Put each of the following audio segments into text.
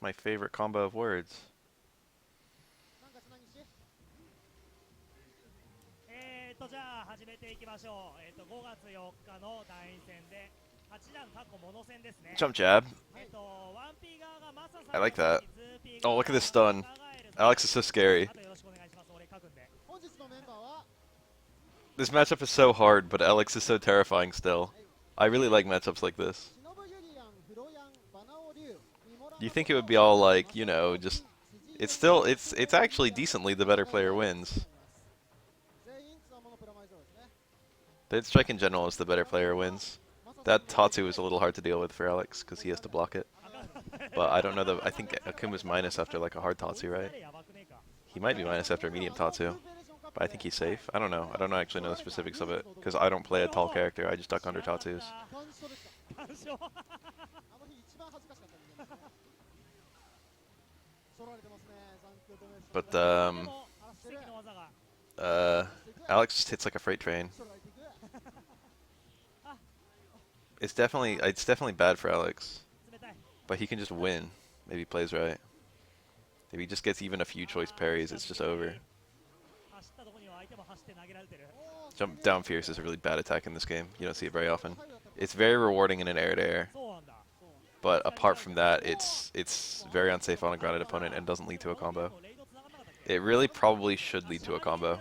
my favorite combo of words. じゃあ始めていきましょう。5月4日の団員戦で8段過去モノ戦ですね。Jump jab. 1P 側がマサさ I んが like 先 that. に 2P Oh, 側 look at this が stun. 若返るさん Alex is so あ scary. とよろしくお願いします。俺書くんで。 This matchup is so hard, but Alex is so terrifying still. I really like matchups like this. You think it would be all like, you know, just it's actually decently the better player wins. Dead strike in general is the better player wins. That Tatsu is a little hard to deal with for Alex because he has to block it. But I don't know I think Akuma's minus after like a hard Tatsu, right? He might be minus after a medium Tatsu. But I think he's safe. I don't know. I don't actually know the specifics of it because I don't play a tall character. I just duck under Tatsus. But Alex just hits like a freight train. It's definitely bad for Alex, but he can just win. Maybe he plays right. If he just gets even a few choice parries, it's just over. Jump down fierce is a really bad attack in this game. You don't see it very often. It's very rewarding in an air-to-air, but apart from that, it's very unsafe on a grounded opponent and doesn't lead to a combo. It really probably should lead to a combo,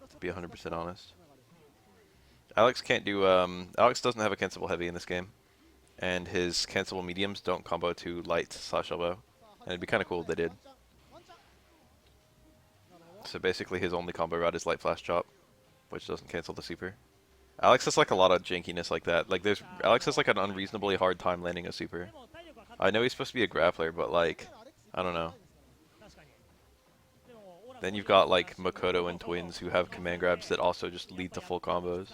to be 100% honest. Alex can't do, Alex doesn't have a cancelable heavy in this game, and his cancelable mediums don't combo to light slash elbow, and it'd be kind of cool if they did. So basically his only combo route is light flash chop, which doesn't cancel the super. Alex has like a lot of jankiness like that. Like Alex has like an unreasonably hard time landing a super. I know he's supposed to be a grappler, but like, I don't know. Then you've got like Makoto and Twins who have command grabs that also just lead to full combos.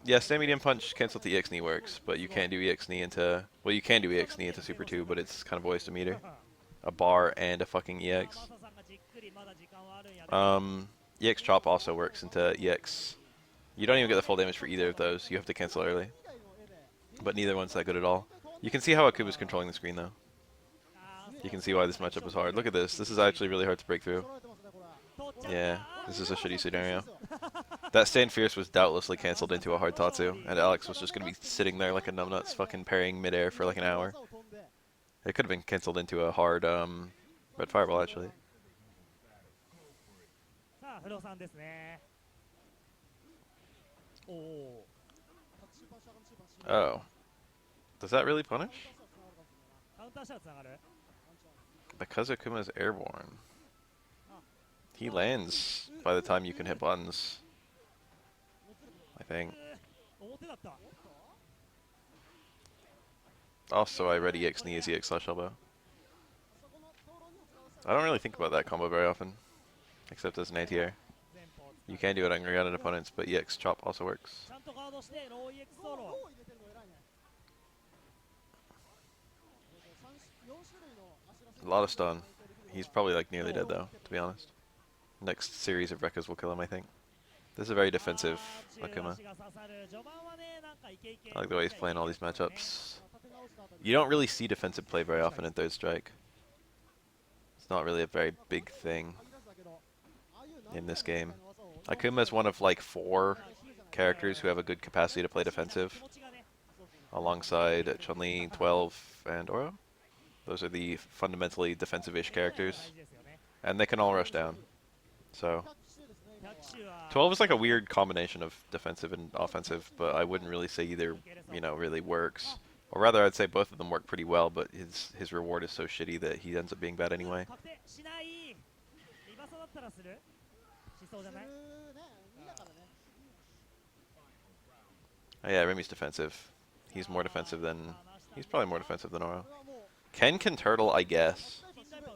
Yeah, stand medium punch cancel to EX knee works, but you can't do EX knee into, well, you can do EX knee into super 2, but it's kind of a waste of meter. A bar and a fucking EX. EX chop also works into EX. You don't even get the full damage for either of those. You have to cancel early. But neither one's that good at all. You can see how Akuba's controlling the screen though. You can see why this matchup was hard. Look at this. This is actually really hard to break through. Yeah, this is a shitty scenario. That stand fierce was doubtlessly cancelled into a hard Tatsu, and Alex was just going to be sitting there like a numbnuts fucking parrying midair for like an hour. It could have been cancelled into a hard red fireball actually. Oh. Does that really punish? Because Akuma's airborne. He lands by the time you can hit buttons, I think. Also, I read EX knee as EX slash elbow. I don't really think about that combo very often, except as an anti-air. You can do it on grounded opponents, but EX chop also works. A lot of stun. He's probably like nearly dead though, to be honest. Next series of Rekkas will kill him, I think. This is a very defensive Akuma. I like the way he's playing all these matchups. You don't really see defensive play very often in Third Strike. It's not really a very big thing in this game. Akuma is one of like 4 characters who have a good capacity to play defensive, alongside Chun-Li, 12, and Oro. Those are the fundamentally defensive-ish characters, and they can all rush down. So 12 is like a weird combination of defensive and offensive, but I wouldn't really say either, you know, really works. Or rather, I'd say both of them work pretty well, but his reward is so shitty that he ends up being bad anyway. Oh yeah, Remy's defensive. He's more defensive than... He's probably more defensive than Oro. Ken can turtle, I guess.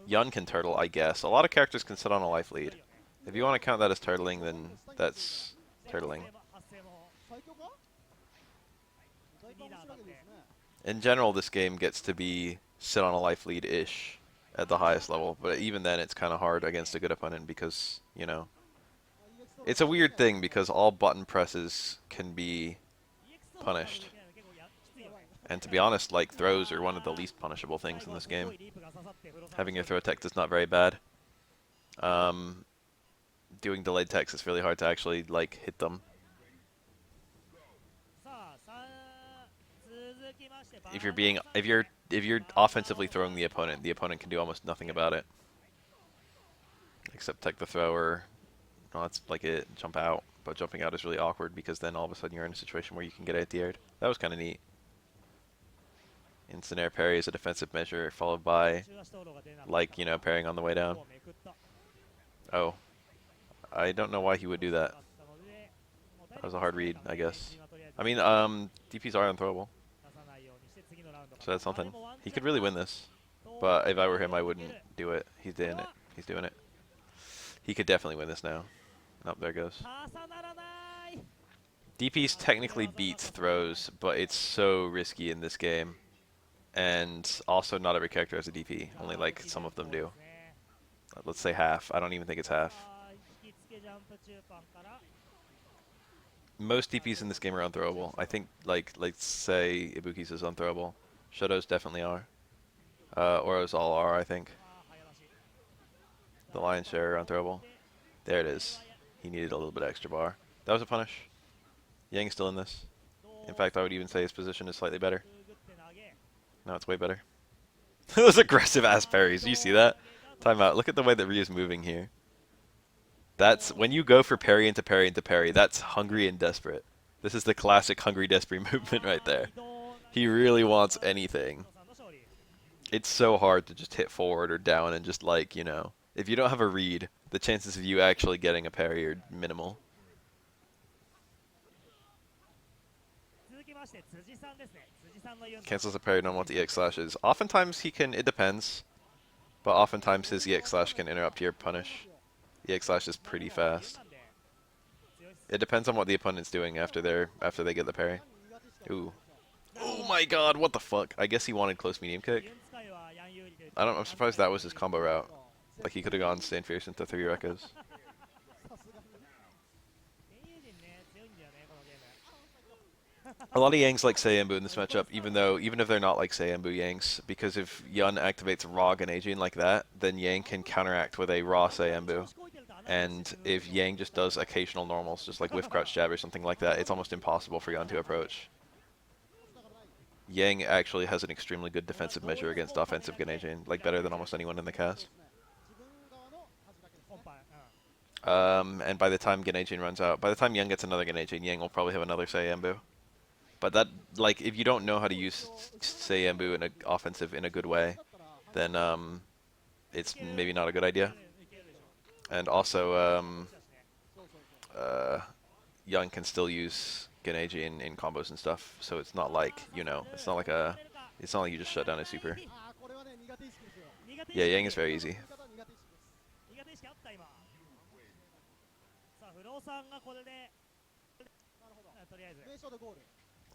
Yun can turtle, I guess. A lot of characters can sit on a life lead. If you want to count that as turtling, then that's turtling. In general, this game gets to be sit on a life lead-ish at the highest level, but even then it's kind of hard against a good opponent because, you know, it's a weird thing because all button presses can be punished. And to be honest, like, throws are one of the least punishable things in this game. Having your throw tech is not very bad. Doing delayed techs is really hard to actually, like, hit them. If you're offensively throwing the opponent can do almost nothing about it. Except tech the thrower. Well, that's like it, jump out. But jumping out is really awkward because then all of a sudden you're in a situation where you can get anti-aired. That was kind of neat. Instant air parry is a defensive measure followed by, like, you know, parrying on the way down. Oh. I don't know why he would do that. That was a hard read, I guess. I mean, DPs are unthrowable. So that's something. He could really win this. But if I were him, I wouldn't do it. He's doing it. He's doing it. He could definitely win this now. Nope, there goes. DPs technically beats throws, but it's so risky in this game. And also not every character has a DP. Only like some of them do. Let's say half. I don't even think it's half. Most DPs in this game are unthrowable. I think, like, let's say Ibuki's is unthrowable. Shoto's definitely are. Oro's all are, I think. The lion's share are unthrowable. There it is. He needed a little bit extra bar. That was a punish. Yang's still in this. In fact, I would even say his position is slightly better. No, it's way better. Those aggressive ass parries. Do you see that? Time out. Look at the way that Ryu's moving here. That's when you go for parry into parry into parry. That's hungry and desperate. This is the classic hungry desperate movement right there. He really wants anything. It's so hard to just hit forward or down and just, like, you know, if you don't have a read, the chances of you actually getting a parry are minimal. Cancels a parry normal to EX slashes. Oftentimes he can, it depends, but oftentimes his EX slash can interrupt your punish. EX slash is pretty fast. It depends on what the opponent's doing after they get the parry. Ooh. Oh my god, what the fuck? I guess he wanted close medium kick. I'm surprised that was his combo route. Like, he could have gone Stand Fierce into 3 Rekkas. A lot of Yangs like Saiyambu in this matchup, even if they're not like Saiyambu Yangs, because if Yun activates raw Ganejin like that, then Yang can counteract with a raw Saiyambu. And if Yang just does occasional normals, just like whiff crouch jab or something like that, it's almost impossible for Yun to approach. Yang actually has an extremely good defensive measure against offensive Ganejin, like better than almost anyone in the cast. And by the time Ganejin runs out, by the time Yang gets another Ganejin, Yang will probably have another Saiyambu. But that, like, if you don't know how to use Saiyambu in a offensive in a good way, then it's maybe not a good idea. And also, Young can still use Genji in combos and stuff, so it's not like, you know, it's not like you just shut down a super. Yeah, Yang is very easy.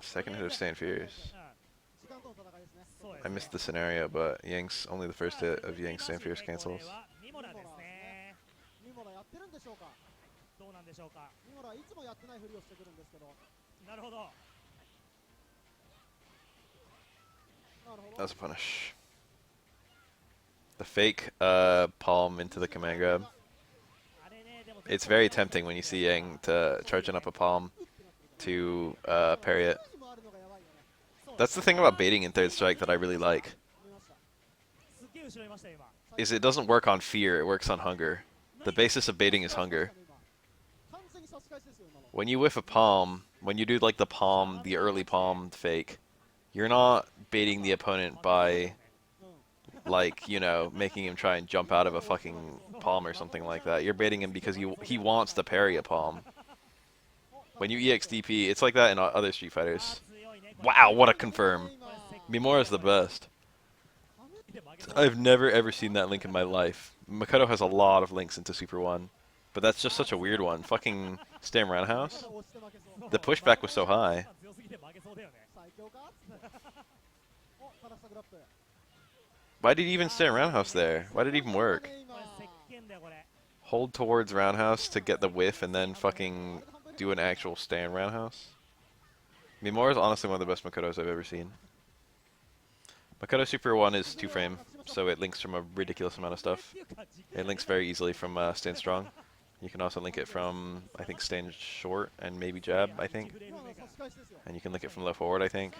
Second hit of Stand Fierce. I missed the scenario, but Yang's only the first hit of Yang's Stand Fierce cancels. That's a punish. The fake palm into the command grab. It's very tempting when you see Yang to charging up a palm to parry it. That's the thing about baiting in third strike that I really like. Is it doesn't work on fear, it works on hunger. The basis of baiting is hunger. When you whiff a palm, when you do like the palm, the early palm fake, you're not baiting the opponent by, like, you know, making him try and jump out of a fucking palm or something like that. You're baiting him because he wants to parry a palm. When you EXDP, it's like that in other Street Fighters. Wow, what a confirm. Mimura's the best. I've never ever seen that link in my life. Makoto has a lot of links into Super 1, but that's just such a weird one. Fucking Stam Roundhouse? The pushback was so high. Why did he even stand Roundhouse there? Why did it even work? Hold towards Roundhouse to get the whiff and then fucking do an actual stand Roundhouse? Mimura is honestly one of the best Makotos I've ever seen. Makoto Super 1 is 2-frame, so it links from a ridiculous amount of stuff. It links very easily from Stand Strong. You can also link it from, I think, Stand Short and maybe Jab, I think. And you can link it from low forward, I think.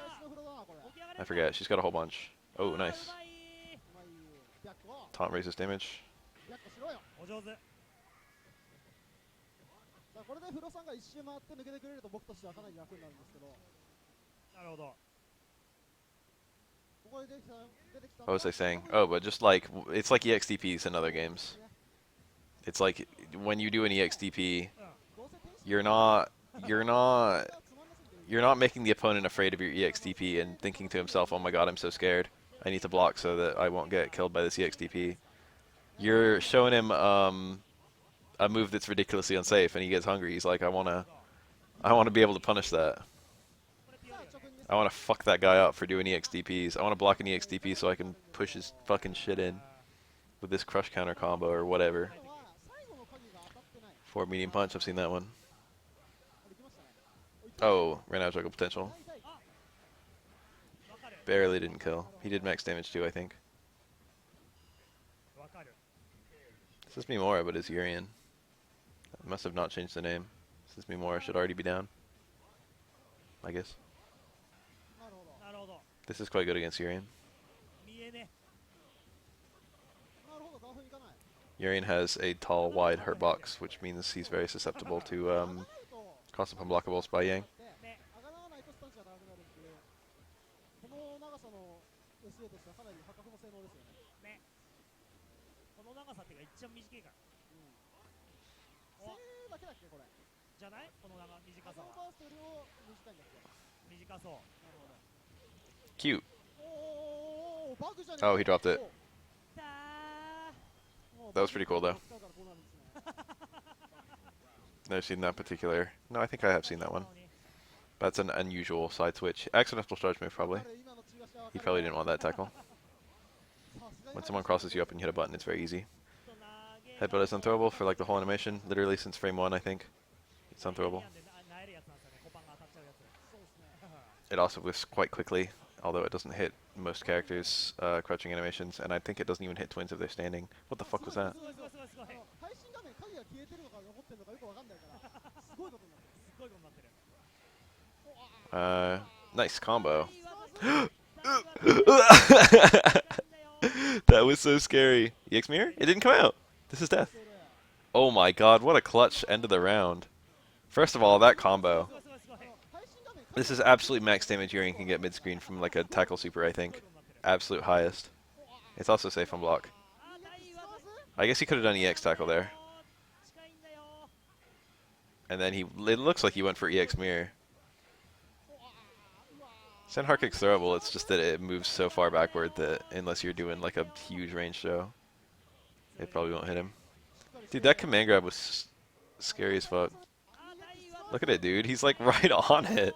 I forget. She's got a whole bunch. Oh, nice. Taunt raises damage. お上手。これで風呂さんが一周回って抜けてくれると僕としてはかなり楽になるんですけど。なるほど。 What was I saying? Oh, but just like, it's like EXTPs in other games. It's like, when you do an EXTP, you're not making the opponent afraid of your EXTP and thinking to himself, oh my god, I'm so scared. I need to block so that I won't get killed by this EXTP. You're showing him a move that's ridiculously unsafe, and he gets hungry. He's like, I wanna be able to punish that. I wanna fuck that guy up for doing EXTPs. I wanna block an EXTP so I can push his fucking shit in with this crush counter combo or whatever. For medium punch, I've seen that one. Oh, ran out of juggle potential. Barely didn't kill. He did max damage too, I think. This is Mimura, but it's Urian. I must have not changed the name. Since Mimura should already be down. I guess. This is quite good against Urian. Urian has a tall, wide hurt box, which means he's very susceptible to cross-up unblockables by Yang. Cute. Oh, he dropped it. That was pretty cool, though. Never seen that particular. No, I think I have seen that one. That's an unusual side switch. Accidental charge move, probably. He probably didn't want that tackle. When someone crosses you up and you hit a button, it's very easy. Headbutt is unthrowable for like the whole animation. Literally since frame 1, I think. It's unthrowable. It also whiffs quite quickly, although it doesn't hit most characters' crouching animations, and I think it doesn't even hit twins if they're standing. What the fuck was that? Nice combo. That was so scary. EX mirror? It didn't come out. This is death. Oh my god, what a clutch end of the round. First of all, that combo. This is absolute max damage Urian can get mid-screen from like a tackle super, I think. Absolute highest. It's also safe on block. I guess he could have done EX tackle there. And then it looks like he went for EX mirror. Send hard kick's throwable, it's just that it moves so far backward that unless you're doing like a huge range throw, it probably won't hit him. Dude, that command grab was scary as fuck. Look at it, dude. He's like right on it.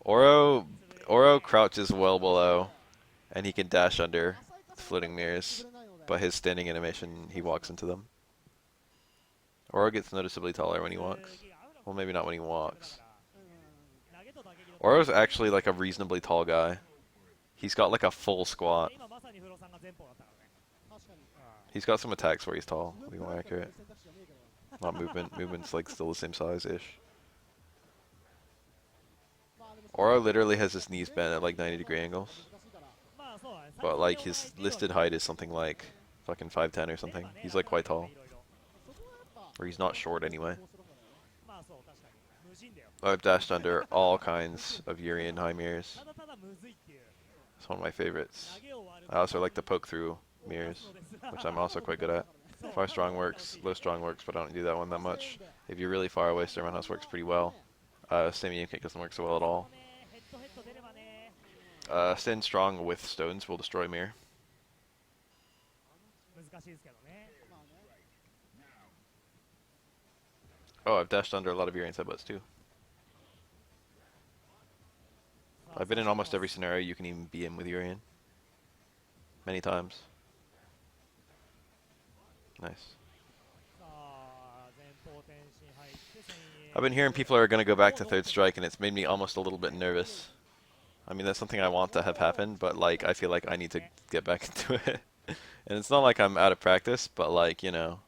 Oro crouches well below, and he can dash under floating mirrors, but his standing animation, he walks into them. Oro gets noticeably taller when he walks. Well, maybe not when he walks. Oro's actually like a reasonably tall guy. He's got like a full squat. He's got some attacks where he's tall, to be more accurate. Not movement. Movement's like still the same size-ish. Oro literally has his knees bent at like 90-degree angles. But like his listed height is something like fucking 5'10" or something. He's like quite tall. Or he's not short anyway. I've dashed under all kinds of Urian high mirrors. It's one of my favorites. I also like to poke through mirrors, which I'm also quite good at. Far strong works, low strong works, but I don't do that one that much. If you're really far away, Storm House works pretty well. Medium kick doesn't work so well at all. Stand strong with stones will destroy mirror. Oh, I've dashed under a lot of Urian headbutts too. I've been in almost every scenario you can even be in with Urian. Many times. Nice. I've been hearing people are going to go back to third strike, and it's made me almost a little bit nervous. I mean, that's something I want to have happen, but like I feel like I need to get back into it. And it's not like I'm out of practice, but like, you know,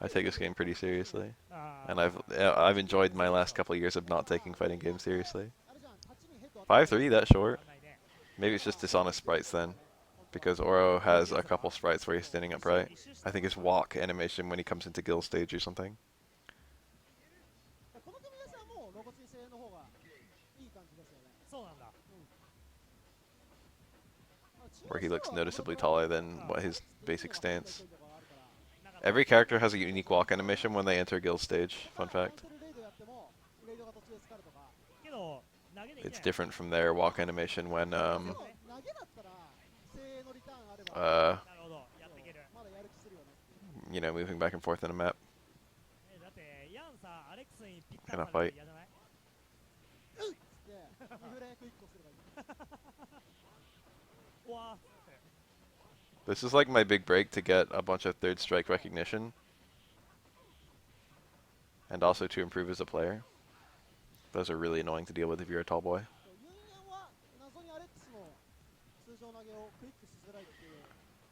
I take this game pretty seriously. And I've enjoyed my last couple of years of not taking fighting games seriously. 5-3, that short. Maybe it's just dishonest sprites then, because Oro has a couple sprites where he's standing upright. I think his walk animation when he comes into Gill stage or something, この組み合わせはもう露骨に声援の方がいい感じですよね。そうなんだ。 where he looks noticeably taller than what his basic stance. Every character has a unique walk animation when they enter Guild stage, fun fact. レイドが途中で疲れとか。 けど投げできない It's different from their walk animation when でも投げだったら声援のリターンあれば なるほどやっていける。 まだやる気するよね。 you know, moving back and forth in a map だってヤンさアレックスにピック in ア a ップされ fight. て嫌じゃない？つってリフレクイックをすればいい。うわ This is like my big break to get a bunch of third strike recognition and also to improve as a player. Those are really annoying to deal with if you're a tall boy. ユンヤンは謎にアレックスの通常投げをクイックしづらいっていう。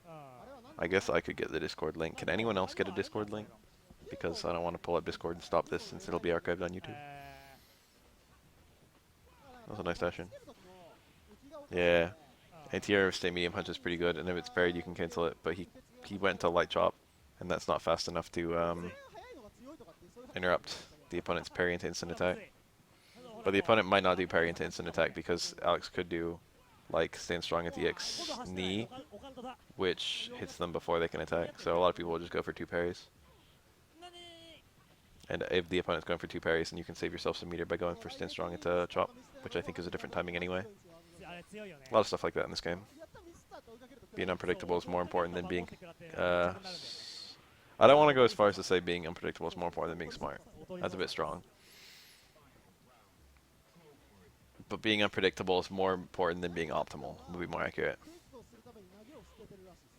あれは何 I guess I could get the Discord link. Can anyone else get a Discord link? Because I don't want to pull up Discord and stop this since it'll be archived on YouTube. That was a nice session. Yeah. Anti-air of stay medium punch is pretty good, and if it's parried you can cancel it, but he went to light chop, and that's not fast enough to interrupt the opponent's parry into instant attack. But the opponent might not do parry into instant attack because Alex could do like stand strong at the X knee, which hits them before they can attack. So a lot of people will just go for 2 parries. And if the opponent's going for 2 parries, then you can save yourself some meter by going for stand strong into chop, which I think is a different timing anyway. あれ強いよね A lot of stuff like that in this game. Being unpredictable is more important than being... I don't want to go as far as to say being unpredictable is more important than being smart. That's a bit strong. But being unpredictable is more important than being optimal, would be more accurate. クイックをするために投げを捨ててるらしいで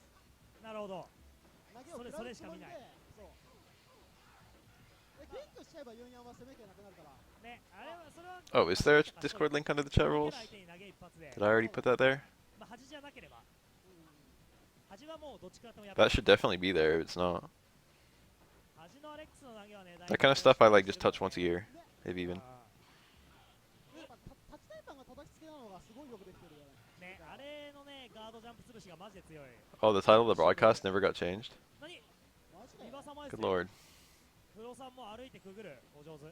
す。なるほど投げを食らうつもりで、そう。でクイックしちゃえばユンヤンは攻め権なくなるから。ねあれはそれは Oh, is there a Discord link under the chat rules? 相手に投げ一発で Did I already put that there? まあ端じゃなければ端はもうどっちからともやっ That should definitely be there if it's not. 端のアレックスの投げはね That kind of stuff I like just touch once a year, if even. やっぱタッチタイパンが叩きつけなのがすごいよくできてるよね。ねあれのねガードジャンプ潰しがマジで強い Oh, the title of the broadcast never got changed? 何マジで。岩様です Good ね lord. 黒さんも歩いてくぐるお上手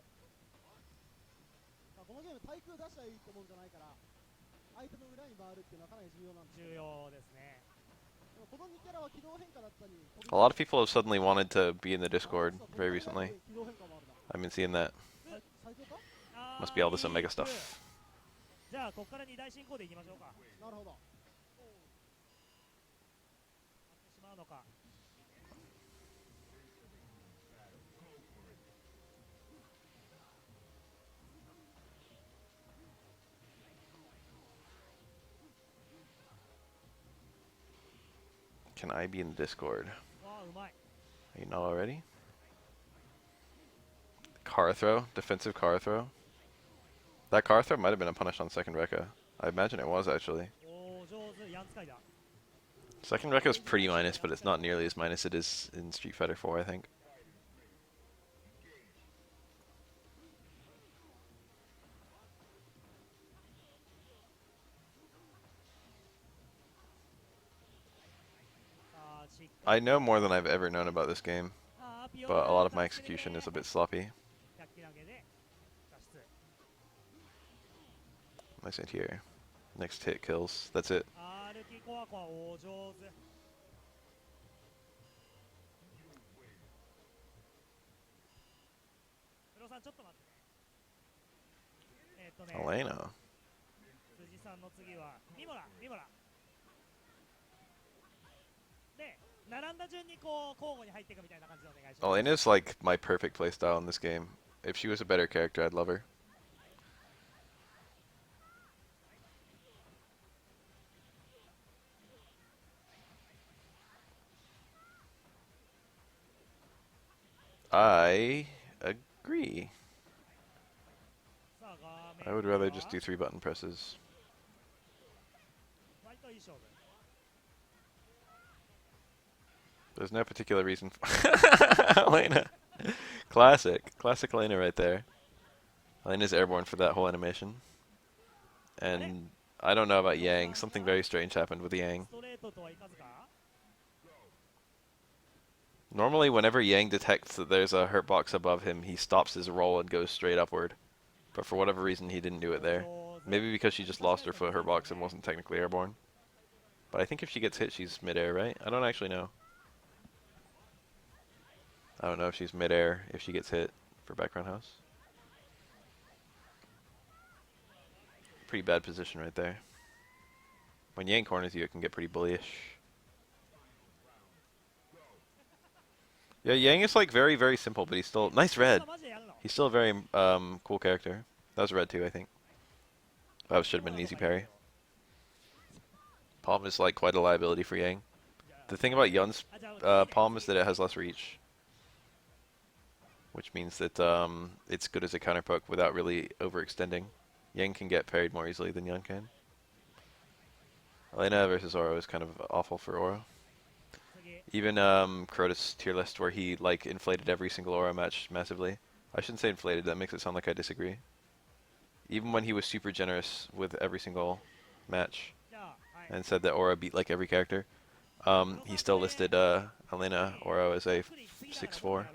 このゲーム対空出しゃいいってもんじゃないから、相手の裏に回るっていうのはかなり重要なんですよ。重要ですねでもこの2キャラは軌道変化だったり、 A lot of people have suddenly wanted to be in the Discord very recently. 軌道変化もあるな。 I've been seeing that. 最強か？ Must be all this Omega stuff. じゃあここから2大進行でいきましょうかなるほど。やってしまうのか Can I be in the Discord? わあうまい Are you not already? Car throw? Defensive car throw? That car throw might have been a punish on second Rekka. I imagine it was actually. お上手ヤン使いだ Second Rekka is pretty minus, but it's not nearly as minus it is in Street Fighter 4, I think. I know more than I've ever known about this game, but a lot of my execution is a bit sloppy. Nice hit here. Next hit kills. That's it. 歩きコアコアお上手黒さんちょっと待ってね Elena. 辻さんの次はミモラで並んだ順にこう交互に入っていくみたいな感じでお願いします Elena's like my perfect playstyle in this game. If she was a better character, I'd love her. I agree. さあ I would rather just do 3 button presses. 割といい勝負。 There's no particular reason. Elena. Classic Elena right there. Elena's airborne for that whole animation. And I don't know about Yang. Something very strange happened with Yang. ストレートとはいかずか。 Normally, whenever Yang detects that there's a hurt box above him, he stops his roll and goes straight upward. But for whatever reason, he didn't do it there. Maybe because she just lost her foot hurt box and wasn't technically airborne. But I think if she gets hit, she's midair, right? I don't actually know. I don't know if she's midair if she gets hit for background house. Pretty bad position right there. When Yang corners you, it can get pretty bullyish. Yeah, Yang is like very, very simple, but he's still nice red. He's still a very cool character. That was red too, I think. That should have been an easy parry. Palm is like quite a liability for Yang. The thing about Yun's palm is that it has less reach, which means that it's good as a counter poke without really overextending. Yang can get parried more easily than Yun can. Elena versus Oro is kind of awful for Oro. Even Crotus tier list where he like inflated every single Oro match massively. I shouldn't say inflated, that makes it sound like I disagree. Even when he was super generous with every single match and said that Oro beat like every character, he still listed Elena Oro as a 6-4.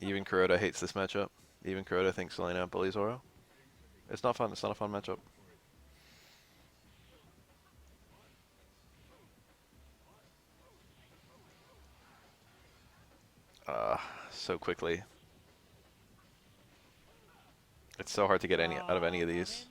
Even Kuroda hates this matchup. Even Kuroda thinks Elena bullies Oro. It's not fun. It's not a fun matchup. So quickly. It's so hard to get any out of any of these.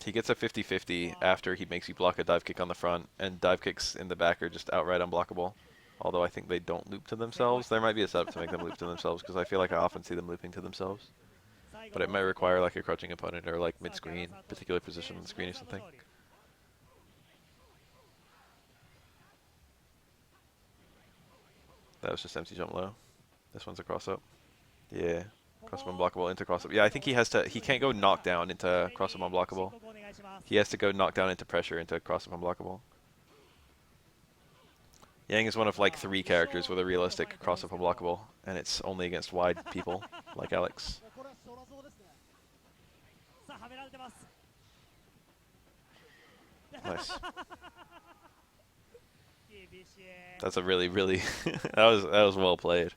He gets a 50-50 after he makes you block a dive kick on the front, and dive kicks in the back are just outright unblockable. Although I think they don't loop to themselves. There might be a setup to make them loop to themselves, because I feel like I often see them looping to themselves. But it might require like a crouching opponent or like mid-screen, particular position on the screen or something. That was just empty jump low. This one's a cross up. Yeah. Cross up unblockable into cross up. Yeah, I think he has to, he can't go knockdown into cross up unblockable. He has to go knockdown into pressure into cross up unblockable. Yang is one of like 3 characters with a realistic cross up unblockable, and it's only against wide people like Alex. Nice. That's a really, really that was well played.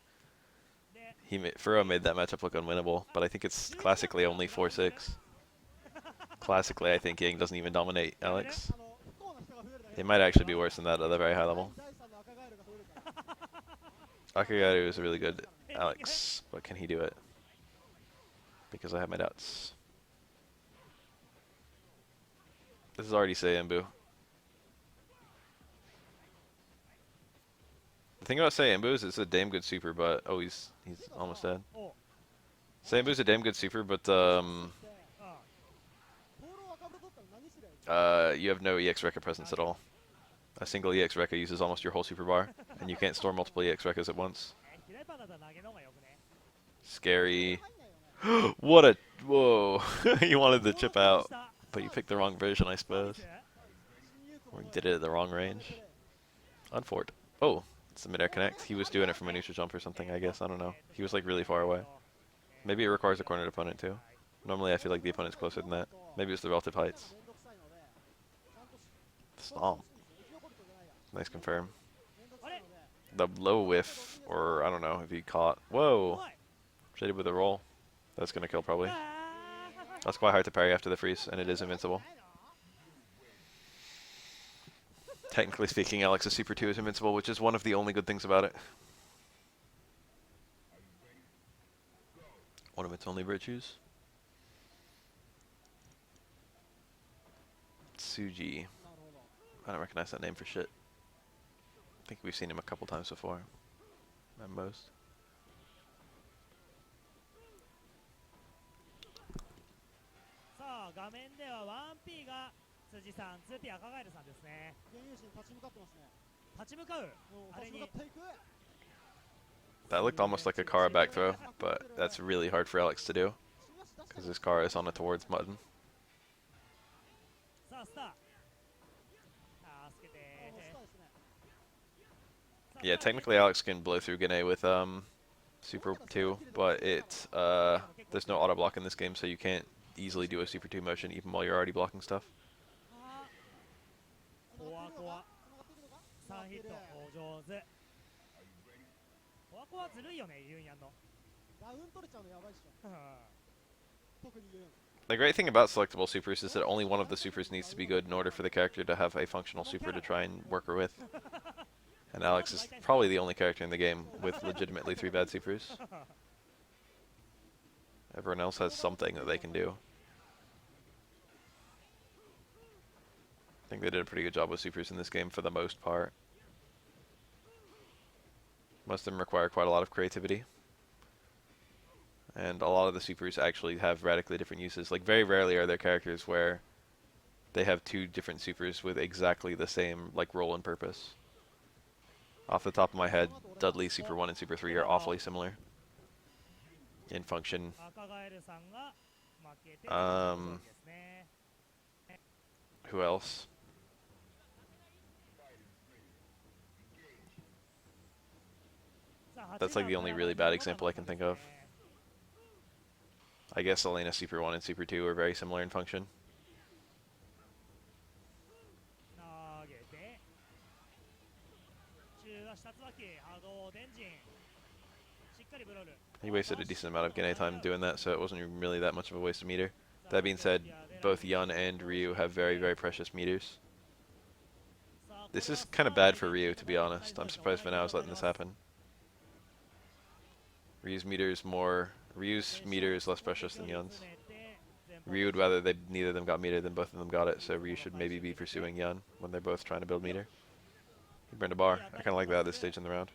Furo made that matchup look unwinnable, but I think it's classically only 4-6. Classically, I think Yang doesn't even dominate Alex. It might actually be worse than that at a very high level. Akagaru is a really good Alex, but can he do it? Because I have my doubts. This is already Seienbu. The thing about Seienbu is it's a damn good super, but oh, he's almost dead. Seienbu's a damn good super, but you have no EX Rekka presence at all. A single EX Rekka uses almost your whole super bar, and you can't store multiple EX Rekkas at once. Scary. What a... Whoa. You wanted the chip out, but you picked the wrong version, I suppose. Or you did it at the wrong range. Unfort. Oh, it's the mid-air connect. He was doing it from a neutral jump or something, I guess. I don't know. He was like really far away. Maybe it requires a cornered opponent too. Normally I feel like the opponent's closer than that. Maybe it's the relative heights. Stomp. Nice confirm. The low whiff, or I don't know if he caught. Whoa! Shaded with a roll. That's gonna kill probably. That's quite hard to parry after the freeze, and it is invincible. Technically speaking, Alex's Super 2 is invincible, which is one of the only good things about it. One of its only virtues. Tsuji. I don't recognize that name for shit. I think we've seen him a couple times before. At most. That looked almost like a Kara back throw, but that's really hard for Alex to do because his Kara is on a towards button. さあスター助けて Yeah, technically Alex can blow through Gane with Super 2, but there's no auto block in this game, so you can't easily do a Super 2 motion even while you're already blocking stuff. コアコア3ヒットお上手コアコアずるいよねユンヤンのダウン取れちゃうのやばいっしょ特にユン The great thing about selectable supers is that only one of the supers needs to be good in order for the character to have a functional super to try and work her with. And Alex is probably the only character in the game with legitimately 3 bad supers. Everyone else has something that they can do. I think they did a pretty good job with supers in this game for the most part. Most of them require quite a lot of creativity. And a lot of the supers actually have radically different uses. Like, very rarely are there characters where they have 2 different supers with exactly the same, like, role and purpose. Off the top of my head, Dudley's Super 1 and Super 3 are awfully similar in function. 赤ガエルさんが負けて Um, ですね Who else? That's like the only really bad example I can think of. I guess Elena Super 1 and Super 2 are very similar in function. 投げて中足竜巻波動電陣しっかりブロール He wasted a decent amount of Gane time doing that, so it wasn't really that much of a waste of meter. That being said, both Yun and Ryu have very, very precious meters. This is kind of bad for Ryu, to be honest. I'm surprised Vanao is letting this happen. Ryu's meter is less precious than Yun's. Ryu would rather neither of them got meter than both of them got it, so Ryu should maybe be pursuing Yun when they're both trying to build meter. He burned a bar. I kind of like that at this stage in the round.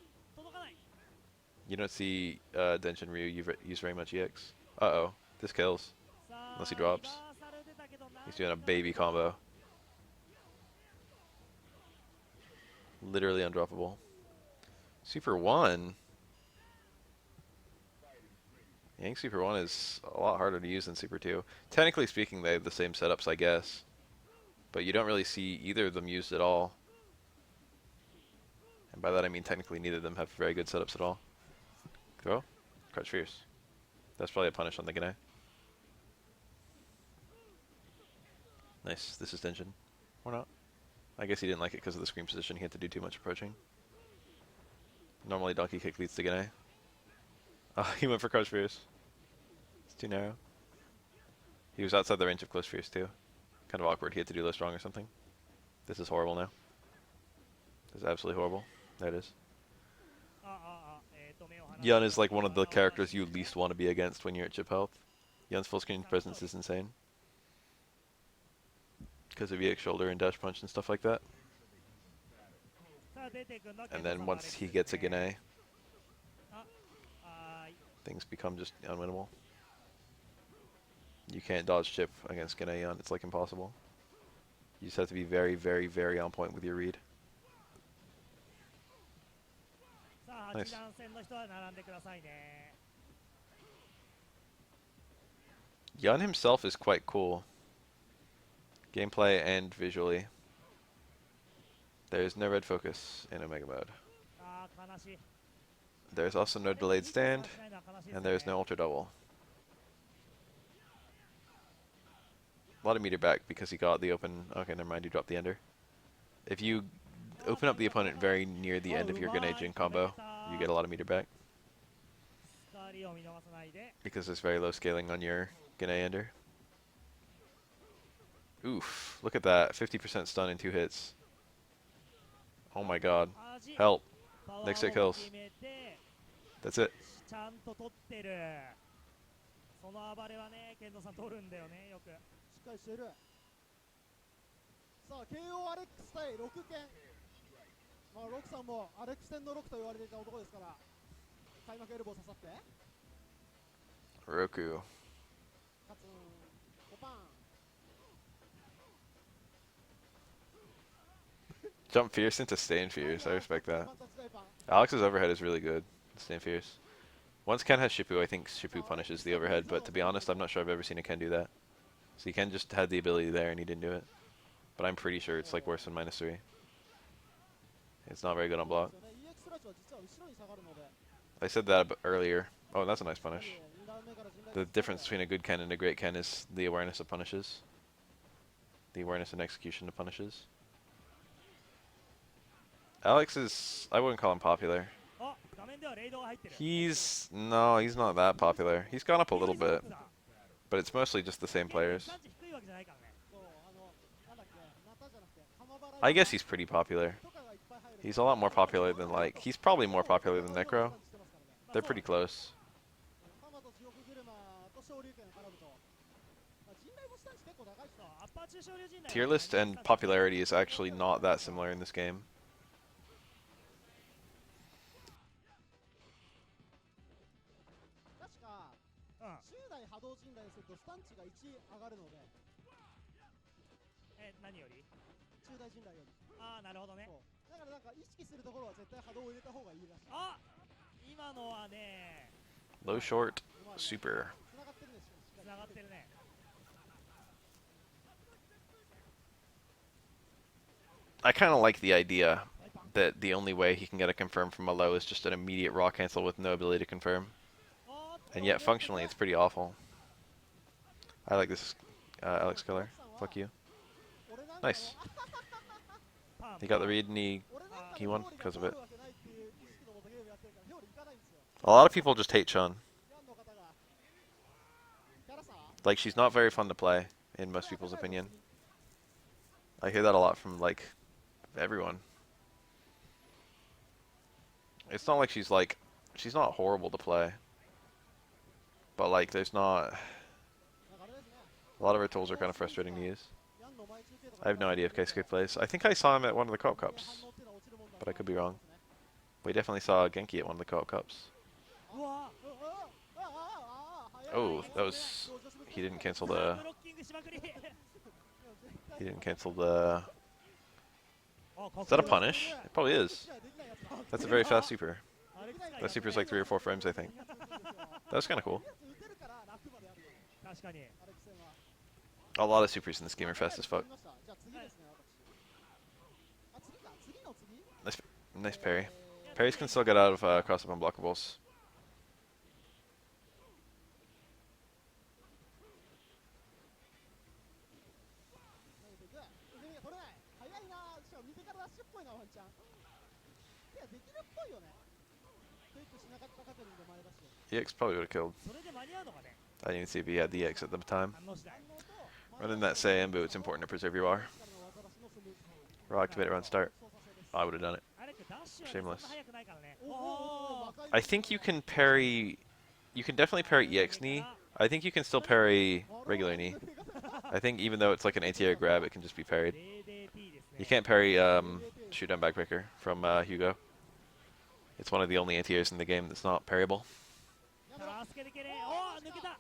You don't see Denshin Ryu use very much EX. Uh-oh. This kills. Unless he drops. He's doing a baby combo. Literally undroppable. Super 1? Yang Super 1 is a lot harder to use than Super 2. Technically speaking, they have the same setups, I guess. But you don't really see either of them used at all. And by that I mean technically neither of them have very good setups at all. Throw? Crouch Fierce. That's probably a punish on the Gane. Nice. This is Denshin. Or not. I guess he didn't like it because of the screen position. He had to do too much approaching. Normally Donkey Kick leads to Gane. He went for Crouch Fierce. It's too narrow. He was outside the range of Close Fierce too. Kind of awkward. He had to do low strong or something. This is horrible now. This is absolutely horrible. There it is. Yun is like one of the characters you least want to be against when you're at chip health. Yun's full screen presence is insane. Because of EX shoulder and dash punch and stuff like that. And then once he gets a Gane, things become just unwinnable. You can't dodge chip against Gane Yun. It's like impossible. You just have to be very, very, very on point with your read. Nice. Yun himself is quite cool. Gameplay and visually. There's no red focus in Omega mode. There's also no delayed stand, and there's no ultra double. A lot of meter back because he got the open. Okay, never mind, you dropped the ender. If you open up the opponent very near the end of your Gane Jin combo, you get a lot of meter back. Because there's very low scaling on your Gane ender. Oof, look at that. 50% stun in 2 hits. Oh my god. Help. Next hit kills. That's it. その暴れはね、ケンドさん取るんだよね、よく。しっかりしている。さあ、KO アレックス対6剣。まあ、6さんもアレックス戦の6と言われていた男ですから、開幕エルボー刺さって。Roku. カツン、ポパン。Jump fierce into staying fierce. I respect that. Alex's overhead is really good. Stand fierce. Once Ken has Shippu, I think Shippu punishes the overhead, but to be honest, I'm not sure I've ever seen a Ken do that. So Ken just had the ability there and he didn't do it. But I'm pretty sure it's like worse than -3. It's not very good on block. I said that earlier. Oh, that's a nice punish. The difference between a good Ken and a great Ken is the awareness of punishes. The awareness and execution of punishes. Alex is, I wouldn't call him popular. あ、画面ではレイドが入ってる。 No, he's not that popular. He's gone up a little bit, but it's mostly just the same players. 単値低いわけじゃないからね。 I guess he's pretty popular. He's a lot more popular than like, he's probably more popular than Necro. They're pretty close. Tier list and popularity is actually not that similar in this game. 確かうん。 10台波動陣雷にするとスタン値が1上がるので、何より？ 10台陣雷より。ああ、なるほどね。そうだからなんか意識するところは絶対波動を入れた方がいいらしい。あ、今のはね、 Low short, super. 繋がってるね、しっかり。繋がってるね。 I kind of like the idea that the only way he can get a confirm from a low is just an immediate raw cancel with no ability to confirm. And yet, functionally, it's pretty awful. I like this, Alex Killer. Fuck you. Nice. He got the read and he won because of it. A lot of people just hate Chun. Like, she's not very fun to play, in most people's opinion. I hear that a lot from, like, everyone. It's not like she's not horrible to play. But, like, there's not... A lot of her tools are kind of frustrating to use. I have no idea if Keisuke plays. I think I saw him at one of the co-op cups. But I could be wrong. We definitely saw Genki at one of the co-op cups. Oh, that was... He didn't cancel the... He didn't cancel the... Is that a punish? It probably is. That's a very fast super. That super's like 3 or 4 frames, I think. That was kind of cool. 確かに。 A lot of supers in this game are fast as fuck. Nice, nice parry. Parries can still get out of cross-up unblockables. EX probably would have killed. それで間に合うのかね。 I didn't even see if he had the EX at the time. 反応次第。 Running that Saiyan boot, it's important to preserve your R. Raw activate around start. I would have done it. あれってダッシュはね、 Shameless. そんな速くないからね。おー。 I think you can parry... You can definitely parry EX knee. I think you can still parry regular knee. I think even though it's like an ATR grab, it can just be parried. 0DT ですね。 You can't parry shoot down backbreaker from Hugo. It's one of the only ATRs in the game that's not parryable. 助けてけれ。おー、抜けた。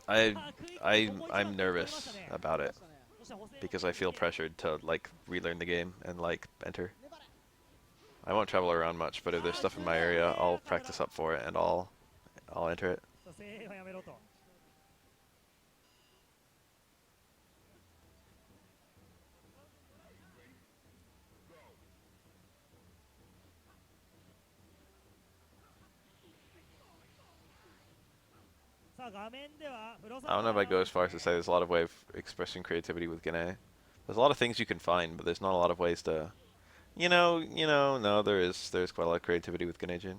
I'm nervous about it because I feel pressured to like relearn the game and like enter. I won't travel around much, but if there's stuff in my area, I'll practice up for it and I'll enter it. 声援はやめろと。 さあ画面ではフロさん I don't know if I go as far as to say there's a lot of way of expressing creativity with Gane. There's a lot of things you can find, but there's not a lot of ways to, no, there's quite a lot of creativity with Ganejin.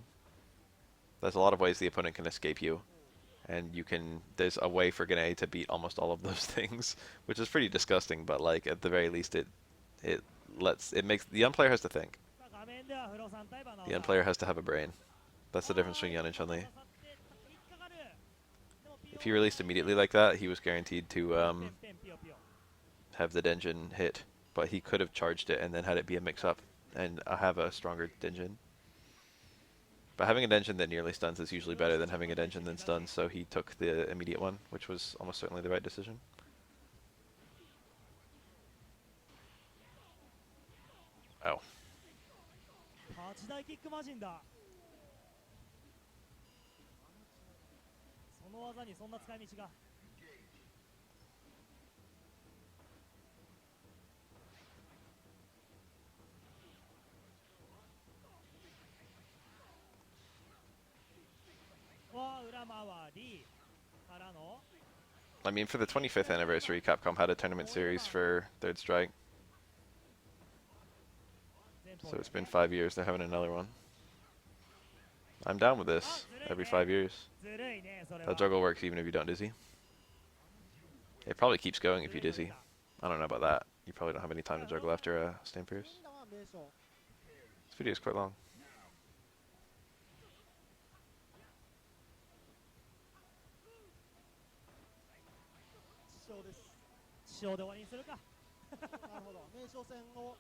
There's a lot of ways the opponent can escape you, and there's a way for Gane to beat almost all of those things, which is pretty disgusting, but like at the very least it makes, the young player has to think. さあ画面ではフロさん対バナ The young player has to have a brain. That's the difference between Yun and Chun-Li. If he released immediately like that, he was guaranteed to have the Denjin hit, but he could have charged it and then had it be a mix-up and have a stronger Denjin. But having a Denjin that nearly stuns is usually better than having a Denjin that stuns, so he took the immediate one, which was almost certainly the right decision. Oh. 8大キックマジンだ。技にそんな使い道が。わあ、裏回りからの I mean, for the 25th anniversary, Capcom had a tournament series for Third Strike. 前方 So で it's す been ね。 5 years, they're having another one. I'm down with this. Every 5 years. ずるいね、それ The は。 juggle works even if you don't dizzy. It probably keeps going if you dizzy. I don't know about that. You probably don't have any time to juggle after a Stain Pierce. 富田は名将 This video is quite long. 地匠です。地上で終わりにするか。なるほど、名将戦を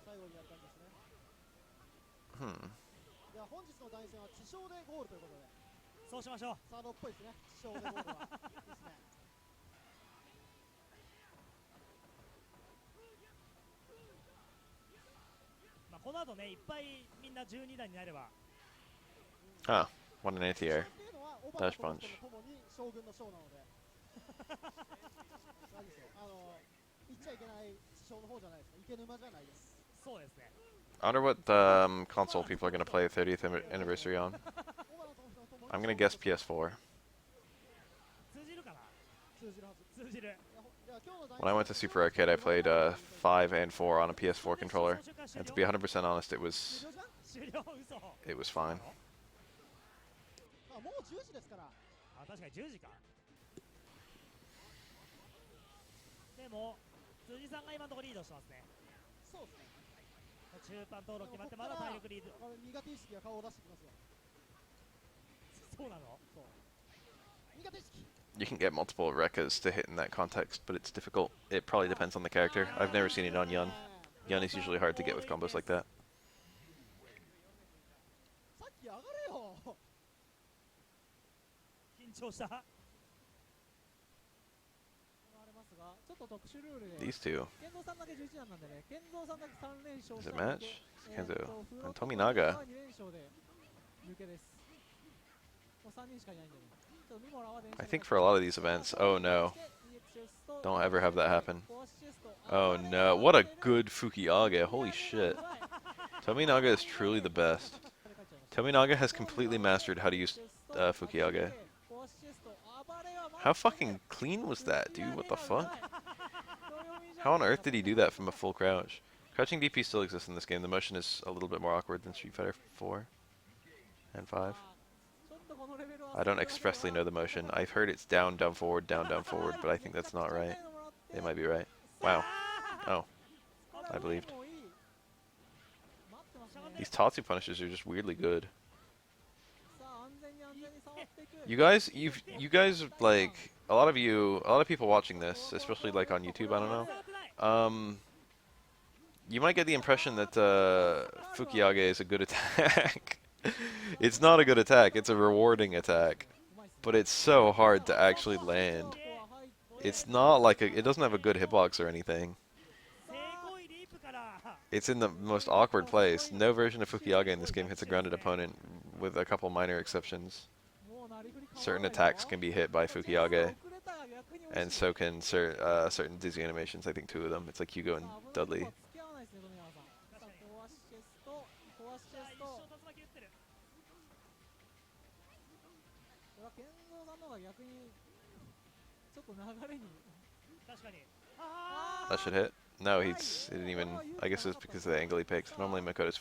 最後にやったんですね。 Hmm. では本日の対戦は地匠でゴールということで、そうしましょう。サードっぽいですね。地匠でゴールは。ですね。まあこの後ね、いっぱいみんな12段になれば。 Ah, one in anti-air. っていうのはオバマ Dash とロ punch. フトともに将軍の将なので。何ですよ。言っちゃいけない地匠の方じゃないですか。池沼じゃないです。そうですね。 I wonder what console people are going to play 30th anniversary on. オバマとロフトともに I'm going to guess PS4. 通じるかな。通じるはず。通じる。 では今日の第 When I went to Super Arcade, I played 5 and 4 on a PS4 controller. And to be 100% honest, it was 終了じゃん。終了、嘘。 it was fine. まあもう10時ですから。あ、確かに10時か。でも辻さんが今のところリードしてますね。そうですね。中間登録決まってまだ体力リード。苦手意識が顔を出してきますよ。そうなの。そう。苦手意識。 You can get multiple Rekkas to hit in that context, but it's difficult. It probably depends on the character. I've never seen it on Yun. Yun is usually hard to get with combos like that. さっき上がれよ。緊張した。行われますが、ちょっと特殊ルールで。 These two. 剣道さんだけ11段なんでね、剣道さんだけ3連勝 Is し it たの match? で、 Kenzo. And Tominaga. 2連勝で抜けです。もう3人しかいないんでね。ちょっとミモラは電車 I think for a lot of these events, oh no. Don't ever have that happen. Oh no, what a good Fukiage, holy shit. Tominaga is truly the best. Tominaga has completely mastered how to use Fukiage. How fucking clean was that, dude? What the fuck? How on earth did he do that from a full crouch? Crouching DP still exists in this game. The motion is a little bit more awkward than Street Fighter 4 and 5. I don't expressly know the motion. I've heard it's down, down, forward, but I think that's not right. It might be right. Wow. Oh. I believed. These Tatsu punishes are just weirdly good. You guys, like, a lot of people watching this, especially like on YouTube, I don't know. You might get the impression that Fukiage is a good attack. It's not a good attack, it's a rewarding attack. But it's so hard to actually land. It's not like it doesn't have a good hitbox or anything. It's in the most awkward place. No version of Fukiage in this game hits a grounded opponent, with a couple minor exceptions. Certain attacks can be hit by Fukiage, and so can certain dizzy animations. I think 2 of them. It's like Hugo and Dudley. 逆にちょっと流れに That should hit. No, he didn't even. I guess it's because of the angle he picked. Normally Makoto's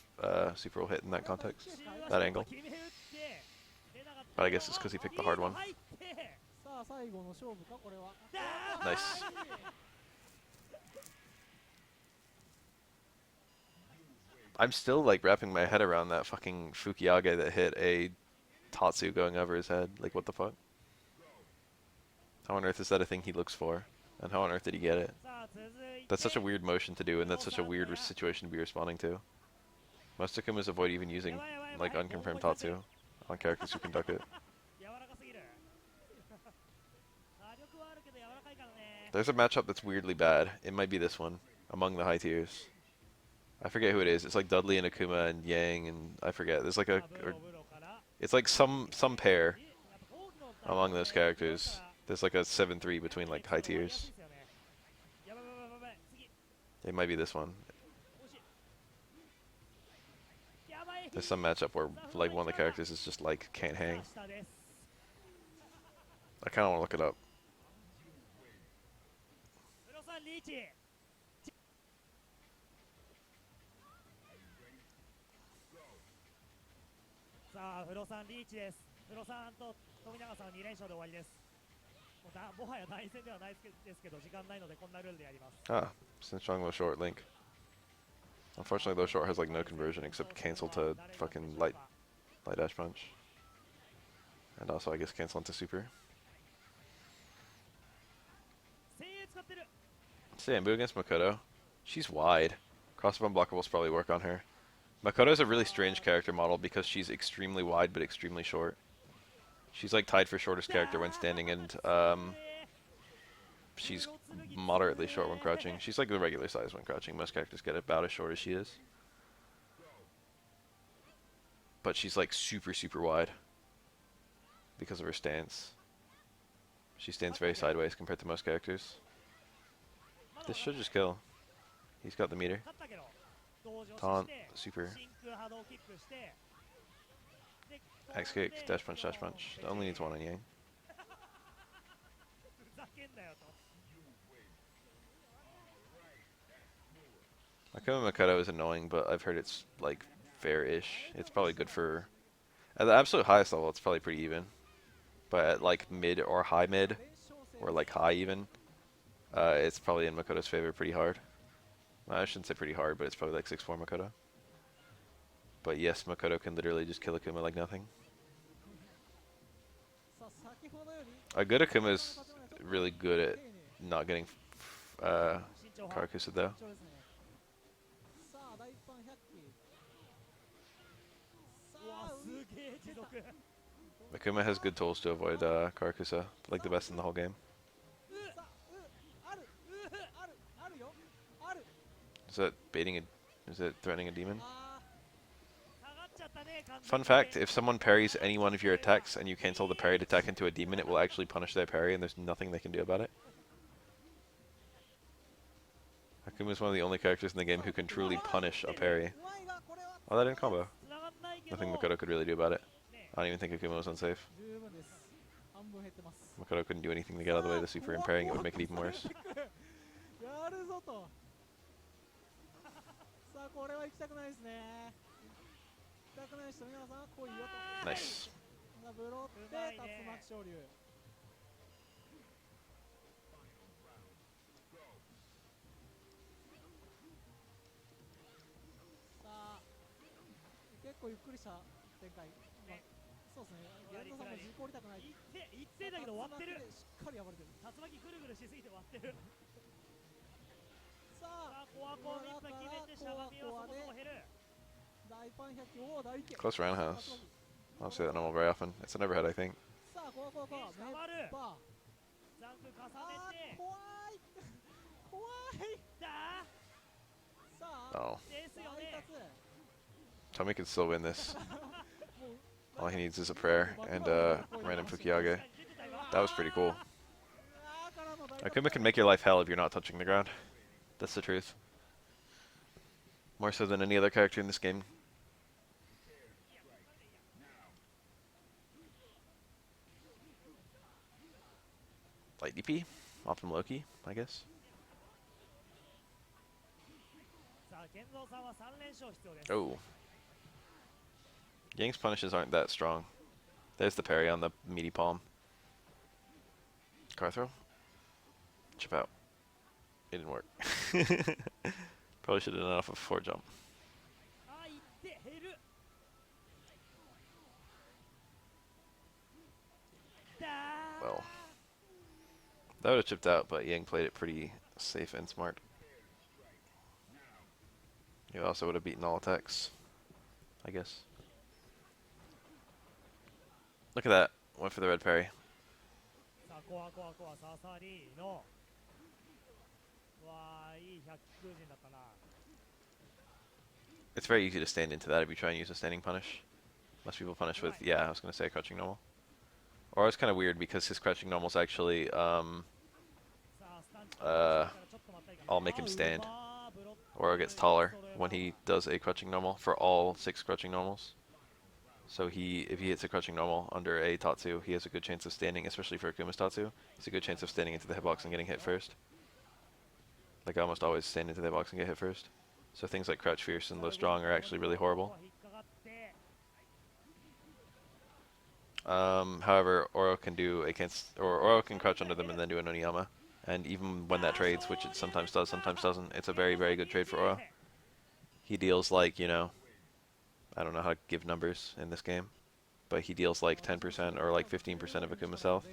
super will hit in that context, that angle. But I guess it's because he picked the hard one. さあ最後の勝負かこれは。 Nice. I'm still like wrapping my head around that fucking Fukiage that hit a Tatsu going over his head. Like, what the fuck? How on earth is that a thing he looks for? And how on earth did he get it? That's such a weird motion to do, and that's such a weird situation to be responding to. Most Takumas avoid even using, like, unconfirmed Tatsu on characters who can duck it. There's a matchup that's weirdly bad. It might be this one, among the high tiers. I forget who it is. It's like Dudley and Akuma and Yang, and I forget. There's like it's like some pair among those characters. There's like a 7-3 between like high tiers. It might be this one. There's some matchup where like one of the characters is just like can't hang. I kind of want to look it up. さあ、フロさんリーチです。フロさんと富永さん2連勝で終わりです。もはや第一戦ではないですけど、時間ないのでこんなルールでやります。 Ah, since strong low short link. Unfortunately, low short has like no conversion except cancel to fucking light dash punch, and also I guess cancel into super. 精鋭使ってる。 Sambu against Makoto. She's wide. Cross of unblockable will probably work on her. Makoto is a really strange character model because she's extremely wide but extremely short. She's like tied for shortest character when standing, and she's moderately short when crouching. She's like the regular size when crouching. Most characters get about as short as she is. But she's like super, super wide because of her stance. She stands very sideways compared to most characters. This should just kill. He's got the meter. Taunt, super. X kick, dash punch, dash punch. It only needs one on Yang. Akuma Makoto is annoying, but I've heard it's like fair-ish. It's probably good for... At the absolute highest level, it's probably pretty even. But at like mid or high mid, or like high even, it's probably in Makoto's favor pretty hard. Well, I shouldn't say pretty hard, but it's probably like 6-4 Makoto. But yes, Makoto can literally just kill Akuma like nothing. A good Akuma is really good at not getting Karakusa though. Akuma has good tools to avoid Karakusa, like the best in the whole game. Is that baiting a... Is it threatening a demon? Fun fact, if someone parries any one of your attacks and you cancel the parried attack into a demon, it will actually punish their parry and there's nothing they can do about it. Akuma is one of the only characters in the game who can truly punish a parry. Oh, that didn't combo. Nothing Makoto could really do about it. I don't even think Akuma was unsafe. Makoto couldn't do anything to get out of the way of the super, and parrying it would make it even worse. Nice. Close roundhouse. I don't see that normal very often. It's an overhead, I think. Oh. Tommy can still win this. All he needs is a prayer and random Fukiage. That was pretty cool. Akuma can make your life hell if you're not touching the ground. That's the truth. More so than any other character in this game. Light DP? Optim Loki, I guess. Oh. Yang's punishes aren't that strong. There's the parry on the meaty palm. Car throw? Chip out. It didn't work. Probably should have done it off of 4 jump. Well. That would have chipped out, but Yang played it pretty safe and smart. You also would have beaten all attacks, I guess. Look at that. Went for the red parry. It's very easy to stand into that if you try and use a standing punish. Most people punish with, yeah, I was going to say crouching normal. Oro's kind of weird because his crouching normals actually さあスタンチから uh ちょっと待ったらいいか all make him stand. あーブロック Oro gets taller when he does a crouching normal for all 6 crouching normals. So if he hits a crouching normal under a Tatsu, he has a good chance of standing, especially for Akuma's Tatsu. He's a good chance of standing into the hitbox and getting hit first. Like I almost always stand into the hitbox and get hit first. So things like crouch fierce and low strong are actually really horrible. 引っかかって However, Oro can do a Oro can crouch under them and then do an Oniyama. And even when that trades, which it sometimes does, sometimes doesn't, it's a very, very good trade for Oro. He deals like, you know, I don't know how to give numbers in this game, but he deals like 10% or like 15% of Akuma's health.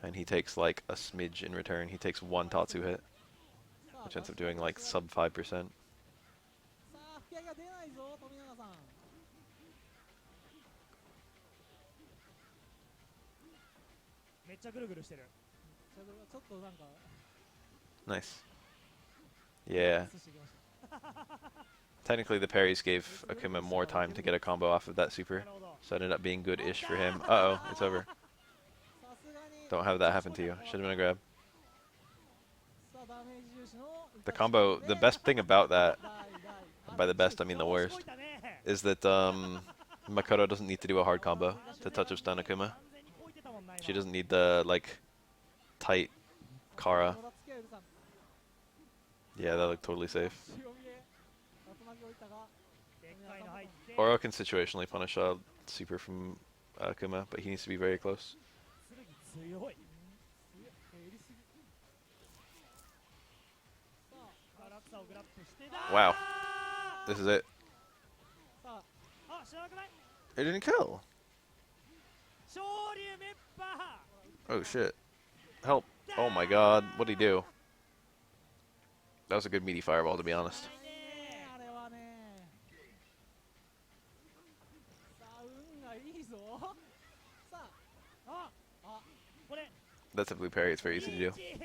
And he takes like a smidge in return. He takes 1 Tatsu hit, which ends up doing like sub 5%. さあ吹き上げが出ないぞ富永さん。めっちゃぐるぐるしてるちょっとなんか Nice. Yeah. スしてきました。 Technically, the parries gave Akuma more time to get a combo off of that super, なるほど so it ended up being good-ish for him. Uh-oh, it's over. さすがに Don't have that happen to you. Should have been a grab. さあダメージ重視の The combo, the best thing about that, 大 and by the best I mean the よし worst, こいたね is that Makoto doesn't need to do a hard combo to touch of stun Akuma. 完全にこいてたもんな She 今 doesn't need the, like, tight Kara. 野田付き合いさん Yeah, that looked totally safe. 強みで竜巻を置いたがでっかいの入って Oro can situationally punish a super from Akuma, but he needs to be very close. 剣強いえりすぎさあ落差をグラップして Wow. This is it. さああ知らなくない It didn't kill. 昇竜メッパ Oh shit. Help. Oh my god. What'd he do? That was a good meaty fireball, to be honest. ーねあれはねさあ運がいいぞさああこれ That's a blue parry. It's very easy to do. リーチ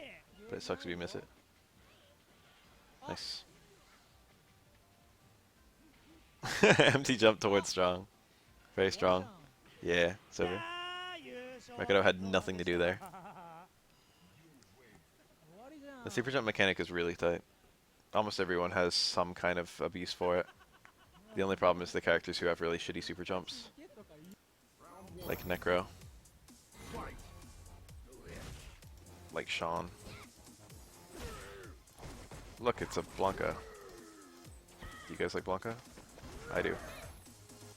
But it sucks if you miss it. Nice. Empty jump towards strong. Very strong. Yeah, it's over. あー優勝 Makoto had nothing to do there. 終わりじゃん The super jump mechanic is really tight. Almost everyone has some kind of abuse for it. The only problem is the characters who have really shitty super jumps. ゲットかいい Like Necro. Like Sean. Look, it's a Blanca. Do you guys like Blanca? I do.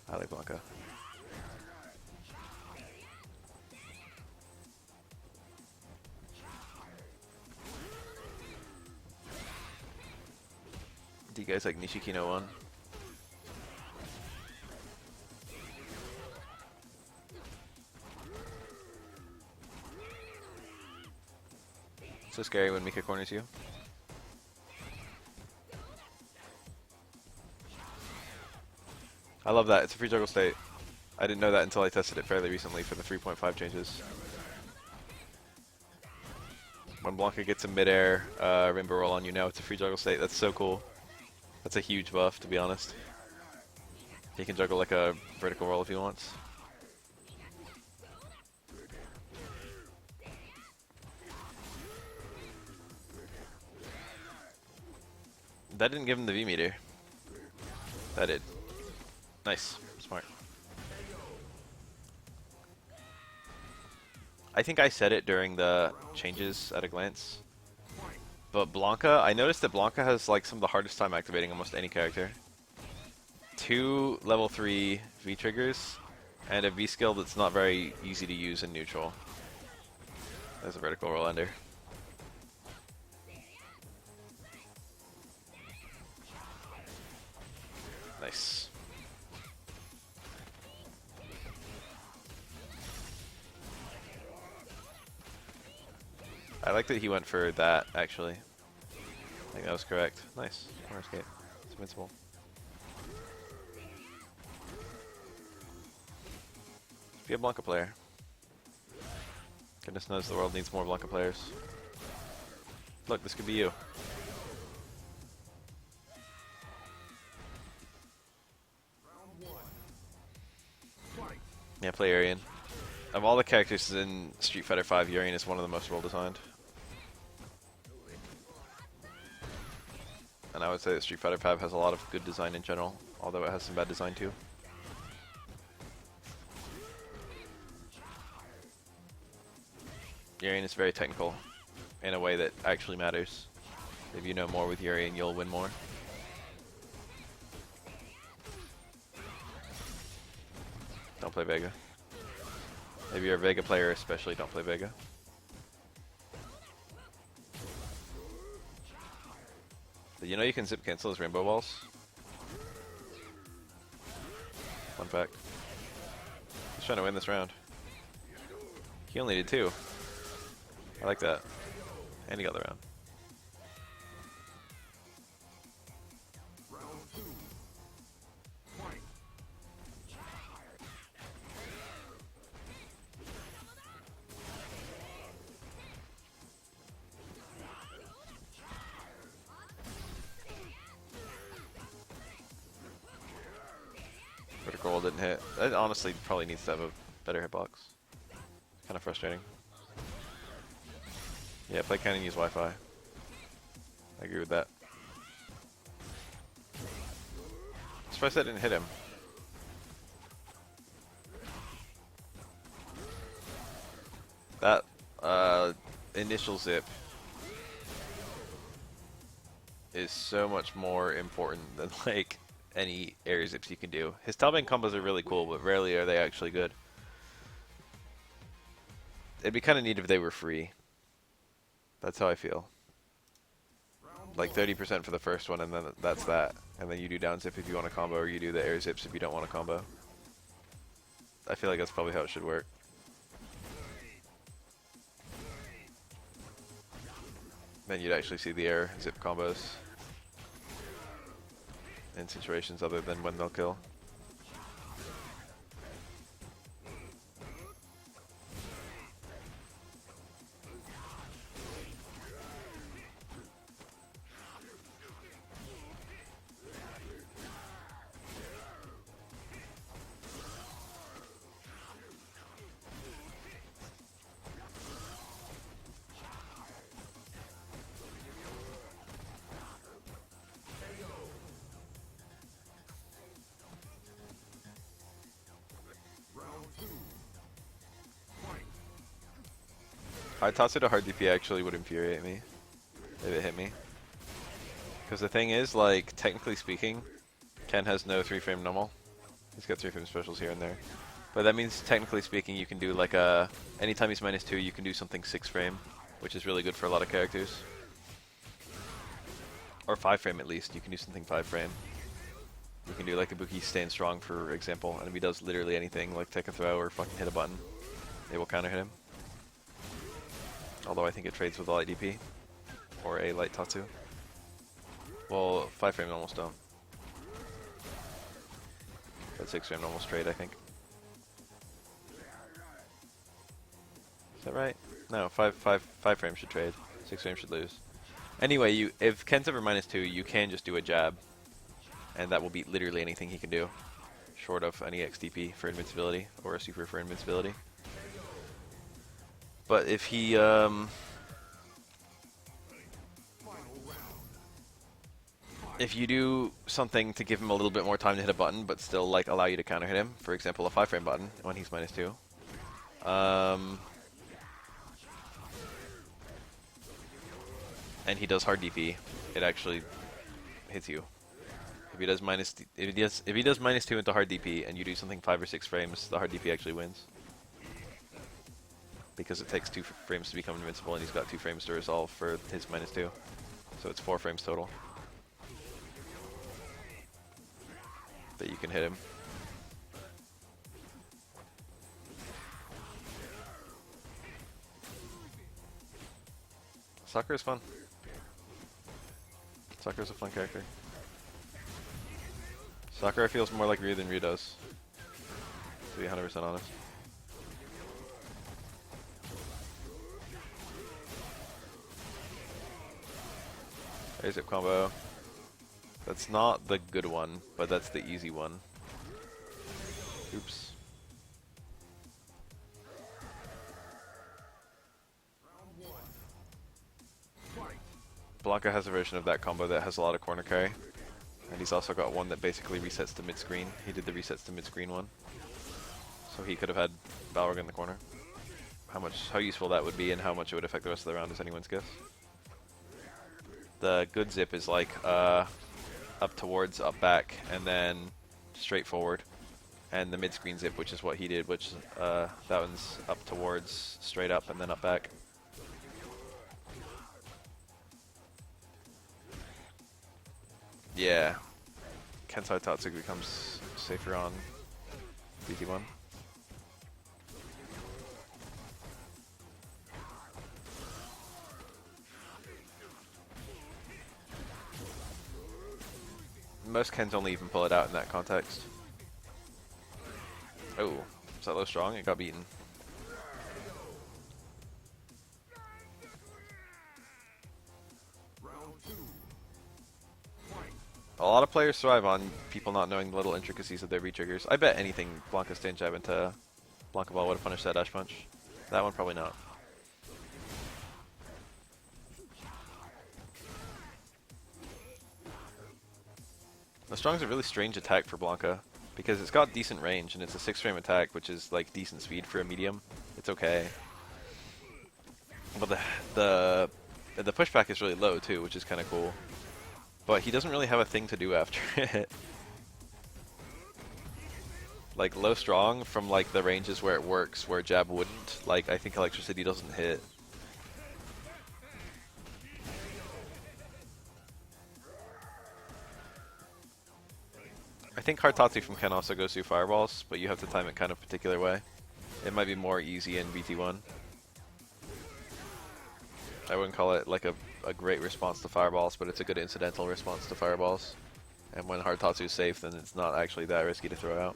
I like Blanca. Do you guys like Nishikino 1? So scary when Mika corners you. I love that. It's a free juggle state. I didn't know that until I tested it fairly recently for the 3.5 changes. When Blanca gets a mid-air rainbow roll on you now, it's a free juggle state. That's so cool. That's a huge buff, to be honest. He can juggle like a vertical roll if he wants. That didn't give him the V meter. That did. Nice. Smart. I think I said it during the changes at a glance. But Blanca, I noticed that Blanca has like some of the hardest time activating almost any character. 2 level 3 V triggers, and a V skill that's not very easy to use in neutral. There's a vertical roll ender. Nice. I like that he went for that, actually. I think that was correct. Nice. Corner escape. It's invincible. Be a Blanca player. Goodness knows the world needs more Blanca players. Look, this could be you. Yeah, play Arian. Of all the characters in Street Fighter V, Urien is one of the most well designed. And I would say that Street Fighter V has a lot of good design in general, although it has some bad design too. Urien is very technical in a way that actually matters. If you know more with Urien, you'll win more. Don't play Vega. If you're a Vega player especially, don't play Vega. Did you know you can zip cancel his rainbow balls? Fun fact. He's trying to win this round. He only did 2. I like that. And he got the round. Critical roll didn't hit. That honestly probably needs to have a better hitbox. Kind of frustrating. Yeah, play Ken and use Wi-Fi. I agree with that. Surprised I didn't hit him. That initial zip is so much more important than like any air zips you can do. His top end combos are really cool, but rarely are they actually good. It'd be kind of neat if they were free. That's how I feel. Like 30% for the first one, and then that's that. And then you do down zip if you want a combo, or you do the air zips if you don't want a combo. I feel like that's probably how it should work. Then you'd actually see the air zip combos in situations other than when they'll kill. I toss it a hard DP actually would infuriate me if it hit me. Because the thing is, like, technically speaking, Ken has no 3-frame normal. He's got 3-frame specials here and there. But that means, technically speaking, you can do like a... Anytime he's -2, you can do something 6-frame, which is really good for a lot of characters. Or 5-frame at least, you can do something 5-frame. You can do like Ibuki stand strong, for example, and if he does literally anything, like take a throw or fucking hit a button, it will counter hit him. Although I think it trades with a light DP. Or a light Tatsu. Well, 5-frame almost don't. But 6-frame almost trade, I think. Is that right? No, 5-frame should trade. 6-frame should lose. Anyway, if Ken's ever -2, you can just do a jab. And that will beat literally anything he can do. Short of an EX DP for invincibility, or a super for invincibility. But if he, if you do something to give him a little bit more time to hit a button, but still like allow you to counter hit him, for example, a 5-frame button when he's -2, and he does hard DP, it actually hits you. If he does -2 into hard DP and you do something 5 or 6 frames, the hard DP actually wins. Because it takes 2 frames to become invincible, and he's got 2 frames to resolve for his -2. So it's 4 frames total that you can hit him. Sakura is fun. Sakura's a fun character. Sakura feels more like Ryu than Ryu does, to be 100% honest. There's a combo. That's not the good one, but that's the easy one. Oops. Blanca has a version of that combo that has a lot of corner carry. And he's also got one that basically resets to mid-screen. He did the resets to mid-screen one. So he could have had Balrog in the corner. How useful that would be and how much it would affect the rest of the round is anyone's guess. The good zip is like up towards, up back, and then straight forward. And the mid-screen zip, which is what he did, which that one's up towards, straight up, and then up back. Yeah. Kensai Tatsu becomes safer on BT1. Most Kens only even pull it out in that context. Oh, is that low strong? It got beaten. A lot of players thrive on people not knowing the little intricacies of their V-triggers. I bet anything Blanca stand jab into Blanca Ball would have punished that dash punch. That one probably not. The strong's a really strange attack for Blanca because it's got decent range and it's a 6-frame attack, which is like decent speed for a medium. It's okay. But the pushback is really low too, which is kind of cool. But he doesn't really have a thing to do after it. Like low strong from like the ranges where it works, where jab wouldn't. Like I think electricity doesn't hit. I think Hartatsu from Ken also goes through fireballs, but you have to time it kind of a particular way. It might be more easy in BT1. I wouldn't call it like a great response to fireballs, but it's a good incidental response to fireballs. And when Hartatsu is safe, then it's not actually that risky to throw out.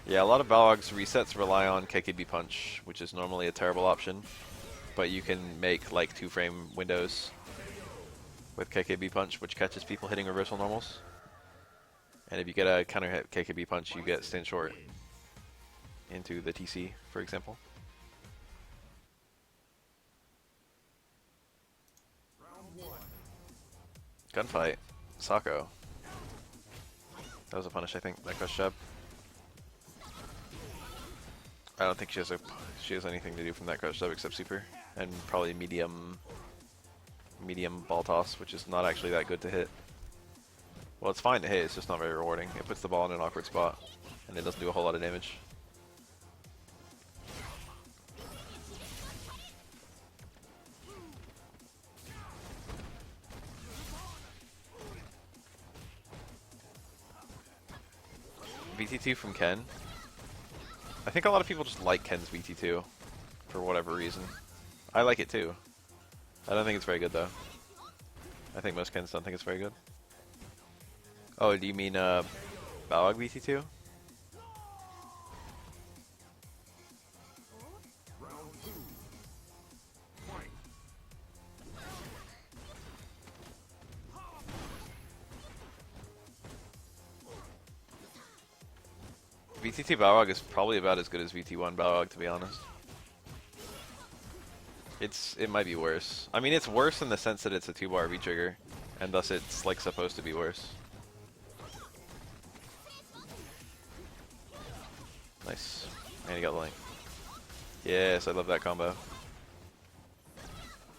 Yeah, a lot of Balrog's resets rely on KKB punch, which is normally a terrible option. But you can make like 2-frame windows with KKB punch, which catches people hitting reversal normals. And if you get a counter hit KKB punch, you get stand short into the TC, for example. Gunfight. Sako. That was a punish, I think. That crush jab. I don't think she has anything to do from that crush jab except super. And probably medium ball toss, which is not actually that good to hit. Well, it's fine to hit, it's just not very rewarding. It puts the ball in an awkward spot, and it doesn't do a whole lot of damage. VT2 from Ken. I think a lot of people just like Ken's VT2 for whatever reason. I like it too. I don't think it's very good though. I think most Kens don't think it's very good. Oh, do you mean Balrog VT2? VT2 Balrog is probably about as good as VT1 Balrog, to be honest. It might be worse. I mean, it's worse in the sense that it's a 2-bar V-trigger, and thus it's like supposed to be worse. Nice. And he got the link. Yes, I love that combo.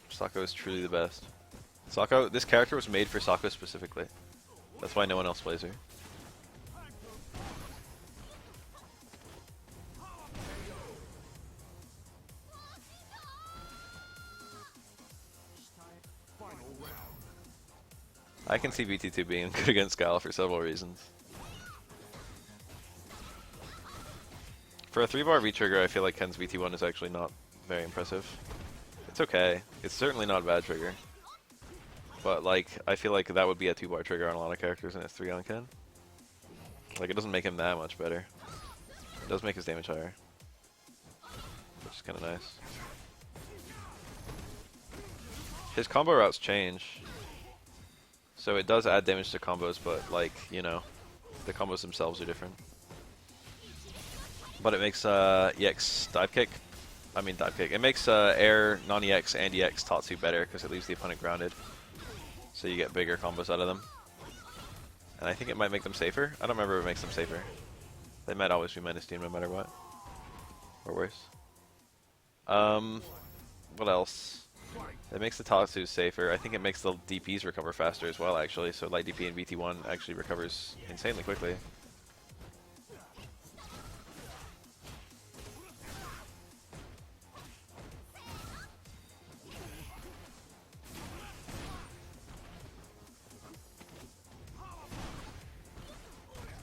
Sako is truly the best. Sako, this character was made for Sako specifically. That's why no one else plays her. I can see VT2 being good against Gal for several reasons. For a 3-bar V-trigger, I feel like Ken's VT1 is actually not very impressive. It's okay. It's certainly not a bad trigger. But, like, I feel like that would be a 2-bar trigger on a lot of characters, and it's 3 on Ken. Like, it doesn't make him that much better. It does make his damage higher. Which is kind of nice. His combo routes change. So it does add damage to combos, but, like, you know, The combos themselves are different. But it makes EX dive kick. I mean dive kick. It makes air, non-EX, and EX Tatsu better because it leaves the opponent grounded. So you get bigger combos out of them. And I think it might make them safer. I don't remember if it makes them safer. They might always be minus team no matter what. Or worse. What else? It makes the Tatsu safer. I think it makes the DPs recover faster as well, actually. So light DP in VT1 actually recovers insanely quickly.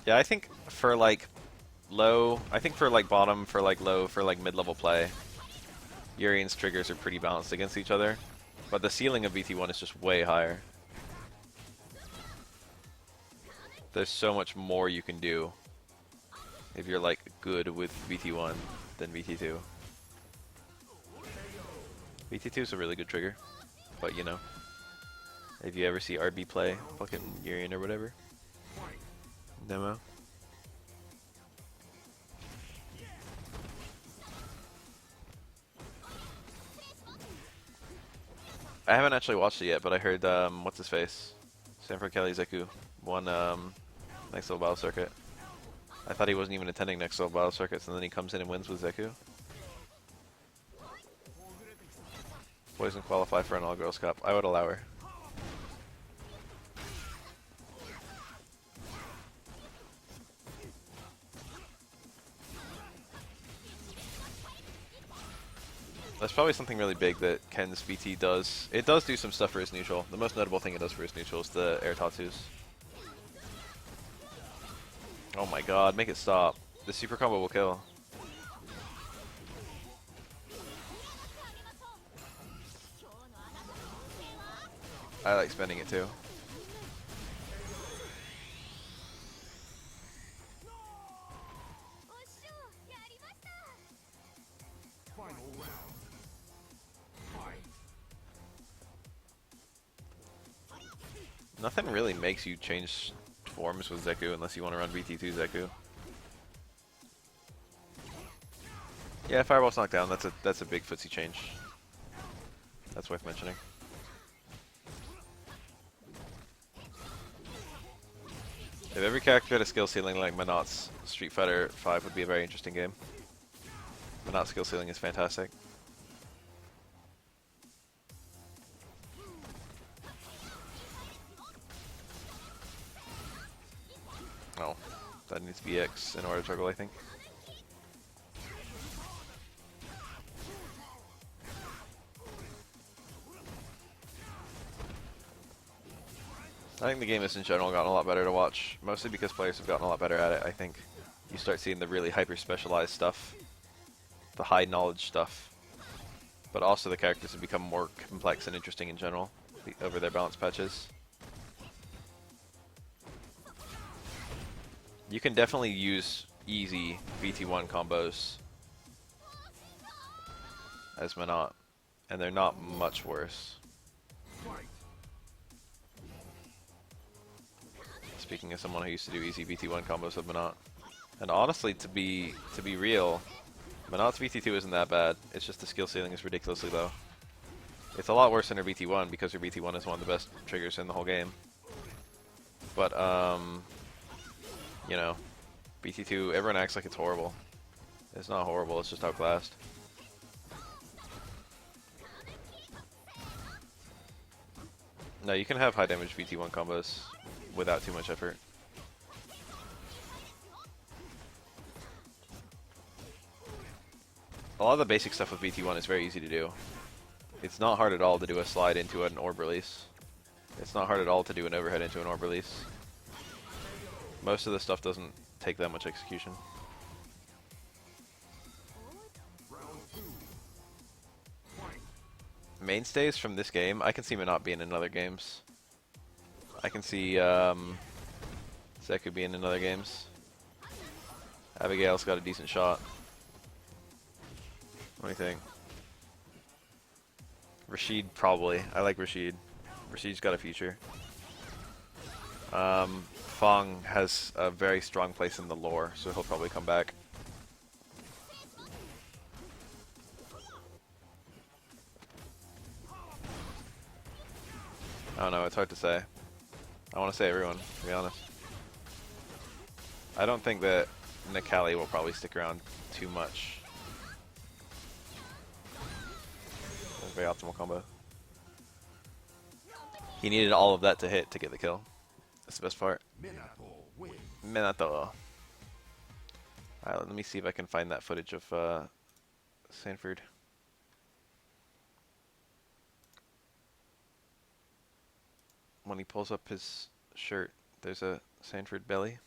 Yeah, I think for like low, I think for like bottom, for like low, for like mid-level play, Urian's triggers are pretty balanced against each other, but the ceiling of VT1 is just way higher. There's so much more you can do if you're like good with VT1 than VT2. VT2 is a really good trigger, but you know, if you ever see RB play fucking Urian or whatever, demo. I haven't actually watched it yet, but I heard what's his face, Sanford Kelly Zeku won next level battle circuit. I thought he wasn't even attending next level battle circuits, and then he comes in and wins with Zeku. Poison qualify for an all girls cup. I would allow her. That's probably something really big that Ken's VT does. It does do some stuff for his neutral. The most notable thing it does for his neutral is the air tattoos. Oh my god, make it stop. The super combo will kill. I like spending it too. Nothing really makes you change forms with Zeku unless you want to run VT2 Zeku. Yeah, Fireball's knocked down. That's a big footsie change. That's worth mentioning. If every character had a skill ceiling like Manat's, Street Fighter 5 would be a very interesting game. Manat's skill ceiling is fantastic. Oh, that needs to be X in order to juggle, I think. I think the game has in general gotten a lot better to watch, mostly because players have gotten a lot better at it, I think. You start seeing the really hyper-specialized stuff, the high knowledge stuff, but also the characters have become more complex and interesting in general over their balance patches. You can definitely use easy VT1 combos as Manat, and they're not much worse. Speaking as someone who used to do easy VT1 combos with Manat. And honestly, to be real, Manat's VT2 isn't that bad. It's just the skill ceiling is ridiculously low. It's a lot worse than her VT1 because her VT1 is one of the best triggers in the whole game. But, you know, VT2, everyone acts like it's horrible. It's not horrible, it's just outclassed. No, you can have high damage VT1 combos without too much effort. A lot of the basic stuff with VT1 is very easy to do. It's not hard at all to do a slide into an orb release. It's not hard at all to do an overhead into an orb release. Most of the stuff doesn't take that much execution. Mainstays from this game, I can see Manat being in other games. I can see Zeku being in other games. Abigail's got a decent shot. What do you think? Rashid, probably. I like Rashid. Rashid's got a future. Fong has a very strong place in the lore, so he'll probably come back. I don't know, it's hard to say. I want to say everyone, to be honest. I don't think that Nikali will probably stick around too much. That's a very optimal combo. He needed all of that to hit to get the kill. That's the best part. Minato. Alright, let me see if I can find that footage of Sanford. When he pulls up his shirt, there's a Sanford belly.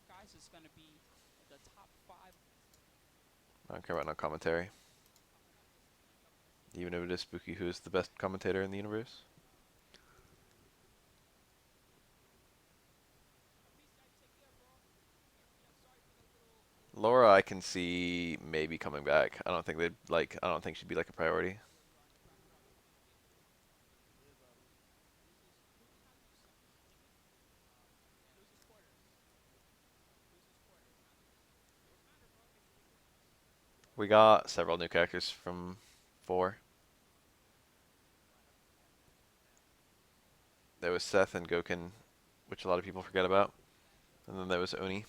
Guys is going to be the top 5. I don't care about no commentary. Even if it is Spooky, who is the best commentator in the universe? Laura, I can see maybe coming back. I don't think they'd like. I don't think she'd be like a priority. We got several new characters from 4. There was Seth and Goken, which a lot of people forget about. And then there was Oni.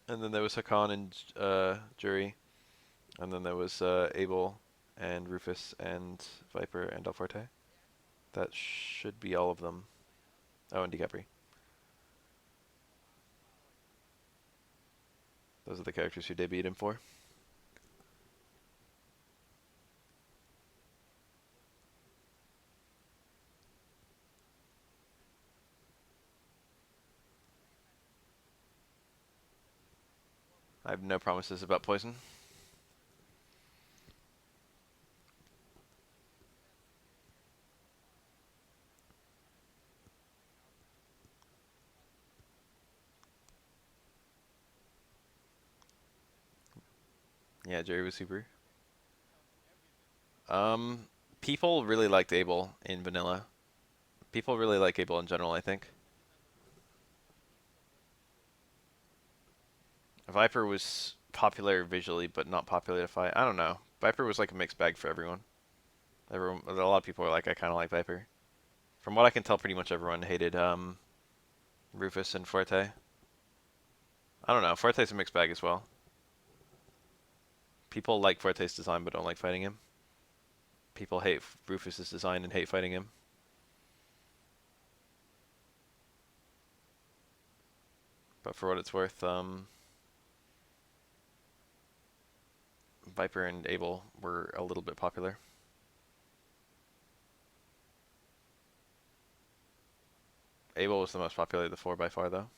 And then there was Hakan and Jury. And then there was Abel and Rufus and Viper and Del Forte. That should be all of them. Oh, and DiCapri. Those are the characters who debuted in 4. I have no promises about Poison. Yeah, Jerry was super. People really liked Abel in vanilla. People really like Abel in general, I think. Viper was popular visually, but not popular to fight. I don't know. Viper was like a mixed bag for everyone. A lot of people were like, I kind of like Viper. From what I can tell, pretty much everyone hated Rufus and Forte. I don't know. Forte's a mixed bag as well. People like Forte's design, but don't like fighting him. People hate Rufus's design and hate fighting him. But for what it's worth, Viper and Abel were a little bit popular. Abel was the most popular of the 4 by far, though.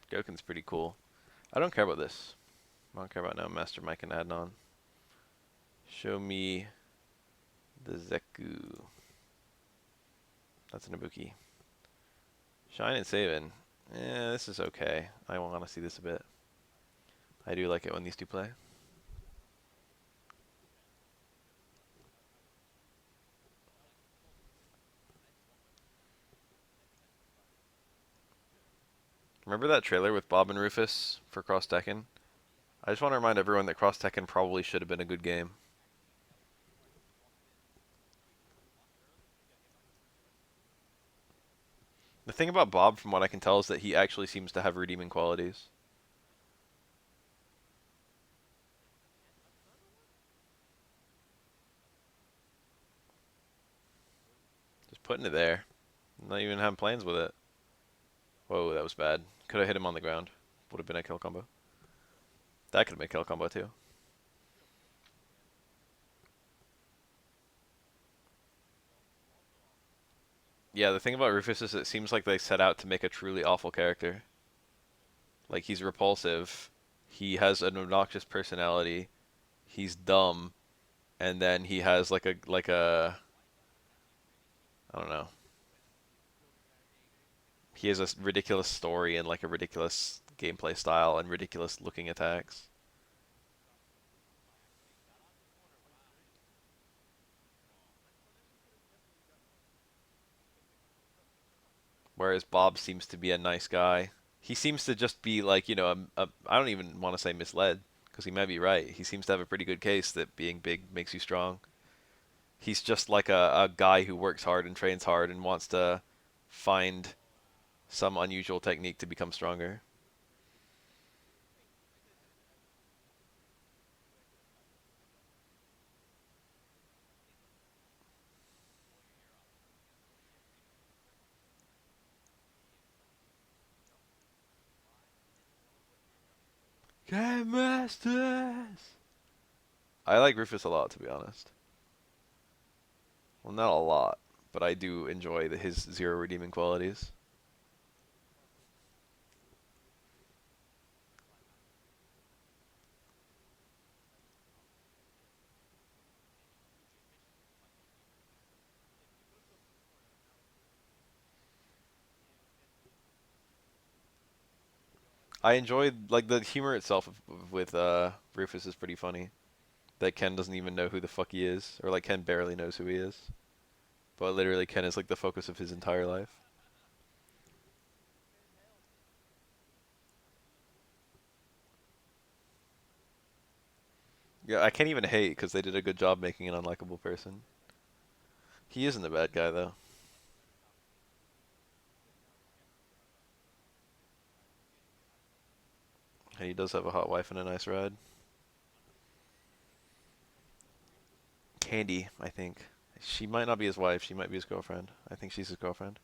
Goken's pretty cool. I don't care about this. I don't care about no Master Mike and Adnan. Show me the Zeku. That's an Ibuki. Shine and Savin. This is okay. I want to see this a bit. I do like it when these two play. Remember that trailer with Bob and Rufus for Cross Tekken? I just want to remind everyone that Cross Tekken probably should have been a good game. The thing about Bob, from what I can tell, is that he actually seems to have redeeming qualities. Just putting it there. Not even having plans with it. Whoa, that was bad. Could have hit him on the ground. Would have been a kill combo. That could have been a kill combo too. Yeah, the thing about Rufus is it seems like they set out to make a truly awful character. Like, he's repulsive, he has an obnoxious personality, he's dumb, and then he has like a I don't know. He has a ridiculous story and like a ridiculous gameplay style and ridiculous looking attacks. Whereas Bob seems to be a nice guy. He seems to just be like, I don't even want to say misled, because he might be right. He seems to have a pretty good case that being big makes you strong. He's just like a guy who works hard and trains hard and wants to find some unusual technique to become stronger. Game Masters! I like Rufus a lot, to be honest. Well, not a lot, but I do enjoy his zero redeeming qualities. I enjoyed like the humor itself with Rufus is pretty funny. That Ken doesn't even know who the fuck he is, or like Ken barely knows who he is. But literally, Ken is like the focus of his entire life. Yeah, I can't even hate because they did a good job making an unlikable person. He isn't a bad guy though, and he does have a hot wife and a nice ride. Candy, I think. She might not be his wife. She might be his girlfriend. I think she's his girlfriend.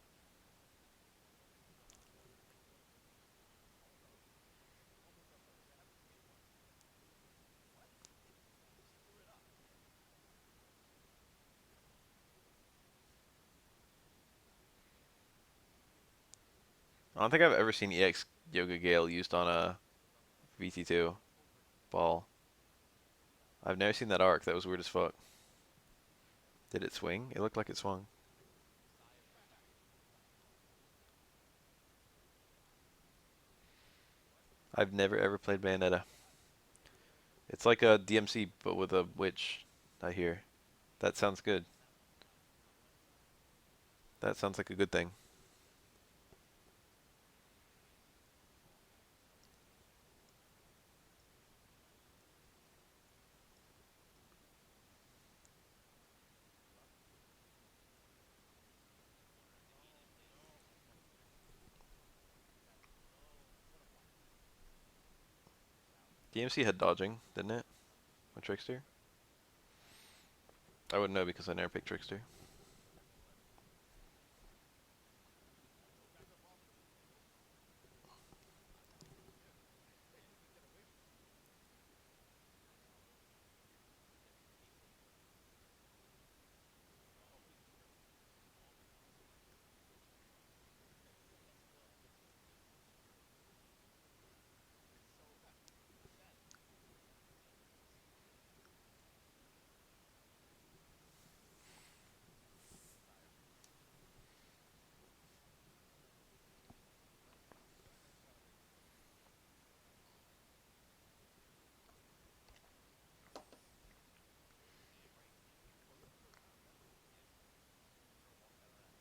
I don't think I've ever seen EX Yoga Gale used on a VT2 ball. I've never seen that arc. That was weird as fuck. Did it swing? It looked like it swung. I've never ever played Bayonetta. It's like a DMC but with a witch, I hear. That sounds good. That sounds like a good thing. DMC had dodging, didn't it? With Trickster? I wouldn't know because I never picked Trickster.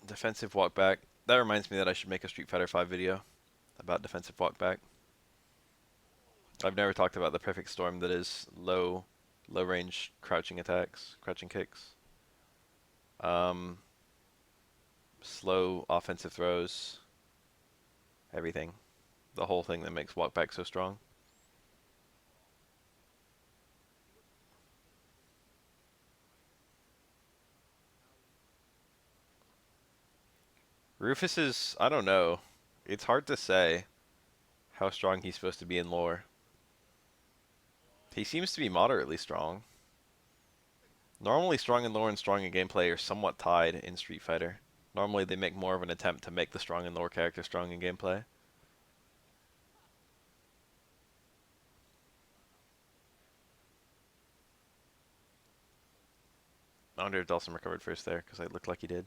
Defensive walk back. That reminds me that I should make a Street Fighter 5 video about defensive walk back. I've never talked about the perfect storm that is low range crouching attacks, crouching kicks. Um, Slow offensive throws, everything. The whole thing that makes walk back so strong. Rufus is, I don't know. It's hard to say how strong he's supposed to be in lore. He seems to be moderately strong. Normally strong in lore and strong in gameplay are somewhat tied in Street Fighter. Normally they make more of an attempt to make the strong and lower character strong in gameplay. I wonder if Dawson recovered first there, because it looked like he did.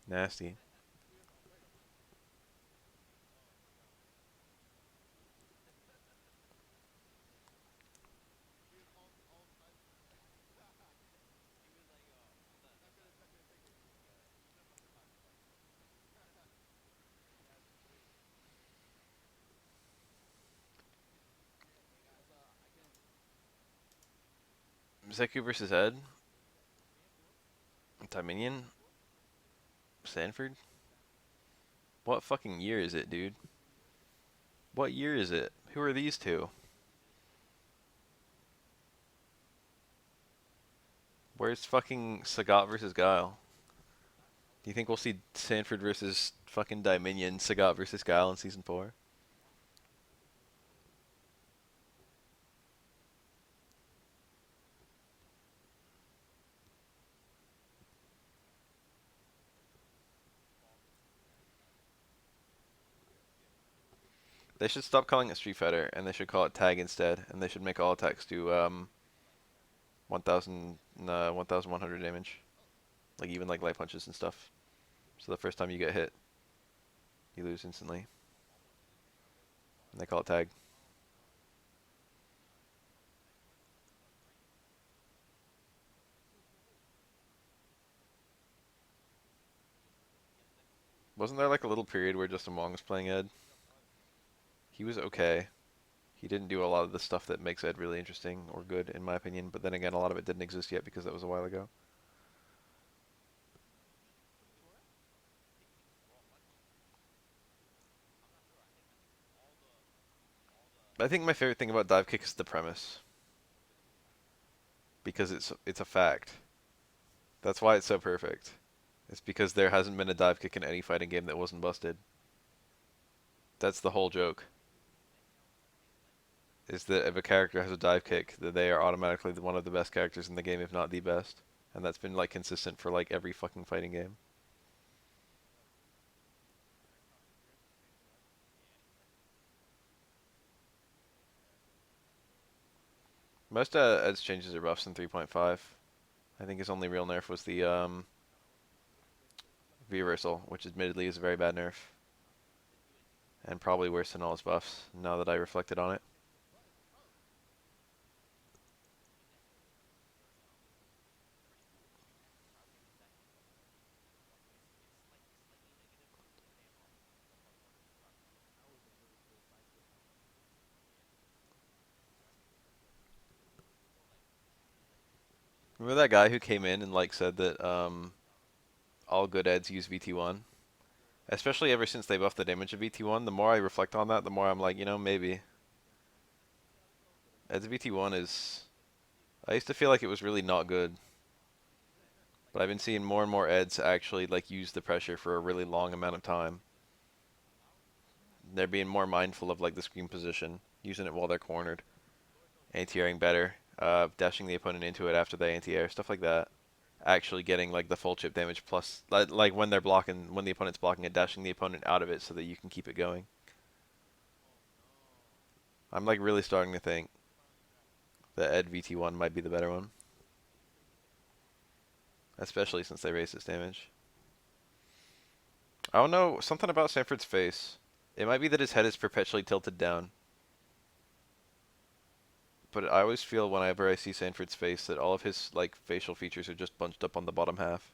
Nasty. Zeku versus Ed. Dominion. Sanford. What fucking year is it, dude? What year is it? Who are these two? Where's fucking Sagat versus Guile? Do you think we'll see Sanford versus fucking Dominion, Sagat versus Guile in Season 4? They should stop calling it Street Fighter, and they should call it Tag instead, and they should make all attacks do 1,100 damage. Like even like light punches and stuff. So the first time you get hit, you lose instantly. And they call it Tag. Wasn't there like a little period where Justin Wong was playing Ed? He was okay. He didn't do a lot of the stuff that makes Ed really interesting or good, in my opinion. But then again, a lot of it didn't exist yet because that was a while ago. I think my favorite thing about Dive Kick is the premise. Because it's a fact. That's why it's so perfect. It's because there hasn't been a dive kick in any fighting game that wasn't busted. That's the whole joke. Is that if a character has a dive kick, that they are automatically one of the best characters in the game, if not the best. And that's been like consistent for like every fucking fighting game. Most Ed's changes are buffs in 3.5. I think his only real nerf was the V-reversal, which admittedly is a very bad nerf. And probably worse than all his buffs, now that I reflected on it. Remember that guy who came in and like said that all good Eds use VT1? Especially ever since they buffed the damage of VT1, the more I reflect on that, the more I'm like, you know, maybe. Ed's VT1 is... I used to feel like it was really not good. But I've been seeing more and more Eds actually like use the pressure for a really long amount of time. They're being more mindful of like the screen position, using it while they're cornered, anti-airing better, dashing the opponent into it after they anti-air, stuff like that. Actually getting like the full chip damage plus like when they're blocking, when the opponent's blocking it, dashing the opponent out of it so that you can keep it going. I'm like really starting to think that Ed VT1 might be the better one, especially since they raised its damage. I don't know, something about Sanford's face. It might be that his head is perpetually tilted down. But I always feel whenever I see Sanford's face that all of his like facial features are just bunched up on the bottom half.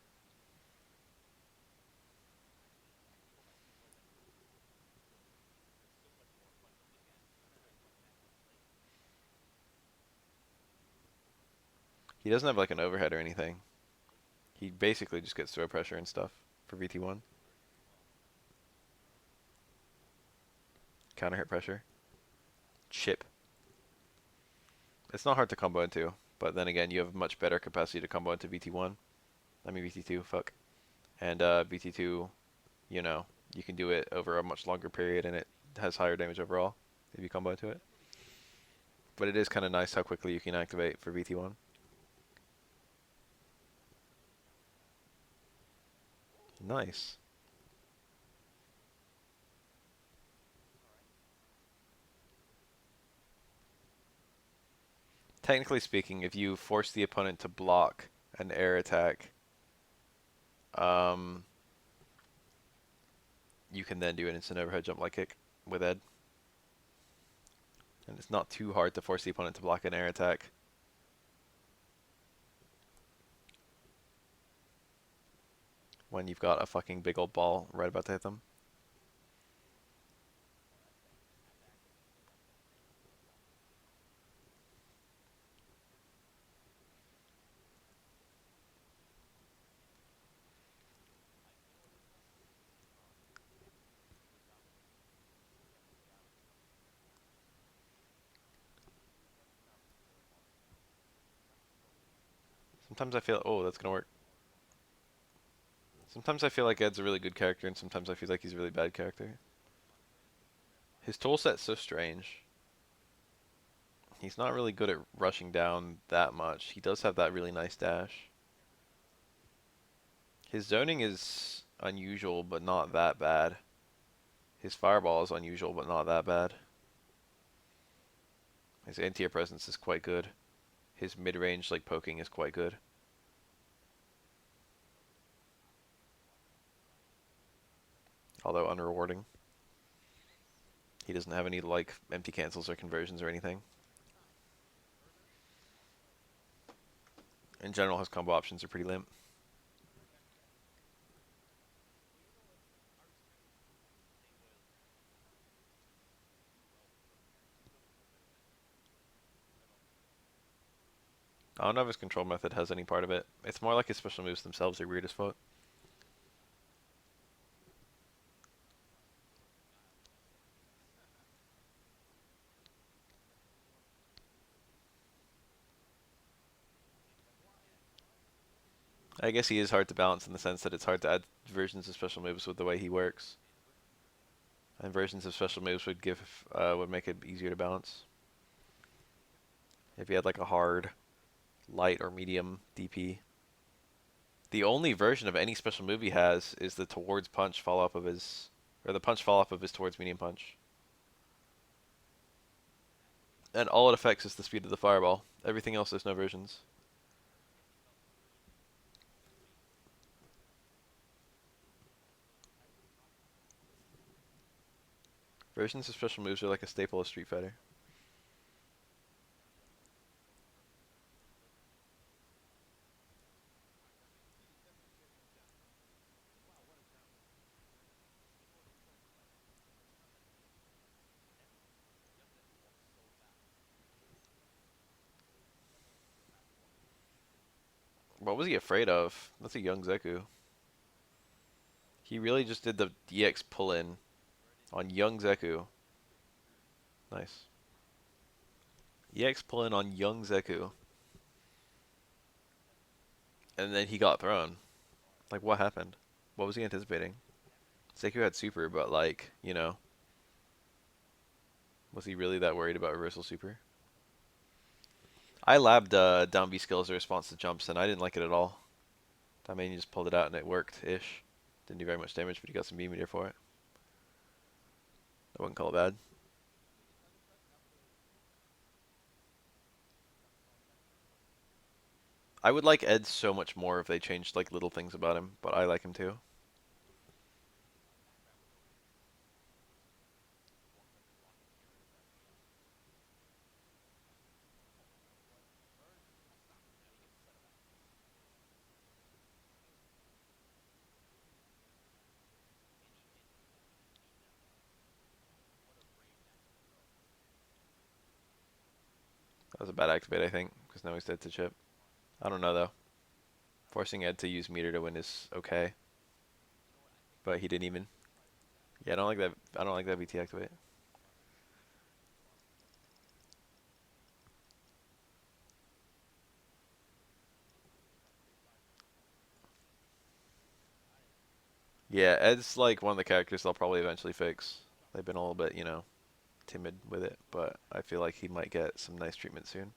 He doesn't have like an overhead or anything. He basically just gets throw pressure and stuff for VT1. Counter hit pressure. Chip. It's not hard to combo into, but then again, you have much better capacity to combo into VT1. I mean VT2, fuck. And VT2, you know, you can do it over a much longer period, and it has higher damage overall if you combo into it. But it is kind of nice how quickly you can activate for VT1. Nice. Technically speaking, if you force the opponent to block an air attack, you can then do an instant overhead jump like kick with Ed. And it's not too hard to force the opponent to block an air attack. When you've got a fucking big old ball right about to hit them. Sometimes I feel, oh, that's gonna work. Sometimes I feel like Ed's a really good character, and sometimes I feel like he's a really bad character. His toolset's so strange. He's not really good at rushing down that much. He does have that really nice dash. His zoning is unusual, but not that bad. His fireball is unusual, but not that bad. His anti-air presence is quite good. His mid-range like poking is quite good. Although unrewarding. He doesn't have any like empty cancels or conversions or anything. In general, his combo options are pretty limp. I don't know if his control method has any part of it. It's more like his special moves themselves are weird as fuck. I guess he is hard to balance in the sense that it's hard to add versions of special moves with the way he works. And versions of special moves would would make it easier to balance. If he had like a hard, light, or medium DP. The only version of any special move he has is the towards punch follow up of his, or the punch follow up of his towards medium punch. And all it affects is the speed of the fireball. Everything else there's no versions. Versions of special moves are like a staple of Street Fighter. What was he afraid of? That's a young Zeku. He really just did the DX pull-in on young Zeku. Nice. EX pull-in on young Zeku. And then he got thrown. Like, what happened? What was he anticipating? Zeku had super, but like, you know. Was he really that worried about reversal super? I labbed down B skill as a response to jumps, and I didn't like it at all. That man just pulled it out and it worked-ish. Didn't do very much damage, but he got some beam meter for it. I wouldn't call it bad. I would like Ed so much more if they changed like little things about him, but I like him too. That was a bad activate, I think, because now he's dead to chip. I don't know though. Forcing Ed to use meter to win is okay, but he didn't even. Yeah, I don't like that. I don't like that VT activate. Yeah, Ed's like one of the characters they'll probably eventually fix. They've been a little bit, timid with it, but I feel like he might get some nice treatment soon.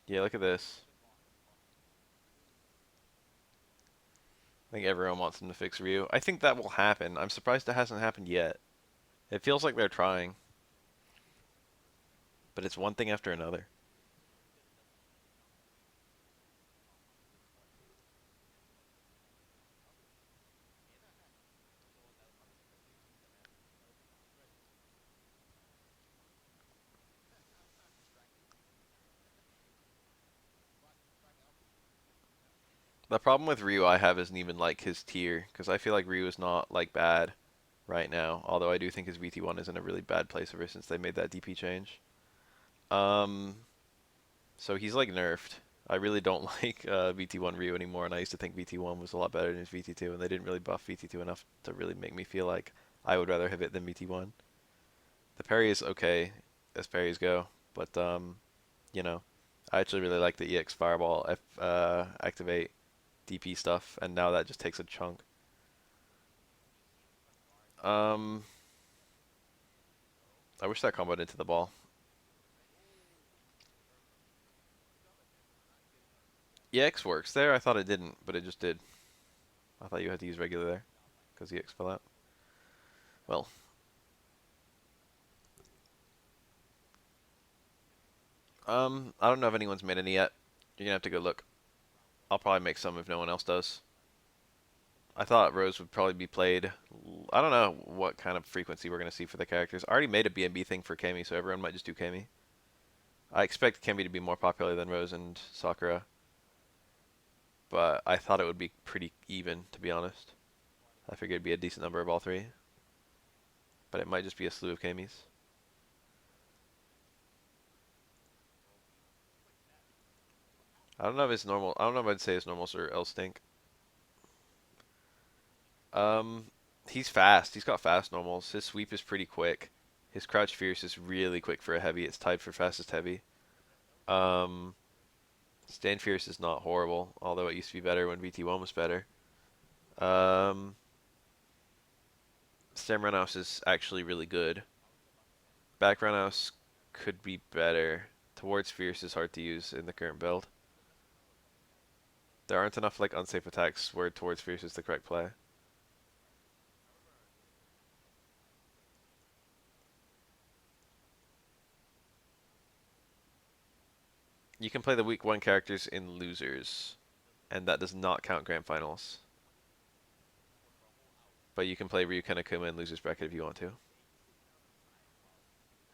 Yeah, look at this. I think everyone wants them to fix Ryu. I think that will happen. I'm surprised it hasn't happened yet. It feels like they're trying, but it's one thing after another. The problem with Ryu I have isn't even like his tier, because I feel like Ryu is not like bad right now. Although I do think his VT1 is in a really bad place ever since they made that DP change. Um, so he's like nerfed. I really don't like VT1 Ryu anymore, and I used to think VT1 was a lot better than his VT2, and they didn't really buff VT2 enough to really make me feel like I would rather have it than VT1. The parry is okay as parries go, but you know, I actually really like the EX Fireball activate DP stuff, and now that just takes a chunk. Um, I wish that comboed into the ball. EX works there. I thought it didn't, but it just did. I thought you had to use regular there because EX fell out. Well, I don't know if anyone's made any yet. You're gonna have to go look. I'll probably make some if no one else does. I thought Rose would probably be played. I don't know what kind of frequency we're gonna see for the characters. I already made a BNB thing for Kami, so everyone might just do Kami. I expect Kami to be more popular than Rose and Sakura, but I thought it would be pretty even, to be honest. I figured it'd be a decent number of all three, but it might just be a slew of Kamis. I don't know if it's normal. I don't know if I'd say it's normal or else stink. Um, he's fast. He's got fast normals. His sweep is pretty quick. His crouch fierce is really quick for a heavy. It's tied for fastest heavy. Um, stand fierce is not horrible, although it used to be better when VT1 was better. Um, Stem Runhouse is actually really good. Back Runhouse could be better. Towards fierce is hard to use in the current build. There aren't enough like unsafe attacks where towards fierce is the correct play. You can play the week 1 characters in losers, and that does not count grand finals. But you can play Ryuken Akuma in losers bracket if you want to.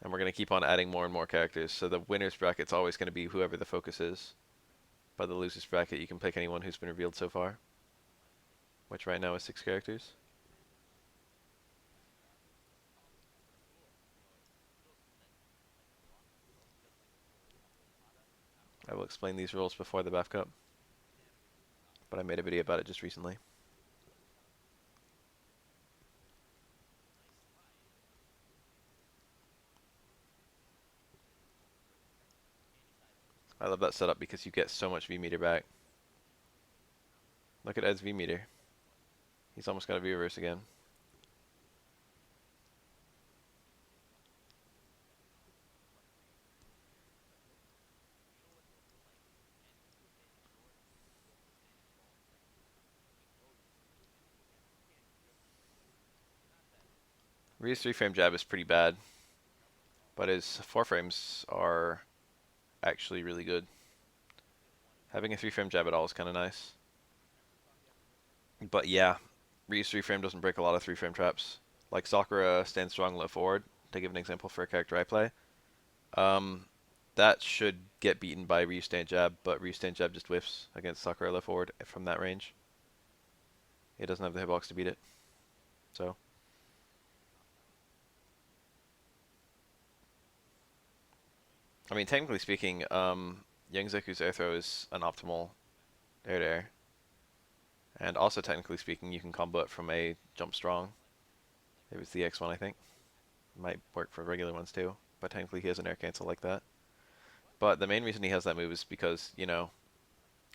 And we're going to keep on adding more and more characters, so the winners bracket's always going to be whoever the focus is. But the losers bracket, you can pick anyone who's been revealed so far, which right now is 6 characters. I will explain these rules before the BAF Cup, but I made a video about it just recently. I love that setup because you get so much V meter back. Look at Ed's V meter. He's almost got a V reverse again. Ryu's 3-frame jab is pretty bad, but his 4 frames are actually really good. Having a 3-frame jab at all is kind of nice. But yeah, Ryu's 3-frame doesn't break a lot of 3-frame traps. Like Sakura stands strong low forward, to give an example for a character I play. That should get beaten by Ryu stand jab, but Ryu stand jab just whiffs against Sakura low forward from that range. It doesn't have the hitbox to beat it. So, I mean, technically speaking, Young Zeku's air throw is an optimal air-to-air. And also, technically speaking, you can combo it from a jump strong. It was the X1, I think. Might work for regular ones too, but technically he has an air cancel like that. But the main reason he has that move is because, you know,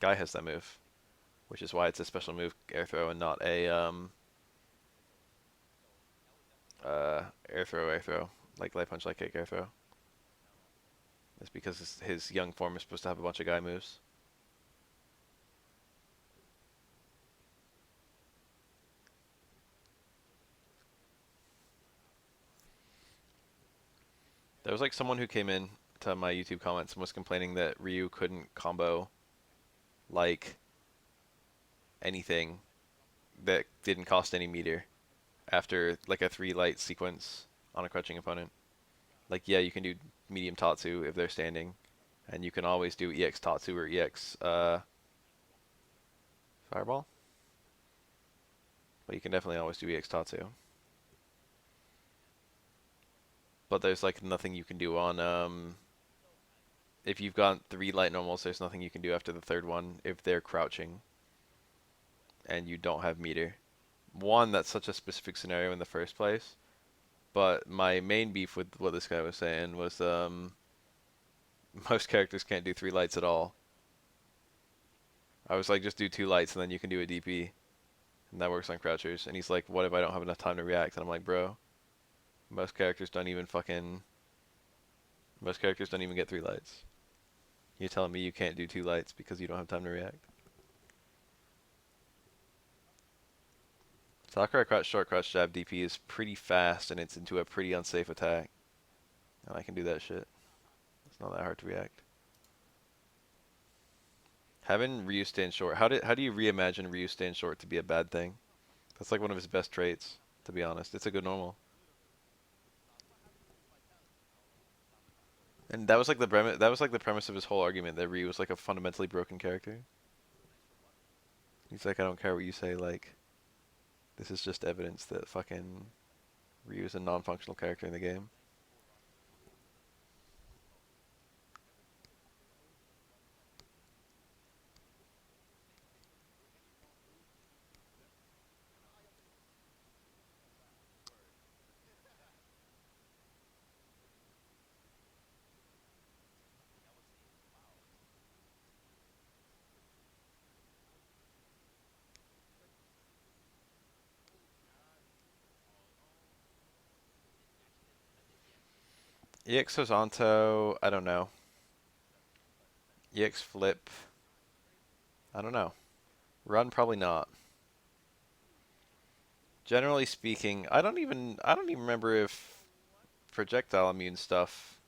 Guy has that move, which is why it's a special move air throw and not a air throw, like light punch, light kick, air throw. It's because his young form is supposed to have a bunch of Guy moves. There was like someone who came in to my YouTube comments and was complaining that Ryu couldn't combo like anything that didn't cost any meter after like a 3 light sequence on a crouching opponent. Like, yeah, you can do medium Tatsu if they're standing, and you can always do EX Tatsu or EX Fireball. But you can definitely always do EX Tatsu. But there's like nothing you can do on if you've got 3 light normals, there's nothing you can do after the third one if they're crouching and you don't have meter. One, that's such a specific scenario in the first place. But my main beef with what this guy was saying was most characters can't do 3 lights at all. I was like, just do 2 lights and then you can do a DP. And that works on crouchers. And he's like, what if I don't have enough time to react? And I'm like, bro, most characters don't even get 3 lights. You're telling me you can't do 2 lights because you don't have time to react? Sakurai crouch, short crouch, jab, DP is pretty fast and it's into a pretty unsafe attack. And I can do that shit. It's not that hard to react. Having Ryu stand short, how do you reimagine Ryu stand short to be a bad thing? That's like one of his best traits, to be honest. It's a good normal. And that was like the premise of his whole argument, that Ryu was like a fundamentally broken character. He's like, I don't care what you say, like, this is just evidence that fucking Ryu is a non-functional character in the game. EX Horizonto, I don't know. EX Flip, I don't know. Run, probably not. Generally speaking, I don't even remember if projectile immune stuff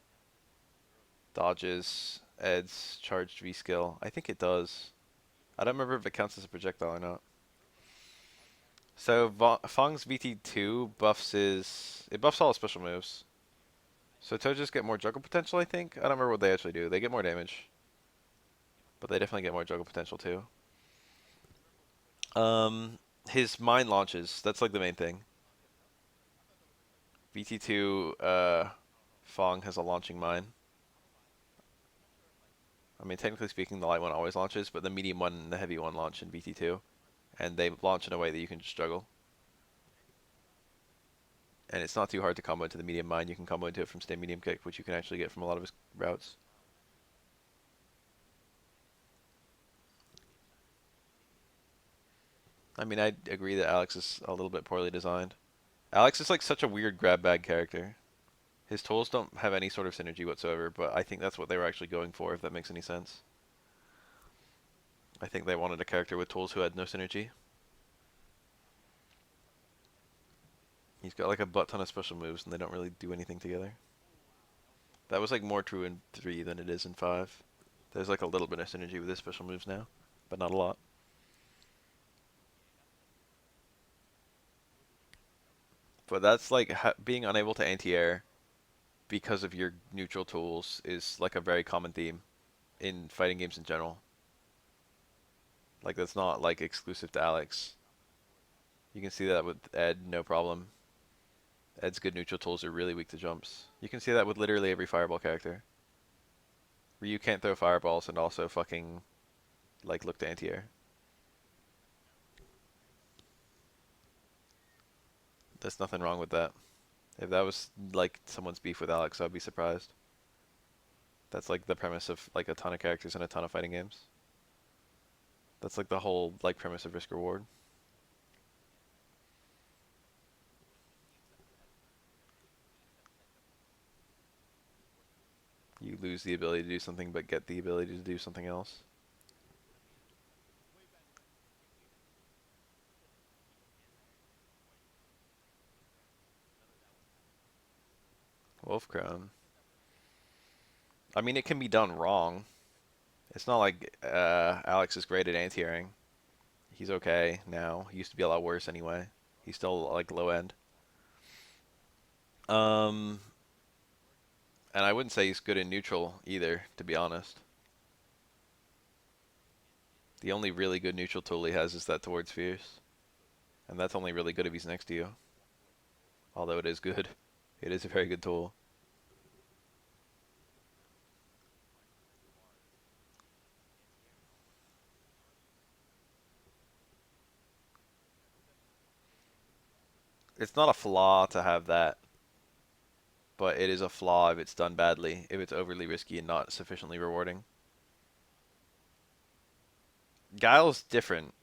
dodges Ed's charged V skill. I think it does. I don't remember if it counts as a projectile or not. So Fong's VT2 it buffs all his special moves. So Tojas get more juggle potential, I think. I don't remember what they actually do. They get more damage, but they definitely get more juggle potential too. His mine launches, that's like the main thing. VT2 Fong has a launching mine. I mean, technically speaking, the light one always launches, but the medium one and the heavy one launch in VT2. And they launch in a way that you can just juggle. And it's not too hard to combo into the medium mine. You can combo into it from stay medium kick, which you can actually get from a lot of his routes. I mean, I agree that Alex is a little bit poorly designed. Alex is like such a weird grab bag character. His tools don't have any sort of synergy whatsoever, but I think that's what they were actually going for, if that makes any sense. I think they wanted a character with tools who had no synergy. He's got like a butt ton of special moves and they don't really do anything together. That was like more true in 3 than it is in 5. There's like a little bit of synergy with his special moves now, but not a lot. But that's like being unable to anti-air because of your neutral tools is like a very common theme in fighting games in general. Like, that's not like exclusive to Alex. You can see that with Ed, no problem. Ed's good neutral tools are really weak to jumps. You can see that with literally every fireball character. Ryu can't throw fireballs and also fucking, like, look to anti-air. There's nothing wrong with that. If that was, like, someone's beef with Alex, I'd be surprised. That's, like, the premise of, like, a ton of characters in a ton of fighting games. That's, like, the whole, like, premise of risk-reward. You lose the ability to do something, but get the ability to do something else. Wolf Crown. I mean, it can be done wrong. It's not like Alex is great at anti-airing. He's okay now. He used to be a lot worse anyway. He's still, like, low end. And I wouldn't say he's good in neutral either, to be honest. The only really good neutral tool he has is that towards Fierce. And that's only really good if he's next to you. Although it is good. It is a very good tool. It's not a flaw to have that, but it is a flaw if it's done badly, if it's overly risky and not sufficiently rewarding. Guile's different.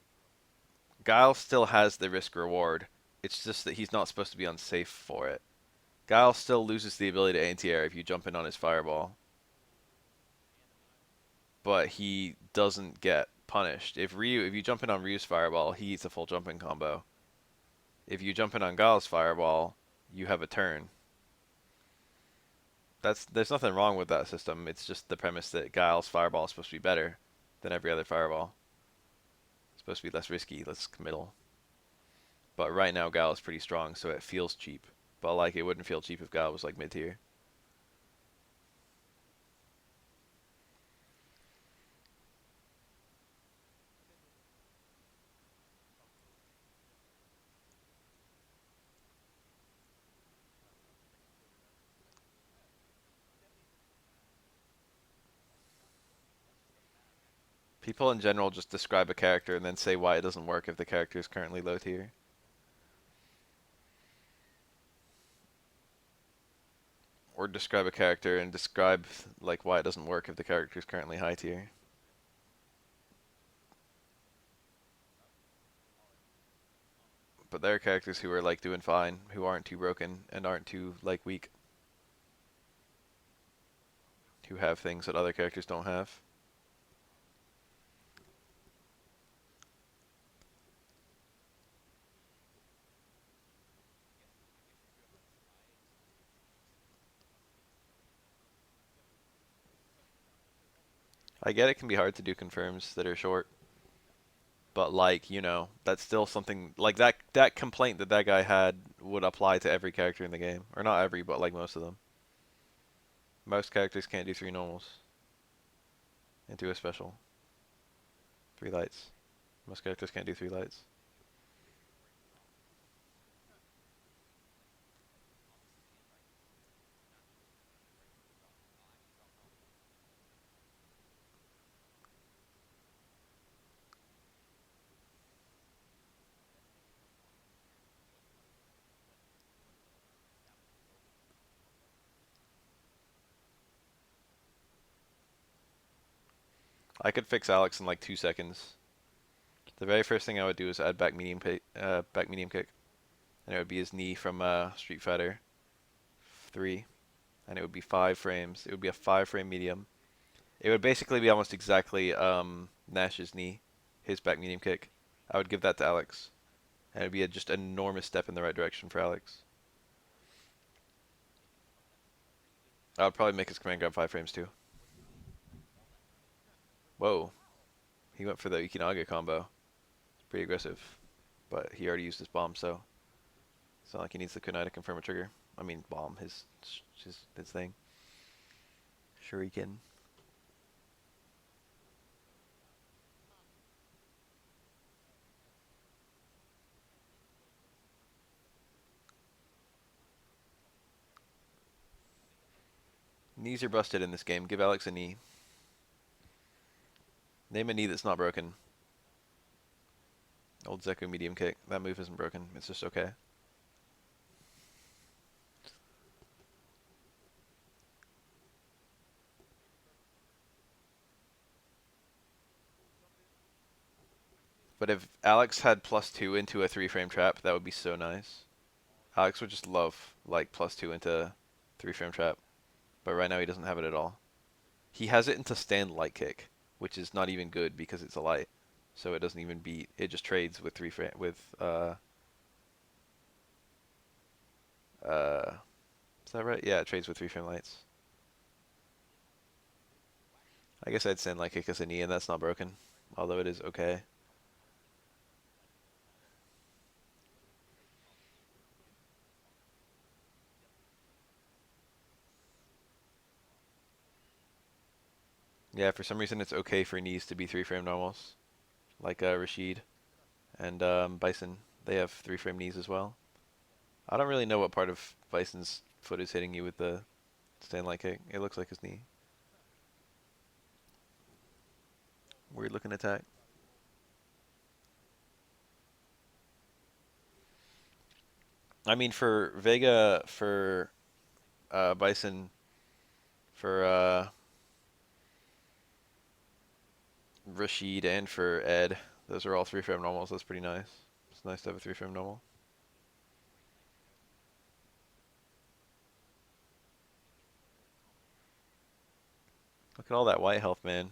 Guile still has the risk reward. It's just that he's not supposed to be unsafe for it. Guile still loses the ability to anti-air if you jump in on his fireball. But he doesn't get punished. If you jump in on Ryu's fireball, he eats a full jumping combo. If you jump in on Guile's fireball, you have a turn. There's nothing wrong with that system. It's just the premise that Guile's fireball is supposed to be better than every other fireball. It's supposed to be less risky, less committal. But right now Guile is pretty strong, so it feels cheap. But like it wouldn't feel cheap if Guile was like mid tier. People in general just describe a character and then say why it doesn't work if the character is currently low tier. Or describe a character and describe like why it doesn't work if the character is currently high tier. But there are characters who are like doing fine, who aren't too broken and aren't too like weak. Who have things that other characters don't have. I get it can be hard to do confirms that are short. But like, you know, that's still something like that complaint that guy had would apply to every character in the game. Or not every, but like most of them. Most characters can't do 3 normals. And do a special. 3 lights. Most characters can't do 3 lights. I could fix Alex in like 2 seconds. The very first thing I would do is add back medium kick, and it would be his knee from Street Fighter 3, and it would be 5 frames. It would be a 5-frame medium. It would basically be almost exactly Nash's knee, his back medium kick. I would give that to Alex, and it would be just an enormous step in the right direction for Alex. I would probably make his command grab 5 frames too. Whoa. He went for the Ikinaga combo. It's pretty aggressive. But he already used his bomb, so it's not like he needs the kunai to confirm a trigger. I mean, bomb, his thing. Shuriken. Knees are busted in this game. Give Alex a knee. Name a knee that's not broken. Old Zeku medium kick. That move isn't broken. It's just okay. But if Alex had +2 into a 3-frame trap, that would be so nice. Alex would just love, like, +2 into 3-frame trap. But right now he doesn't have it at all. He has it into stand light kick, which is not even good because it's a light. So it doesn't even beat, it just trades with 3-frame, is that right? Yeah, it trades with 3-frame lights. I guess I'd stand light kick as a knee and that's not broken. Although it is okay. Yeah, for some reason it's okay for knees to be 3-frame normals. Like Rashid and Bison, they have 3-frame knees as well. I don't really know what part of Bison's foot is hitting you with the stand light kick. It looks like his knee. Weird looking attack. I mean, for Vega, for Bison, for Rashid, and for Ed, those are all 3-frame normals. That's pretty nice. It's nice to have a 3-frame normal. Look at all that white health, man.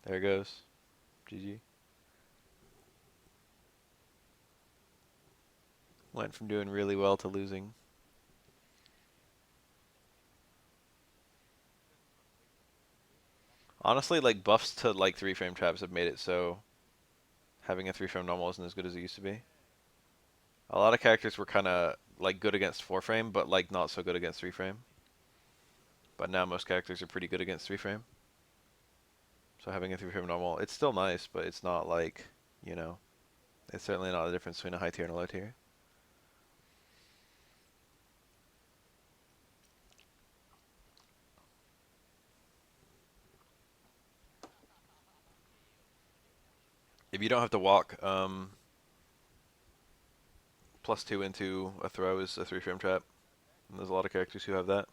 There it goes. GG. Went from doing really well to losing. Honestly, like buffs to like 3-frame traps have made it so having a 3-frame normal isn't as good as it used to be. A lot of characters were kind of like good against 4-frame, but like not so good against 3-frame. But now most characters are pretty good against 3-frame. So having a 3-frame normal, it's still nice, but it's not like, you know, it's certainly not the difference between a high tier and a low tier. If you don't have to walk, +2 into a throw is a 3-frame trap. And there's a lot of characters who have that.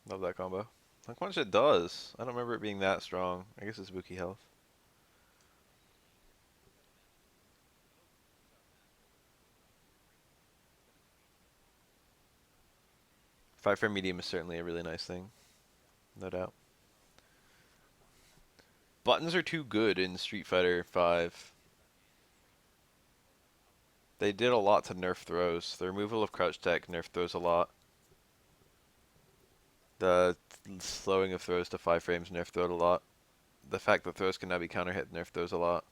Love that combo. Look how much it does. I don't remember it being that strong. I guess it's Buki health. Five-frame medium is certainly a really nice thing. No doubt. Buttons are too good in Street Fighter 5. They did a lot to nerf throws. The removal of crouch tech nerfed throws a lot. The slowing of throws to 5 frames nerfed throws a lot. The fact that throws can now be counter hit nerfed throws a lot.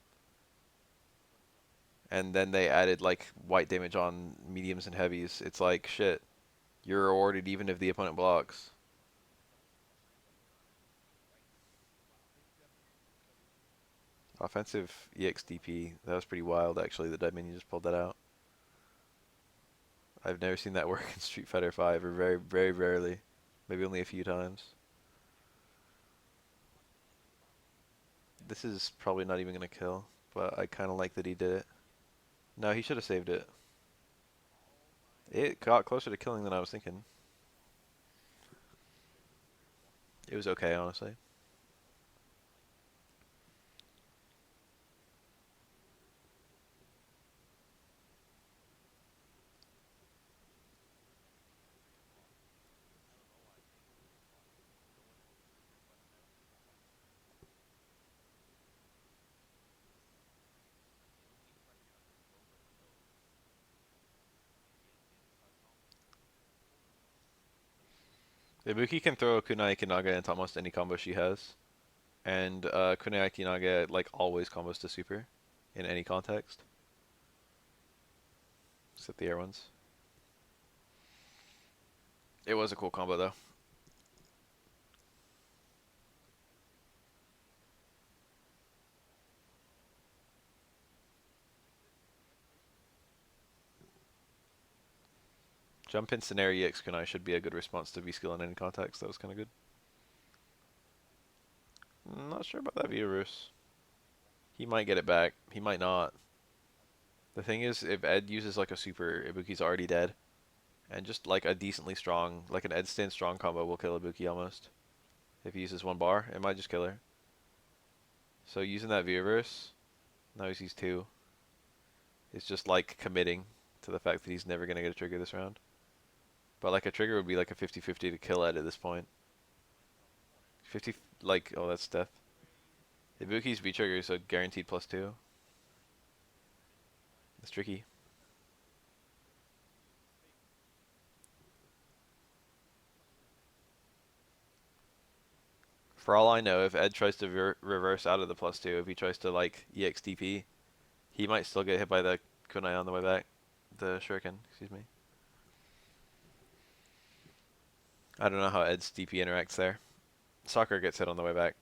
And then they added like white damage on mediums and heavies. It's like shit. You're rewarded even if the opponent blocks. Offensive EXDP. That was pretty wild actually. The dead minion just pulled that out. I've never seen that work in Street Fighter 5, or very, very rarely. Maybe only a few times. This is probably not even going to kill, but I kind of like that he did it. No, he should have saved it. It got closer to killing than I was thinking. It was okay, honestly. Ibuki can throw Kunai Kinaga into almost any combo she has. And Kunai Kinaga like always combos to super in any context. Except the air ones. It was a cool combo though. Jump in scenario EX kunai should be a good response to V-skill in any context. That was kind of good. Not sure about that Virus. He might get it back. He might not. The thing is, if Ed uses like a super, Ibuki's already dead. And just like a decently strong, like an Ed stand strong combo will kill Ibuki almost. If he uses one bar, it might just kill her. So using that Virus, now he sees two, is just like committing to the fact that he's never going to get a trigger this round. But like a trigger would be like a 50-50 to kill Ed at this point. 50, like, oh, that's death. Ibuki's V-trigger is a guaranteed +2. It's tricky. For all I know, if Ed tries to reverse out of the +2, if he tries to like EXTP, he might still get hit by the kunai on the way back. The shuriken, excuse me. I don't know how Ed's DP interacts there. Sakura gets hit on the way back.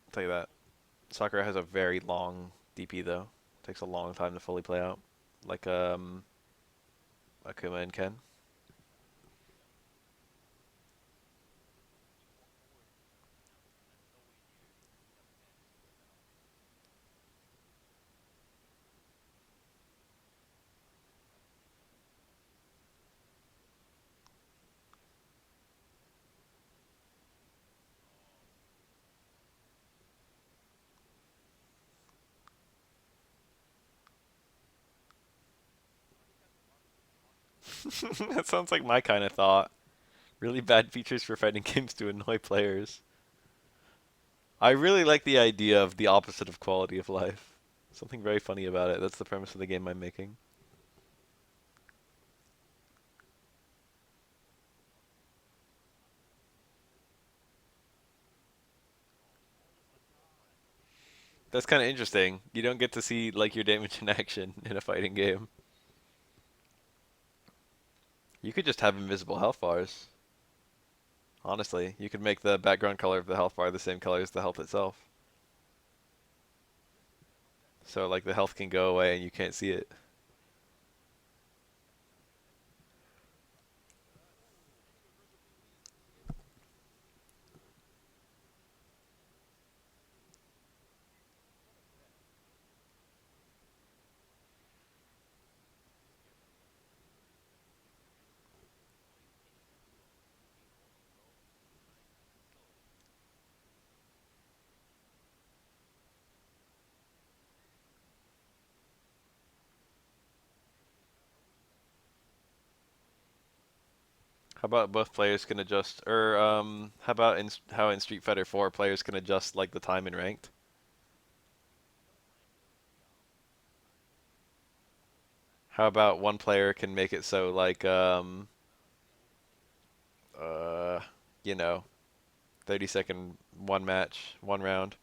I'll tell you that. Sakura has a very long DP though. Takes a long time to fully play out. Like Akuma and Ken. That sounds like my kind of thought. Really bad features for fighting games to annoy players. I really like the idea of the opposite of quality of life. Something very funny about it. That's the premise of the game I'm making. That's kind of interesting. You don't get to see like your damage in action in a fighting game. You could just have invisible health bars. Honestly, you could make the background color of the health bar the same color as the health itself. So like the health can go away and you can't see it. How about both players can adjust, or how about how in Street Fighter 4 players can adjust like the time in ranked? How about one player can make it so like uh you know 30-second one match, one round,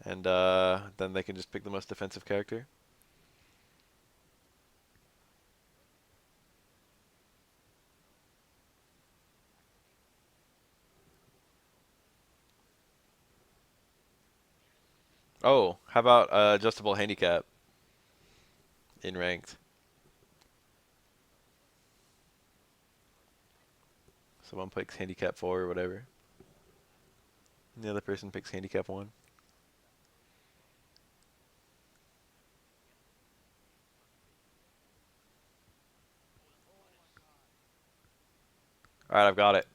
and then they can just pick the most defensive character. Oh, how about adjustable handicap in ranked? Someone picks handicap 4 or whatever. And the other person picks handicap 1. Alright, I've got it.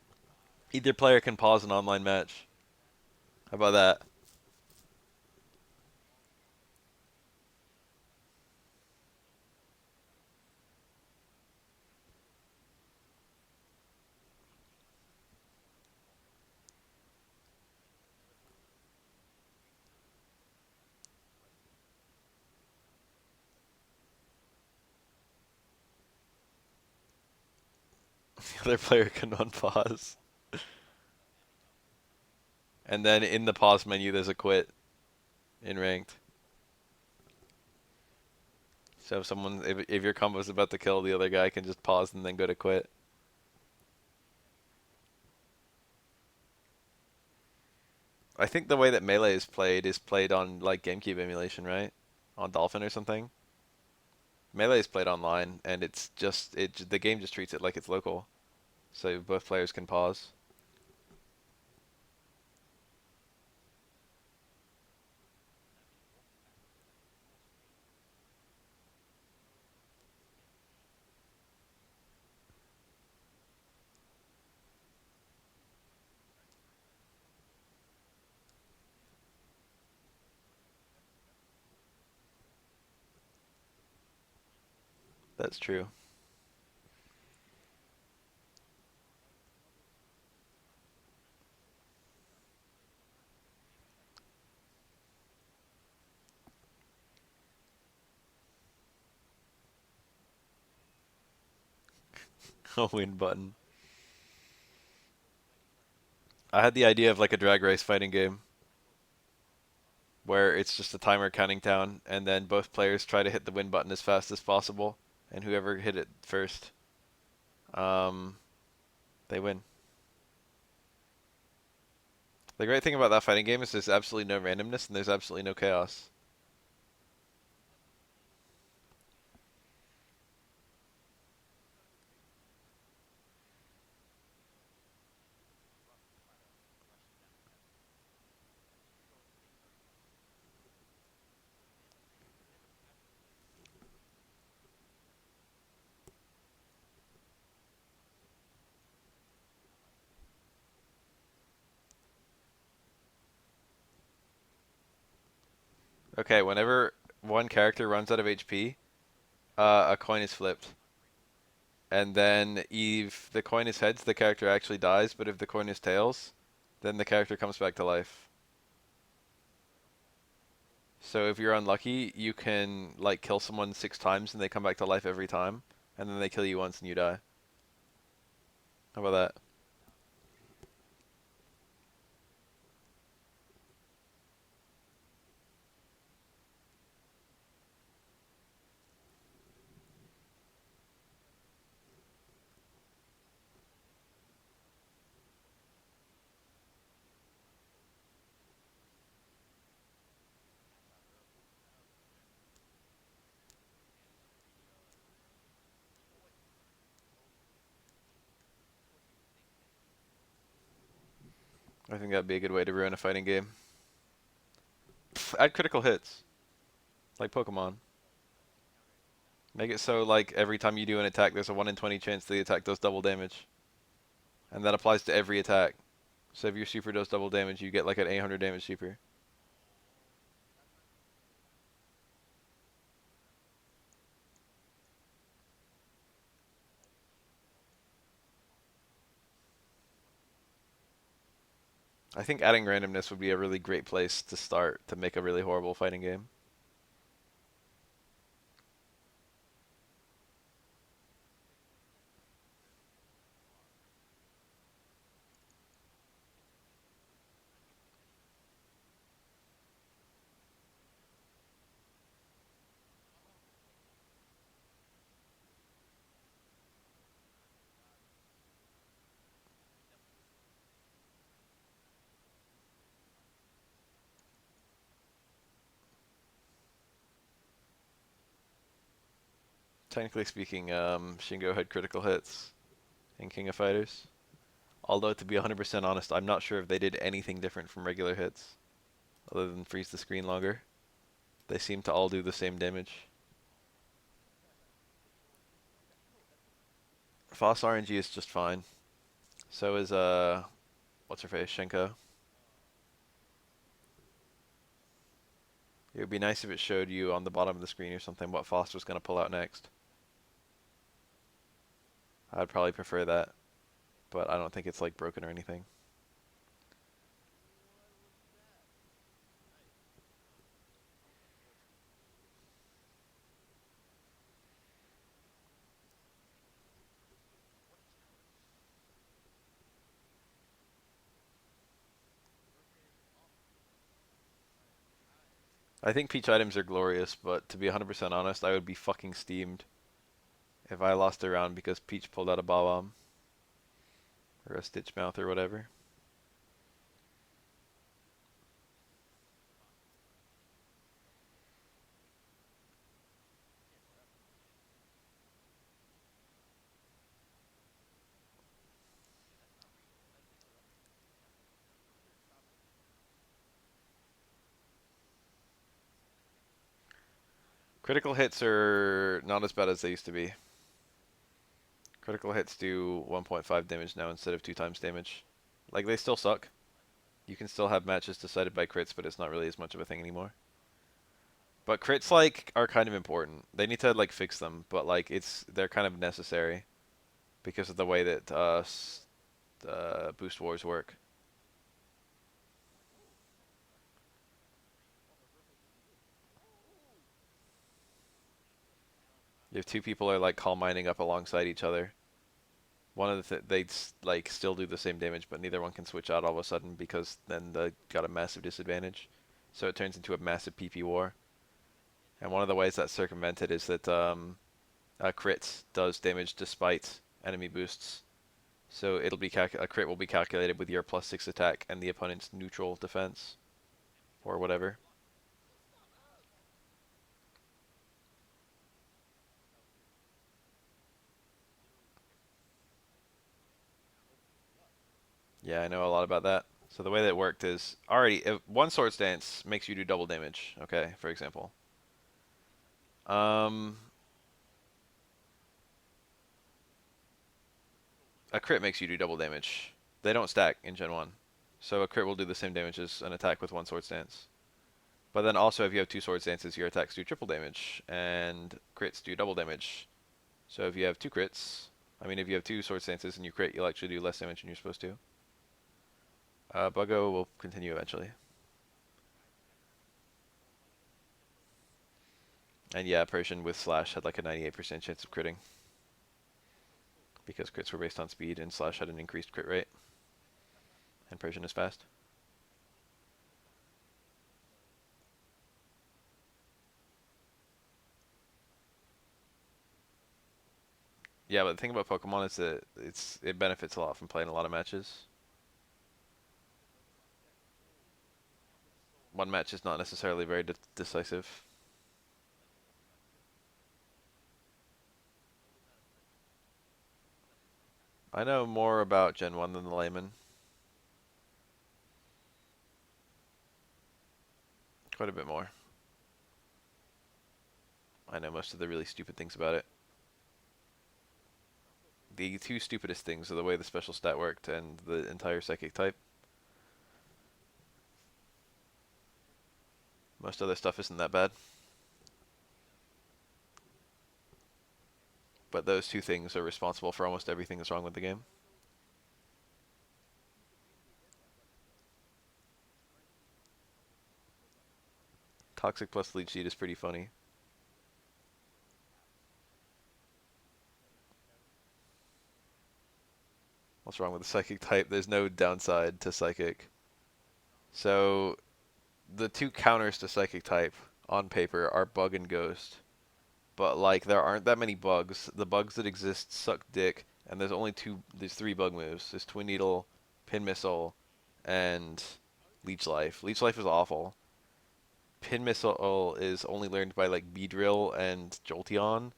Either player can pause an online match. How about that? The other player can unpause. And then in the pause menu, there's a quit in ranked. So if your combo's about to kill, the other guy can just pause and then go to quit. I think the way that Melee is played on like GameCube emulation, right? On Dolphin or something. Melee is played online, and it's just the game just treats it like it's local, so both players can pause. That's true. A win button. I had the idea of like a drag race fighting game where it's just a timer counting down, and then both players try to hit the win button as fast as possible, and whoever hit it first, um, they win. The great thing about that fighting game is there's absolutely no randomness and there's absolutely no chaos. Okay, whenever one character runs out of HP, a coin is flipped. And then if the coin is heads, the character actually dies, but if the coin is tails, then the character comes back to life. So if you're unlucky, you can like kill someone 6 times and they come back to life every time, and then they kill you once and you die. How about that? I think that'd be a good way to ruin a fighting game. Pff, add critical hits, like Pokemon. Make it so like every time you do an attack, there's a 1 in 20 chance the attack does double damage. And that applies to every attack. So if your super does double damage, you get like an 800 damage super. I think adding randomness would be a really great place to start to make a really horrible fighting game. Technically speaking, Shingo had critical hits in King of Fighters. Although, to be 100% honest, I'm not sure if they did anything different from regular hits, other than freeze the screen longer. They seem to all do the same damage. Foss RNG is just fine. So is, what's her face, Shenko. It would be nice if it showed you on the bottom of the screen or something what Foss was going to pull out next. I'd probably prefer that, but I don't think it's like broken or anything. I think peach items are glorious, but to be 100% honest, I would be fucking steamed if I lost a round because Peach pulled out a Bob-omb or a Stitch Mouth or whatever. Critical hits are not as bad as they used to be. Critical hits do 1.5 damage now instead of 2 times damage. Like, they still suck. You can still have matches decided by crits, but it's not really as much of a thing anymore. But crits, like, are kind of important. They need to, like, fix them, but, like, they're kind of necessary because of the way that boost wars work. If two people are, like, calm mining up alongside each other, one of the they'd like still do the same damage, but neither one can switch out all of a sudden because then they got a massive disadvantage. So it turns into a massive PP war. And one of the ways that's circumvented is that crits does damage despite enemy boosts. So it'll be a crit will be calculated with your +6 attack and the opponent's neutral defense, or whatever. Yeah, I know a lot about that. So the way that it worked is already if one sword stance makes you do double damage. Okay, for example. A crit makes you do double damage. They don't stack in Gen 1. So a crit will do the same damage as an attack with one sword stance. But then also if you have two sword stances, your attacks do triple damage, and crits do double damage. So if you have two crits, if you have two sword stances and you crit, you'll actually do less damage than you're supposed to. Buggo will continue eventually. And yeah, Persian with Slash had like a 98% chance of critting. Because crits were based on speed and Slash had an increased crit rate. And Persian is fast. Yeah, but the thing about Pokemon is that it benefits a lot from playing a lot of matches. One match is not necessarily very decisive. I know more about Gen 1 than the layman. Quite a bit more. I know most of the really stupid things about it. The two stupidest things are the way the special stat worked and the entire psychic type. Most other stuff isn't that bad. But those two things are responsible for almost everything that's wrong with the game. Toxic plus Leech Seed is pretty funny. What's wrong with the Psychic type? There's no downside to Psychic. So, the two counters to Psychic type on paper are Bug and Ghost. But, like, there aren't that many bugs. The bugs that exist suck dick, and there's three bug moves. There's Twin Needle, Pin Missile, and Leech Life. Leech Life is awful. Pin Missile is only learned by, like, Beedrill and Jolteon,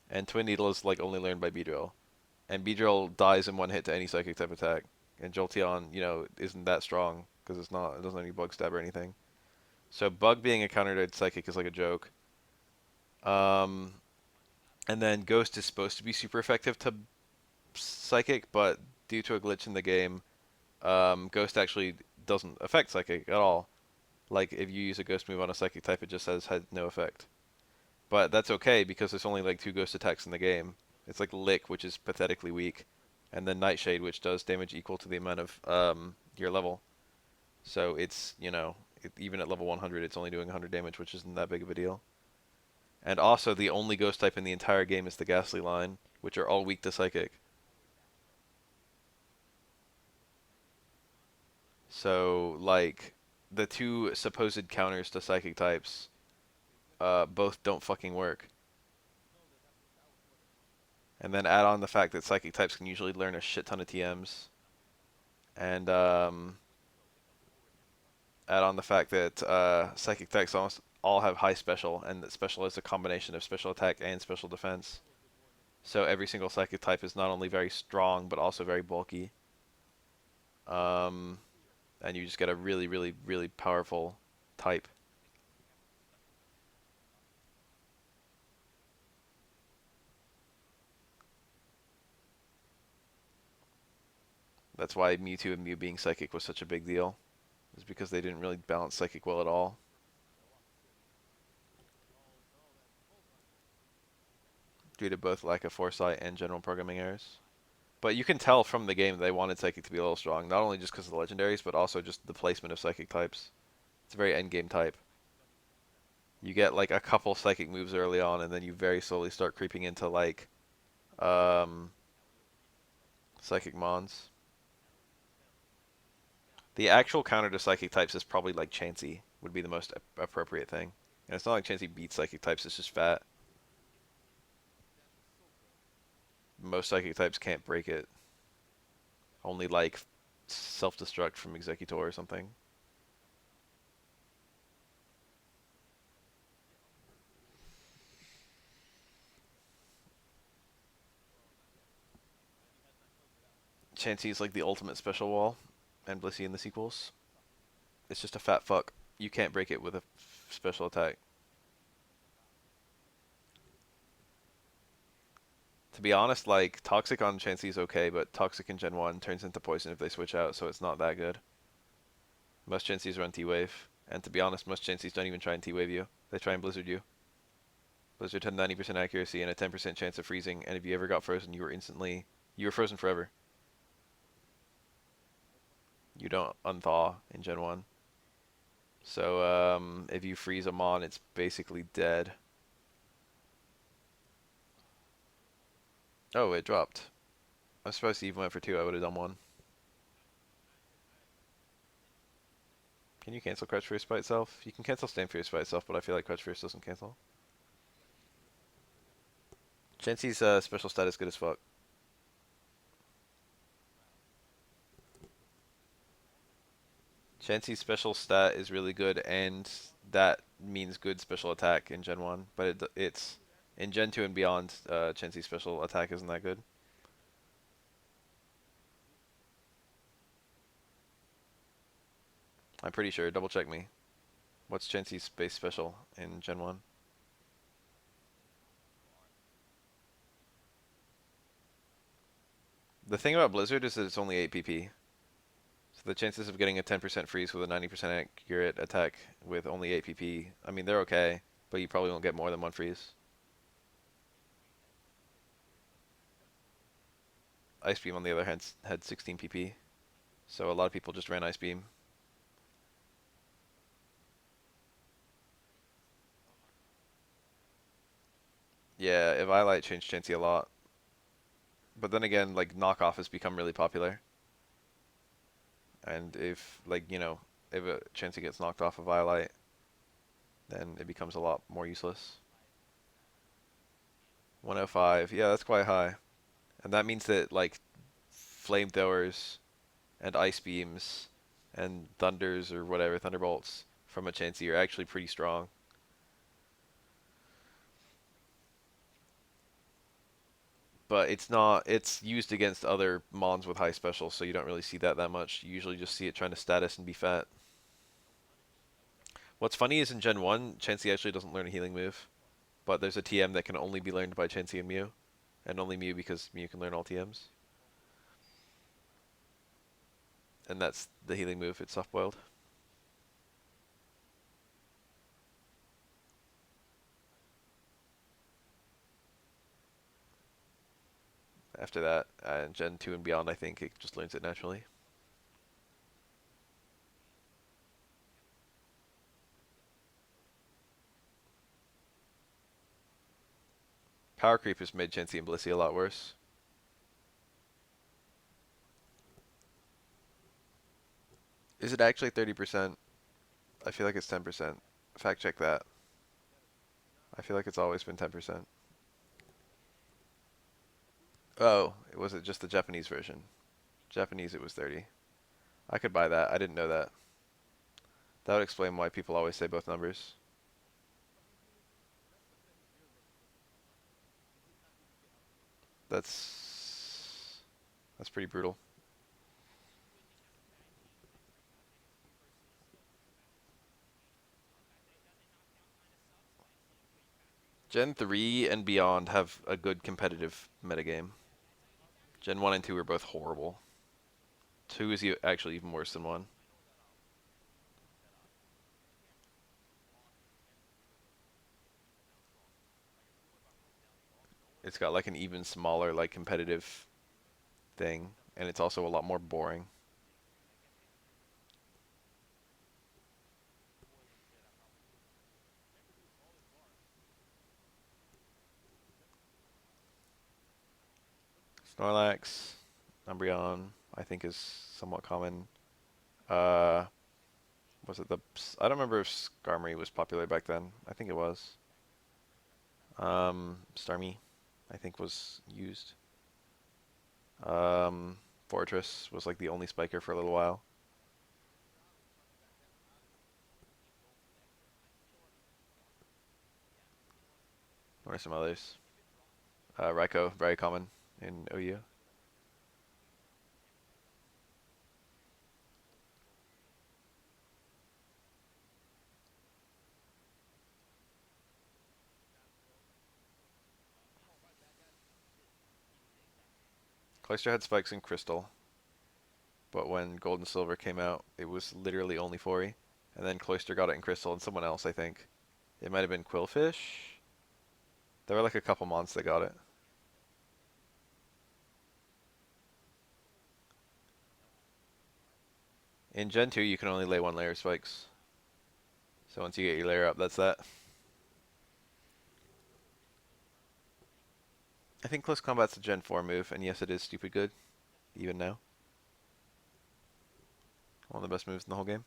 and Twin Needle is, like, only learned by Beedrill. And Beedrill dies in one hit to any Psychic type attack. And Jolteon, isn't that strong, because it doesn't have any Bug Stab or anything. So Bug being a counter to Psychic is like a joke. And then Ghost is supposed to be super effective to Psychic, but due to a glitch in the game, Ghost actually doesn't affect Psychic at all. Like, if you use a Ghost move on a Psychic type, it just had no effect. But that's okay, because there's only like 2 Ghost attacks in the game. It's like Lick, which is pathetically weak, and then Nightshade, which does damage equal to the amount of your level. So it's, even at level 100, it's only doing 100 damage, which isn't that big of a deal. And also, the only Ghost type in the entire game is the Ghastly line, which are all weak to Psychic. So, like, the two supposed counters to Psychic types, both don't fucking work. And then add on the fact that Psychic types can usually learn a shit ton of TMs. And add on the fact that Psychic types almost all have high special, and that special is a combination of special attack and special defense. So every single Psychic type is not only very strong, but also very bulky. And you just get a really, really, really powerful type. That's why Mewtwo and Mew being Psychic was such a big deal. Is because they didn't really balance Psychic well at all. Due to both lack of foresight and general programming errors. But you can tell from the game they wanted Psychic to be a little strong, not only just because of the legendaries, but also just the placement of Psychic types. It's a very endgame type. You get like a couple Psychic moves early on, and then you very slowly start creeping into like Psychic Mons. The actual counter to Psychic types is probably like Chansey would be the most appropriate thing. And it's not like Chansey beats Psychic types, it's just fat. Most Psychic types can't break it. Only like self-destruct from Executor or something. Chansey is like the ultimate special wall, and Blissey in the sequels. It's just a fat fuck. You can't break it with a special attack. To be honest, like, Toxic on Chansey is okay, but Toxic in Gen 1 turns into Poison if they switch out, so it's not that good. Most Chanseys run T-Wave, and to be honest, most Chanseys don't even try and T-Wave you. They try and Blizzard you. Blizzard had 90% accuracy and a 10% chance of freezing, and if you ever got frozen, you were frozen forever. You don't unthaw in Gen 1. So, if you freeze a Mon, it's basically dead. Oh, it dropped. I'm surprised he even went for 2. I would have done 1. Can you cancel Crouch Fierce by itself? You can cancel Stand Fierce by itself, but I feel like Crouch Fierce doesn't cancel. Chansey's special stat is good as fuck. Chansey's special stat is really good, and that means good special attack in Gen 1, but it's in Gen 2 and beyond, Chansey's special attack isn't that good. I'm pretty sure. Double check me. What's Chansey's base special in Gen 1? The thing about Blizzard is that it's only 8 PP. So the chances of getting a 10% freeze with a 90% accurate attack with only 8 PP, I mean, they're okay, but you probably won't get more than 1 freeze. Ice Beam, on the other hand, had 16 PP, so a lot of people just ran Ice Beam. Yeah, Eviolite changed Chansey a lot. But then again, like, knockoff has become really popular. And if, like, you know, if a Chansey gets knocked off of Eviolite, then it becomes a lot more useless. 105, yeah, that's quite high. And that means that, like, flamethrowers and ice beams and thunders or whatever, thunderbolts from a Chansey are actually pretty strong. But it's used against other Mons with high special, so you don't really see that much. You usually just see it trying to status and be fat. What's funny is in Gen 1, Chansey actually doesn't learn a healing move, but there's a TM that can only be learned by Chansey and Mew, and only Mew because Mew can learn all TMs. And that's the healing move, it's soft-boiled. After that, Gen 2 and beyond, I think it just learns it naturally. Power creep has made Chansey and Blissey a lot worse. Is it actually 30%? I feel like it's 10%. Fact check that. I feel like it's always been 10%. Oh, was it just the Japanese version? Japanese, it was 30. I could buy that. I didn't know that. That would explain why people always say both numbers. That's pretty brutal. Gen 3 and beyond have a good competitive metagame. Gen 1 and 2 are both horrible. 2 is actually even worse than 1. It's got like an even smaller like competitive thing, and it's also a lot more boring. Snorlax, Umbreon, I think is somewhat common. Uh, was it the? I don't remember if Skarmory was popular back then. I think it was. Starmie, I think was used. Fortress was like the only spiker for a little while. What are some others? Raikou, very common in OU. Cloyster had spikes in Crystal, but when Gold and Silver came out, it was literally only Fori. And then Cloyster got it in Crystal and someone else, I think. It might have been Quillfish. There were like a couple mons that got it. In Gen 2, you can only lay 1 layer of spikes. So once you get your layer up, that's that. I think Close Combat's a Gen 4 move, and yes, it is stupid good, even now. One of the best moves in the whole game.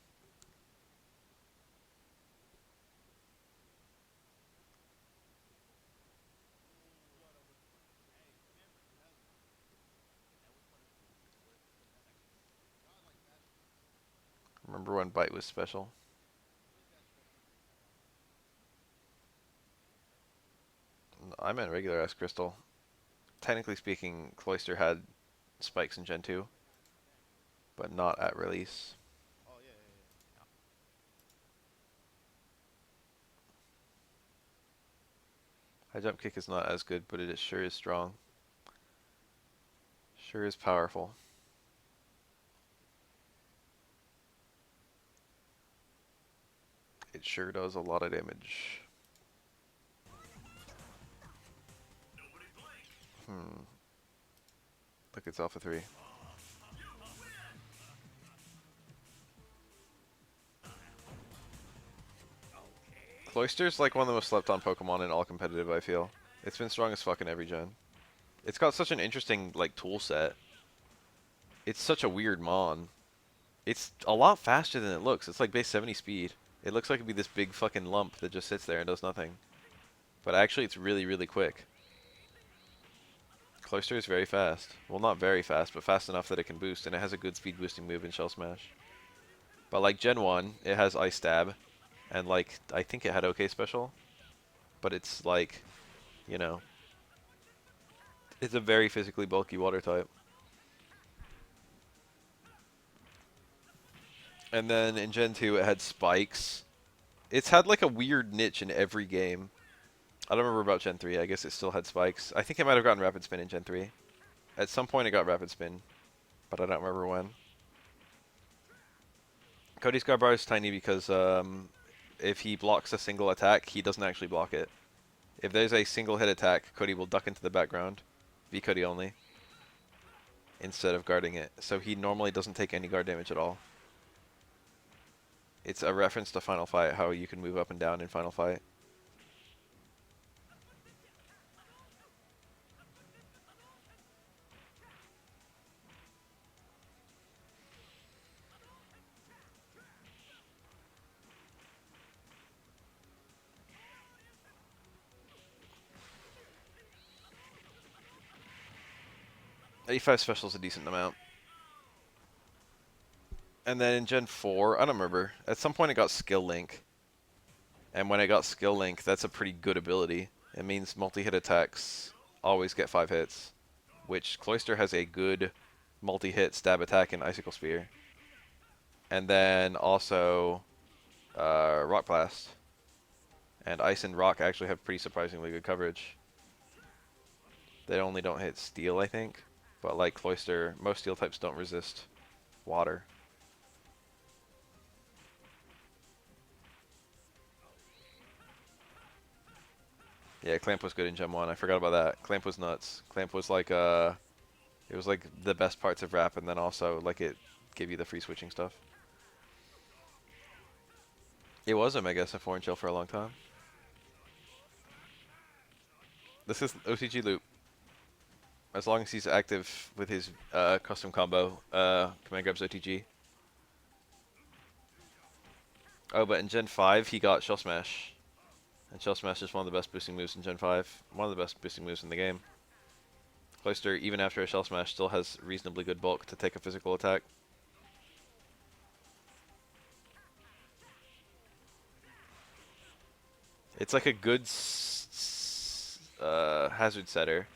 Remember when Bite was special? I meant regular ass Crystal. Technically speaking, Cloyster had spikes in Gen 2, but not at release. High jump kick is not as good, but it sure is strong. Sure is powerful. It sure does a lot of damage. Look, it's Alpha 3. Cloyster's like one of the most slept on Pokemon in all competitive, I feel. It's been strong as fuck in every gen. It's got such an interesting like tool set. It's such a weird mon. It's a lot faster than it looks. It's like base 70 speed. It looks like it'd be this big fucking lump that just sits there and does nothing. But actually it's really, really quick. Cloyster is very fast. Well, not very fast, but fast enough that it can boost, and it has a good speed boosting move in Shell Smash. But like Gen 1, it has Ice Stab, and like, I think it had OK Special, but it's like, you know, it's a very physically bulky water type. And then in Gen 2, it had Spikes. It's had like a weird niche in every game. I don't remember about Gen 3. I guess it still had Spikes. I think it might have gotten Rapid Spin in Gen 3. At some point, it got Rapid Spin, but I don't remember when. Cody's guard bar is tiny because if he blocks a single attack, he doesn't actually block it. If there's a single hit attack, Cody will duck into the background, V Cody only, instead of guarding it. So he normally doesn't take any guard damage at all. It's a reference to Final Fight, how you can move up and down in Final Fight. A5 special is a decent amount. And then in Gen 4, I don't remember. At some point it got Skill Link. And when it got Skill Link, that's a pretty good ability. It means multi-hit attacks always get 5 hits. Which Cloyster has a good multi-hit stab attack in Icicle Spear. And then also Rock Blast. And Ice and Rock actually have pretty surprisingly good coverage. They only don't hit Steel, I think. But like Cloyster, most Steel types don't resist water. Yeah, Clamp was good in Gen 1. I forgot about that. Clamp was nuts. Clamp was like it was like the best parts of Wrap, and then also like it gave you the free switching stuff. It was a Mega SF4 in chill for a long time. This is OCG loop. As long as he's active with his custom combo, command grabs OTG. Oh, but in Gen 5 he got Shell Smash. And Shell Smash is one of the best boosting moves in Gen 5. One of the best boosting moves in the game. Cloister, even after a Shell Smash, still has reasonably good bulk to take a physical attack. It's like a good hazard setter.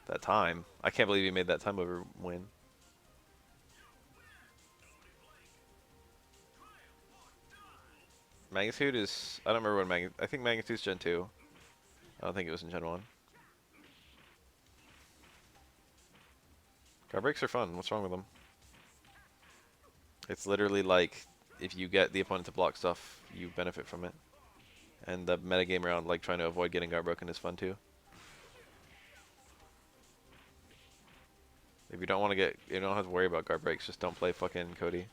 That time. I can't believe he made that time over win. Magnitude is... I don't remember when Magnitude... I think Magnitude's Gen 2. I don't think it was in Gen 1. Guard breaks are fun. What's wrong with them? It's literally like, if you get the opponent to block stuff, you benefit from it. And the metagame around like trying to avoid getting guard broken is fun too. If you don't want to get... You don't have to worry about guard breaks, just don't play fucking Cody.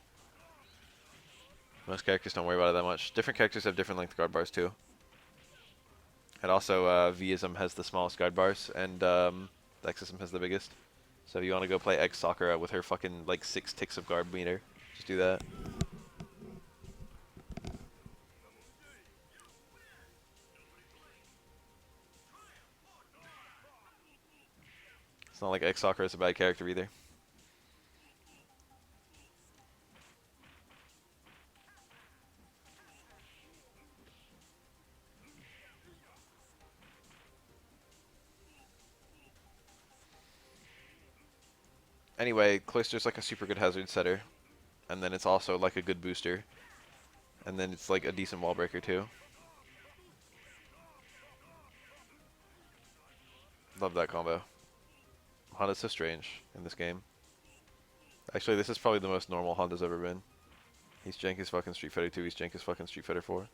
Most characters don't worry about it that much. Different characters have different length guard bars too. And also, Vism has the smallest guard bars, and Dexism has the biggest. So if you want to go play X Sakura with her fucking like 6 ticks of guard meter, just do that. It's not like X Sakura is a bad character either. Anyway, Cloister's like a super good hazard setter. And then it's also like a good booster. And then it's like a decent wall breaker too. Love that combo. Honda's so strange in this game. Actually, this is probably the most normal Honda's ever been. He's jank as fucking Street Fighter 2, he's jank as fucking Street Fighter 4.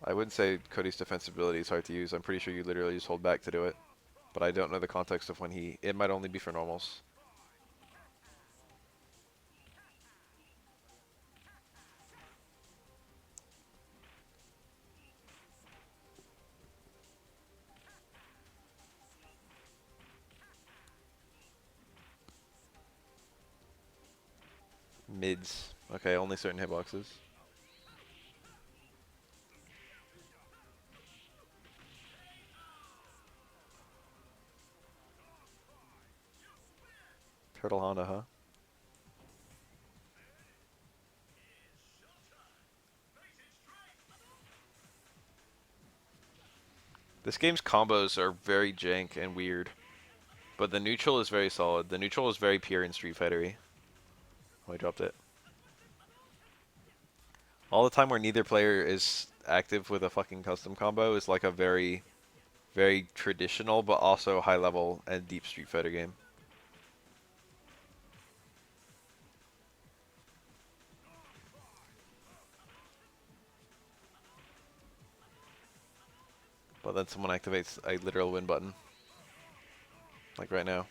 I wouldn't say Cody's defensibility is hard to use. I'm pretty sure you literally just hold back to do it. But I don't know the context of when he... It might only be for normals. Mids. Okay, only certain hitboxes. Turtle Honda, huh? This game's combos are very jank and weird. But the neutral is very solid. The neutral is very pure and Street Fighter-y. Oh, I dropped it. All the time where neither player is active with a fucking custom combo is like a very, very traditional but also high level and deep Street Fighter game. But then someone activates a literal win button. Like right now.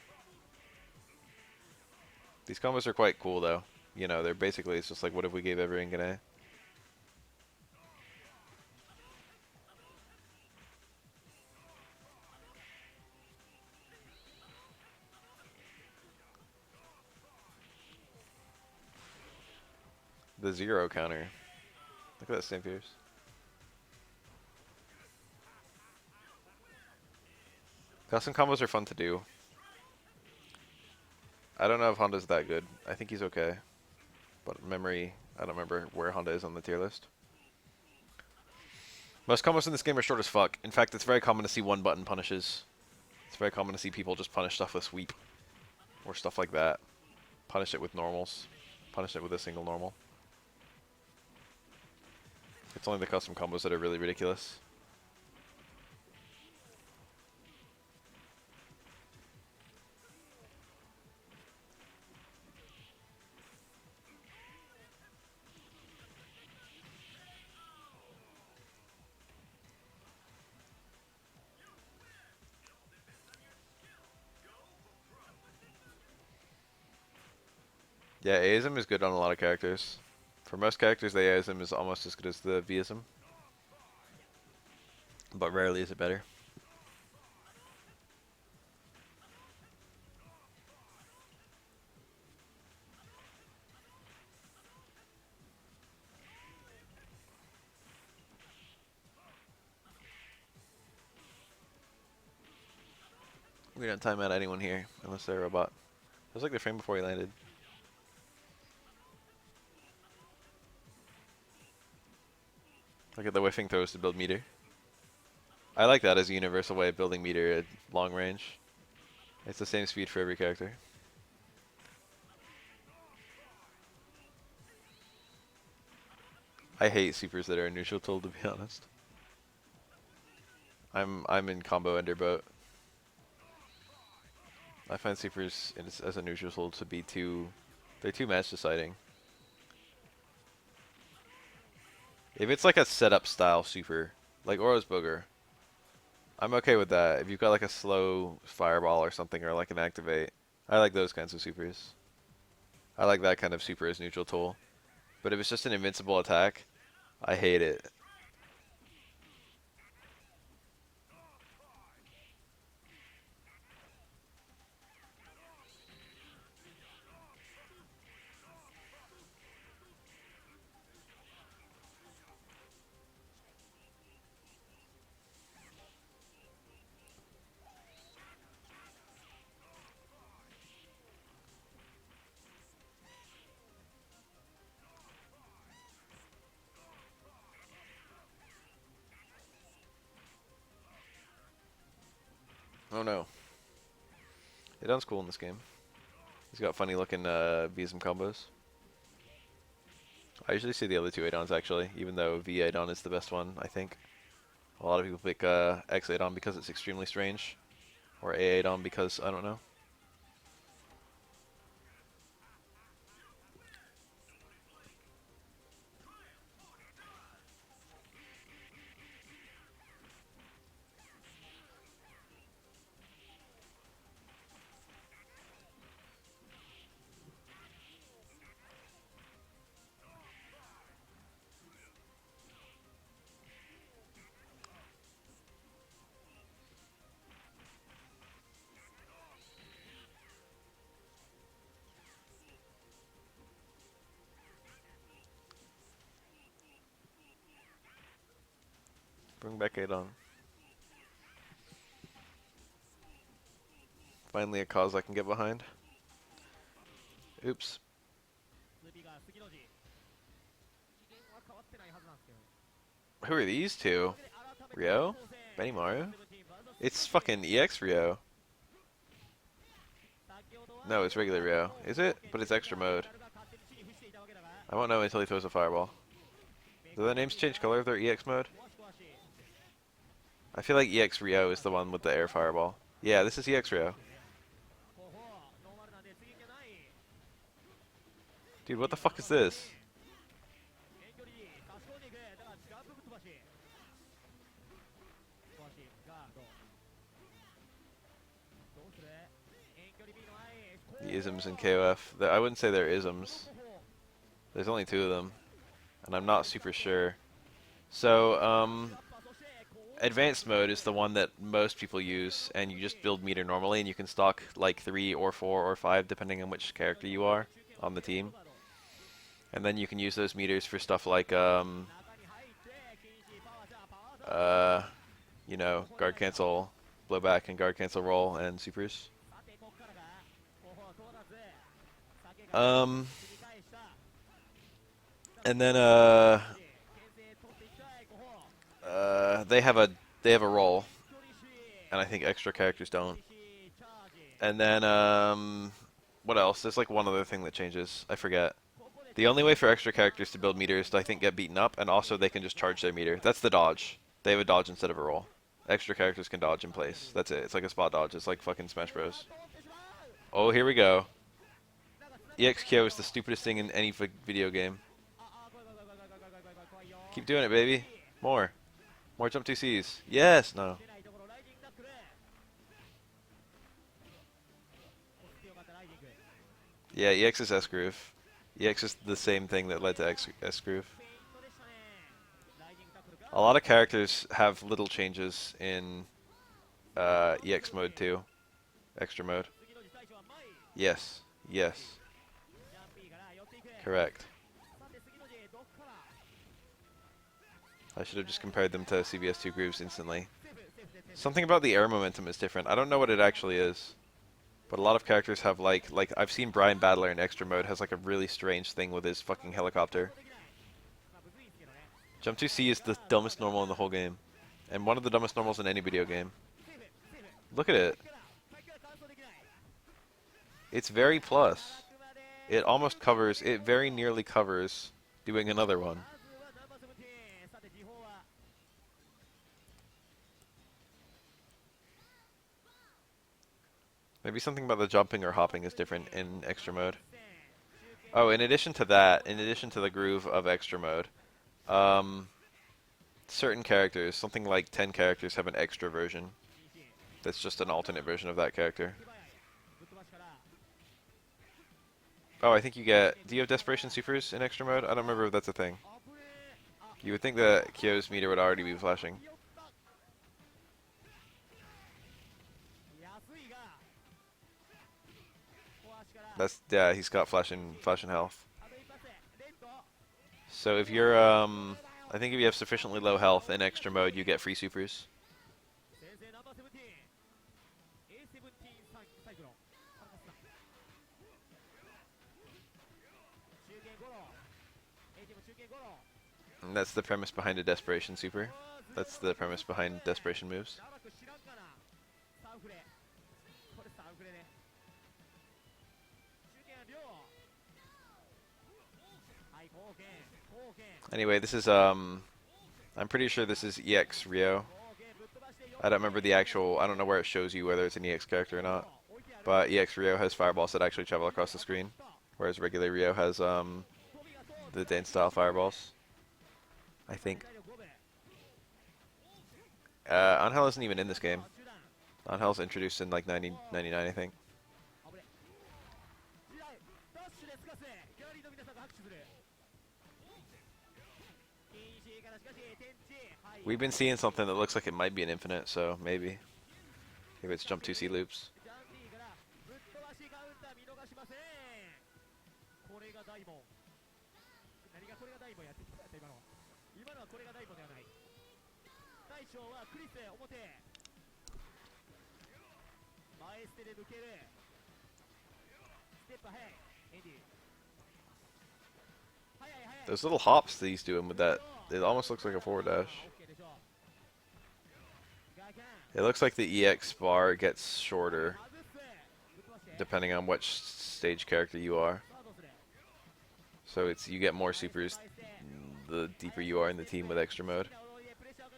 These combos are quite cool though. You know, they're basically, it's just like, what if we gave everyone Gane? The 0 counter. Look at that St. Pierce. Custom combos are fun to do. I don't know if Honda's that good. I think he's okay. But memory, I don't remember where Honda is on the tier list. Most combos in this game are short as fuck. In fact, it's very common to see one button punishes. It's very common to see people just punish stuff with sweep. Or stuff like that. Punish it with normals. Punish it with a single normal. It's only the custom combos that are really ridiculous. Yeah, Aism is good on a lot of characters. For most characters, the Aism is almost as good as the Vism, but rarely is it better. We don't time out anyone here, unless they're a robot. It was like the frame before he landed. Look at the whiffing throws to build meter. I like that as a universal way of building meter at long range. It's the same speed for every character. I hate supers that are neutral tool, to be honest. I'm in combo ender boat. I find supers as a neutral tool to be they're too match deciding. If it's like a setup style super, like Aura's Booger, I'm okay with that. If you've got like a slow fireball or something, or like an activate, I like those kinds of supers. I like that kind of super as neutral tool. But if it's just an invincible attack, I hate it. Oh no. Idon's cool in this game. He's got funny looking Vism combos. I usually see the other two Adons actually, even though V Adon is the best one, I think. A lot of people pick X Adon because it's extremely strange, or A Adon because I don't know. Bring back Adon. Finally a cause I can get behind. Oops. 次が杉の字次元は変わってないはずなんですけど Who are these two? というわけで改めて Ryo? 構成 Benimaru? 17 It's fucking EX Ryo. 先ほどは No, it's regular Ryo. Is it? But it's extra mode. 誰が勝手に地に伏していたわけだが I won't know until he throws a fireball. Do their names change color if they're EX mode? 壊し壊し I feel like EX Ryo is the one with the air fireball. Yeah, this is EX Ryo. ほほノーマルなんで次行けない Dude, what the fuck is this? 遠距離差し込んでいくだがジャンプぶっ飛ばし壊しガードどうする遠距離 B の前 The isms in KOF. I wouldn't say they're isms. There's only two of them. And I'm not super sure. So, advanced mode is the one that most people use, and you just build meter normally, and you can stock like 3 or 4 or 5 depending on which character you are on the team. And then you can use those meters for stuff like, you know, guard cancel, blowback, and guard cancel roll, and supers. And then they have a roll, and I think extra characters don't. And then what else? There's like one other thing that changes. I forget. The only way for extra characters to build meters is to, I think, get beaten up, and also they can just charge their meter. That's the dodge. They have a dodge instead of a roll. Extra characters can dodge in place. That's it. It's like a spot dodge. It's like fucking Smash Bros. Oh, here we go. EXKO is the stupidest thing in any video game. Keep doing it, baby. More. More jump 2Cs. Yes! No. Yeah, EX is S groove. EX is the same thing that led to S groove. A lot of characters have little changes in EX mode too. Extra mode. Yes. Yes. Correct. I should have just compared them to CBS2 grooves instantly. Something about the air momentum is different. I don't know what it actually is. But a lot of characters have like I've seen Brian Battler in extra mode has like a really strange thing with his fucking helicopter. Jump 2C is the dumbest normal in the whole game. And one of the dumbest normals in any video game. Look at it. It's very plus. It almost covers, it very nearly covers doing another one. Maybe something about the jumping or hopping is different in extra mode. Oh, in addition to that, in addition to the groove of extra mode, certain characters, something like 10 characters, have an extra version. That's just an alternate version of that character. Oh, I think you get... Do you have Desperation Supers in extra mode? I don't remember if that's a thing. You would think that Kyo's meter would already be flashing. That's... Yeah, he's got flashing health. So if you're... I think if you have sufficiently low health in extra mode, you get free supers. And that's the premise behind a Desperation Super. That's the premise behind Desperation moves. Anyway, this is, I'm pretty sure this is EX Rio. I don't remember the actual, I don't know where it shows you whether it's an EX character or not. But EX Rio has fireballs that actually travel across the screen, whereas regular Rio has, the dance-style fireballs. I think. Angel isn't even in this game. Angel's introduced in like 1999, I think. We've been seeing something that looks like it might be an infinite, so maybe. If it's jump 2C loops. Those little hops that he's doing with that, it almost looks like a forward dash. It looks like the EX bar gets shorter depending on which stage character you are. So it's you get more supers the deeper you are in the team with extra mode.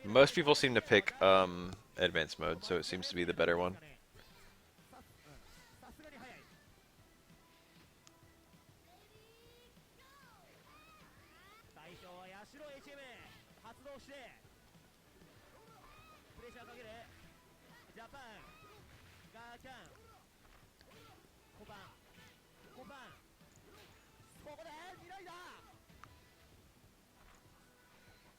Most people seem to pick advanced mode, so it seems to be the better one.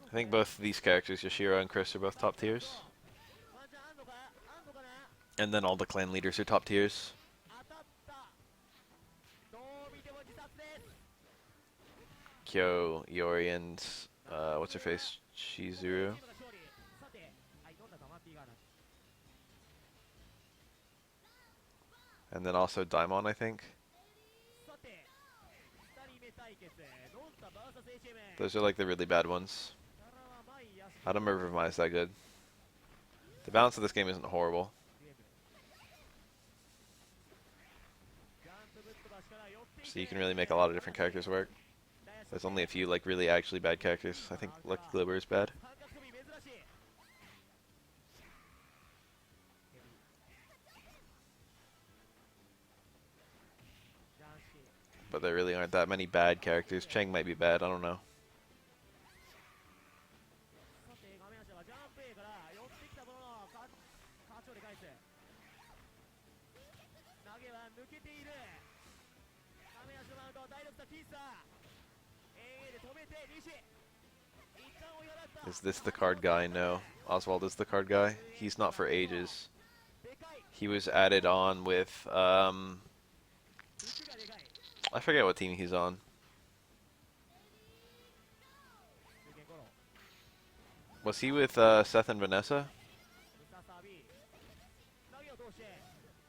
I think both these characters, Yoshiro and Chris, are both top tiers. And then all the clan leaders are top tiers. Kyo, Iori, and what's her face? Chizuru. And then also Daimon, I think. Those are like the really bad ones. I don't remember if mine's that good. The balance of this game isn't horrible. So you can really make a lot of different characters work. There's only a few like really actually bad characters. I think Lucky Glibber is bad. But there really aren't that many bad characters. Cheng might be bad, I don't know. Is this the card guy? No. Oswald is the card guy. He's not for ages. He was added on with, I forget what team he's on. Was he with Seth and Vanessa?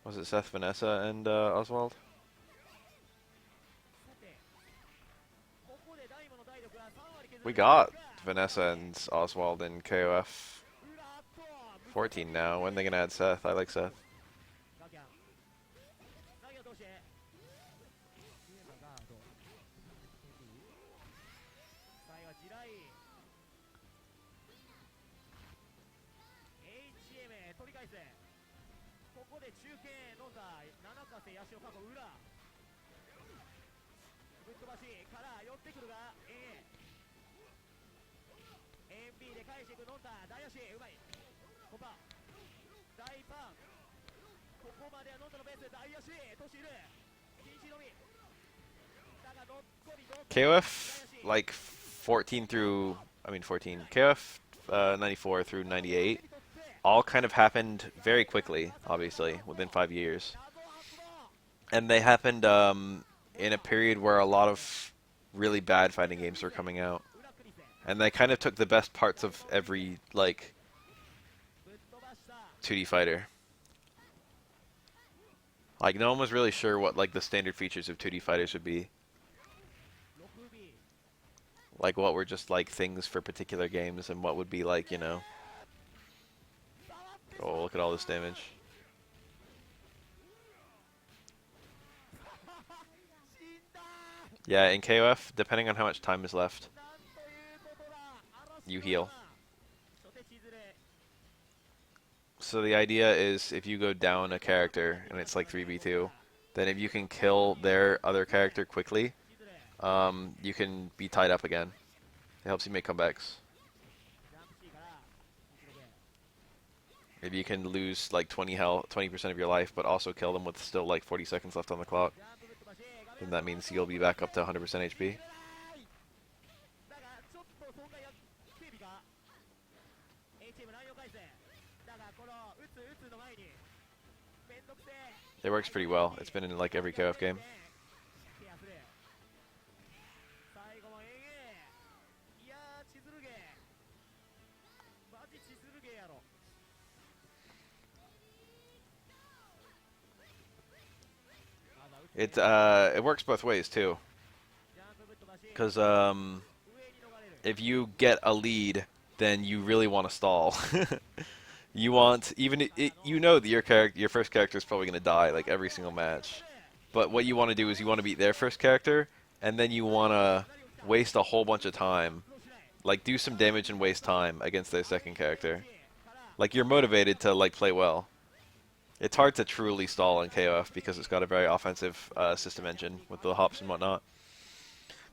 Was it Seth, Vanessa, and Oswald? We got Vanessa and Oswald in KOF 14 now. When are they gonna add Seth? I like Seth. KOF like 14 through, I mean 14, KOF 94 through 98 all kind of happened very quickly, obviously, within 5 years. And they happened in a period where a lot of really bad fighting games were coming out. And they kind of took the best parts of every, like, 2D fighter. Like, no one was really sure what, like, the standard features of 2D fighters would be. Like, what were just, like, things for particular games and what would be, like, you know. Oh, look at all this damage. Yeah, in KOF, depending on how much time is left, you heal. So the idea is if you go down a character and it's like 3v2, then if you can kill their other character quickly, you can be tied up again. It helps you make comebacks. If you can lose like 20% of your life, but also kill them with still like 40 seconds left on the clock, then that means you'll be back up to 100% HP. It works pretty well. It's been in like every KOF game. It works both ways too. Because if you get a lead, then you really want to stall. You want you know that your first character is probably going to die like every single match. But what you want to do is you want to beat their first character, and then you want to waste a whole bunch of time, like do some damage and waste time against their second character. Like you're motivated to like play well. It's hard to truly stall in KOF because it's got a very offensive system engine with the hops and whatnot.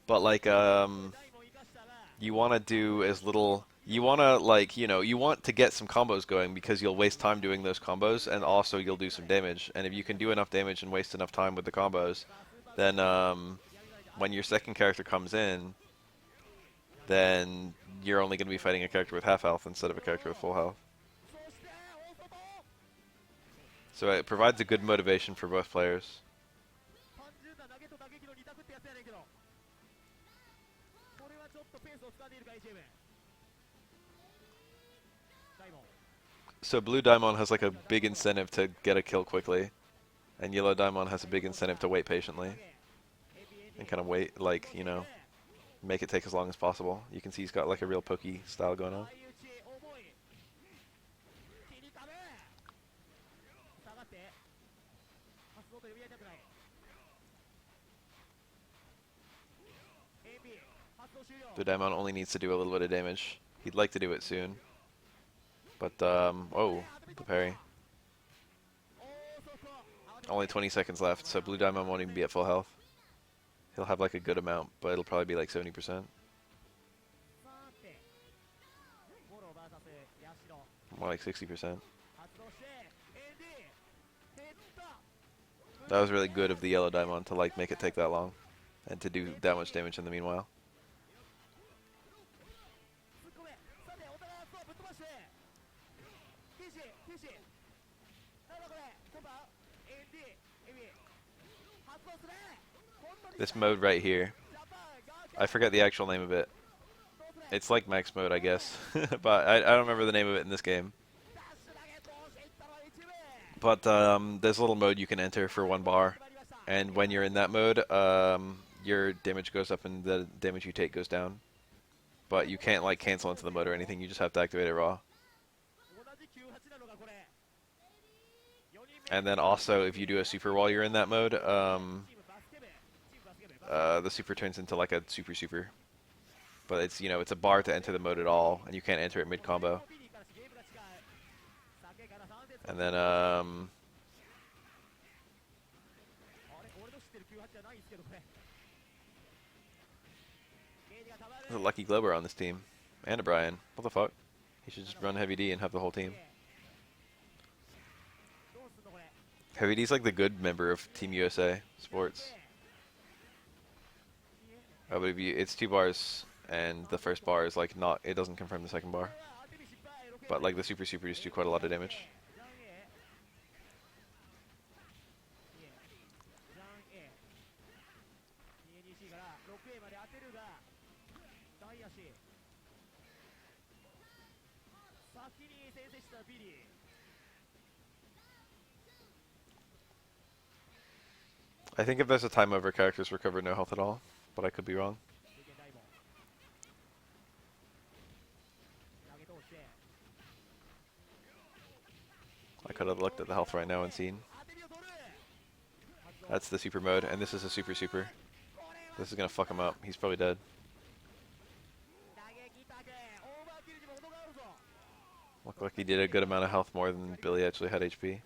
But like you want to do as little. You want to like you want to get some combos going because you'll waste time doing those combos and also you'll do some damage. And if you can do enough damage and waste enough time with the combos, then when your second character comes in, then you're only going to be fighting a character with half health instead of a character with full health. So it provides a good motivation for both players. So Blue Daimon has like a big incentive to get a kill quickly, and Yellow Daimon has a big incentive to wait patiently. And kind of wait, like, make it take as long as possible. You can see he's got like a real pokey style going on. Blue Daimon only needs to do a little bit of damage. He'd like to do it soon. But, oh, the parry. Only 20 seconds left, so Blue Diamond won't even be at full health. He'll have like a good amount, but it'll probably be like 70%. More like 60%. That was really good of the Yellow Diamond to like make it take that long, and to do that much damage in the meanwhile. This mode right here. I forget the actual name of it. It's like max mode, I guess. But I don't remember the name of it in this game. But there's a little mode you can enter for 1 bar. And when you're in that mode, your damage goes up and the damage you take goes down. But you can't like cancel into the mode or anything, you just have to activate it raw. And then also, if you do a super while you're in that mode, the super turns into like a super. But it's, it's a bar to enter the mode at all, and you can't enter it mid-combo. And then, there's a Lucky Glober on this team. And a Brian. What the fuck? He should just run Heavy D and have the whole team. Heavy D's like the good member of Team USA Sports. Oh, but if it's 2 bars, and the first bar is like not, it doesn't confirm the second bar. But like the super just do quite a lot of damage. I think if there's a time over, characters recover no health at all, but I could be wrong. I could have looked at the health right now and seen. That's the super mode, and this is a super. This is gonna fuck him up. He's probably dead. Looked like he did a good amount of health more than Billy actually had HP.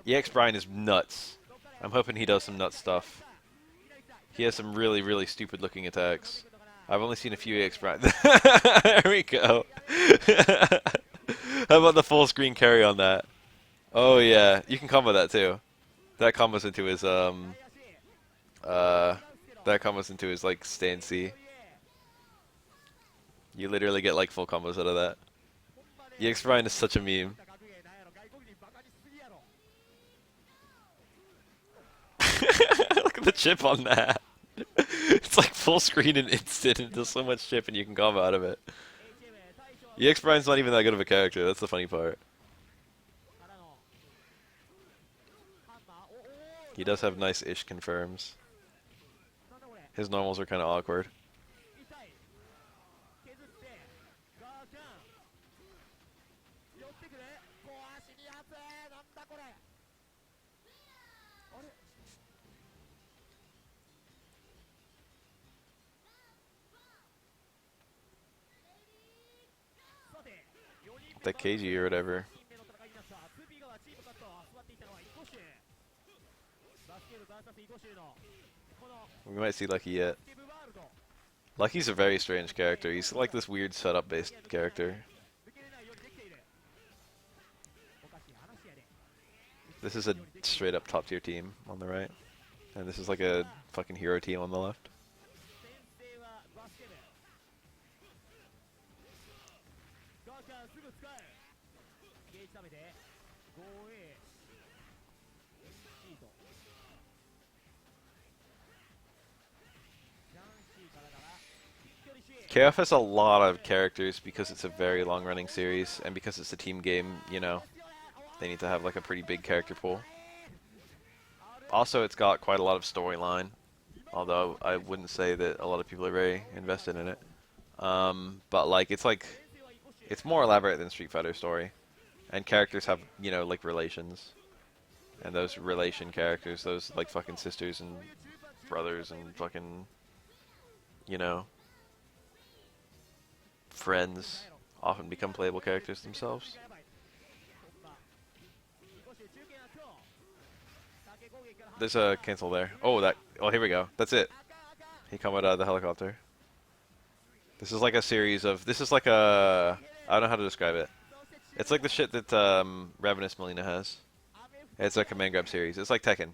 EX Brian is nuts. I'm hoping he does some nuts stuff. He has some really stupid looking attacks. I've only seen a few EX Brian. There we go. How about the full screen carry on that? Oh yeah, you can combo that too. That combos into his like stay and C. You literally get like full combos out of that. EX Brian is such a meme. Look at the chip on that. It's like full screen and instant and does so much chip and you can combo out of it. EX Brian's not even that good of a character, that's the funny part. He does have nice-ish confirms. His normals are kind of awkward. That KG or whatever. We might see Lucky yet. Lucky's a very strange character. He's like this weird setup-based character. This is a straight-up top-tier team on the right. And this is like a fucking hero team on the left. KF has a lot of characters because it's a very long-running series, and because it's a team game, they need to have like a pretty big character pool. Also, it's got quite a lot of storyline, although I wouldn't say that a lot of people are very invested in it. But like it's more elaborate than Street Fighter story, and characters have like relations, and those relation characters, those like fucking sisters and brothers and fucking friends often become playable characters themselves. There's a cancel there. Oh, here we go. That's it. He come out of the helicopter. This is like a series of, I don't know how to describe it. It's like the shit that Ravenous Melina has. It's a command grab series. It's like Tekken.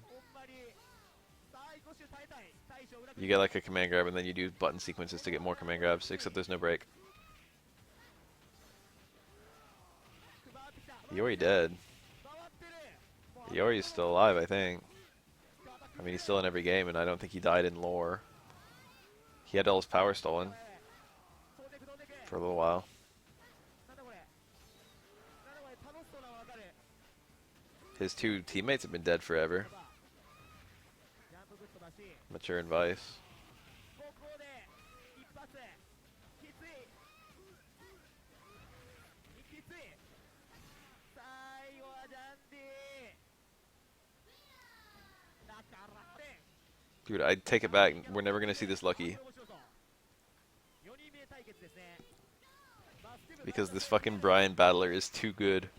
You get like a command grab and then you do button sequences to get more command grabs, except there's no break. You already dead. Yori's still alive, I think. I mean, he's still in every game, and I don't think he died in lore. He had all his power stolen for a little while. His two teammates have been dead forever. Mature and Vice. Dude, I'd take it back. We're never going to see this lucky. Because this fucking Brian battler is too good.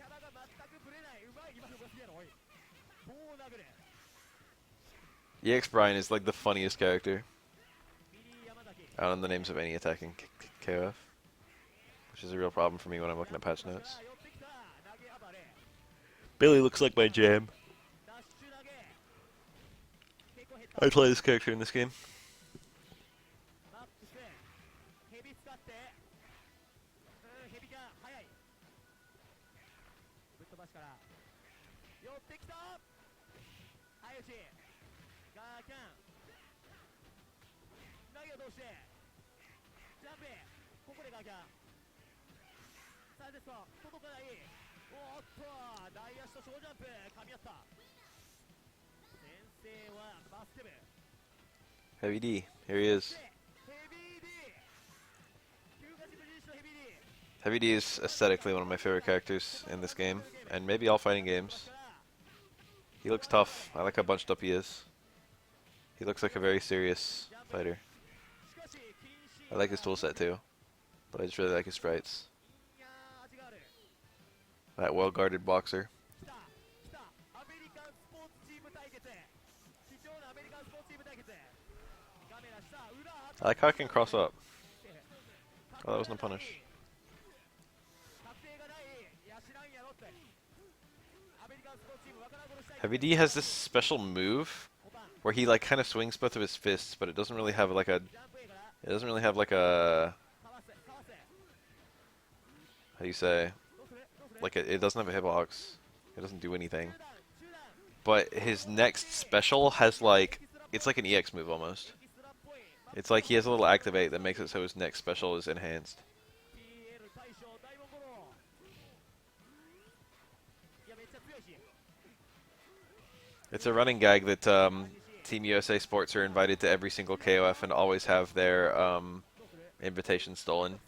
EX Brian is like the funniest character. I don't know the names of any attacking KOF. Which is a real problem for me when I'm looking at patch notes. Billy looks like my jam. I play this character in this game. Heavy D, here he is. Heavy D is aesthetically one of my favorite characters in this game, and maybe all fighting games. He looks tough. I like how bunched up he is. He looks like a very serious fighter. I like his toolset too, but I just really like his sprites. That well-guarded boxer. I like how I can cross up. Oh, that wasn't a punish. Heavy D has this special move where he like kind of swings both of his fists, but it doesn't really have like a. It doesn't really have like a. How do you say? Like it doesn't have a hitbox. It doesn't do anything. But his next special has like it's like an EX move almost. It's like he has a little activate that makes it so his next special is enhanced. It's a running gag that Team USA Sports are invited to every single KOF and always have their invitation stolen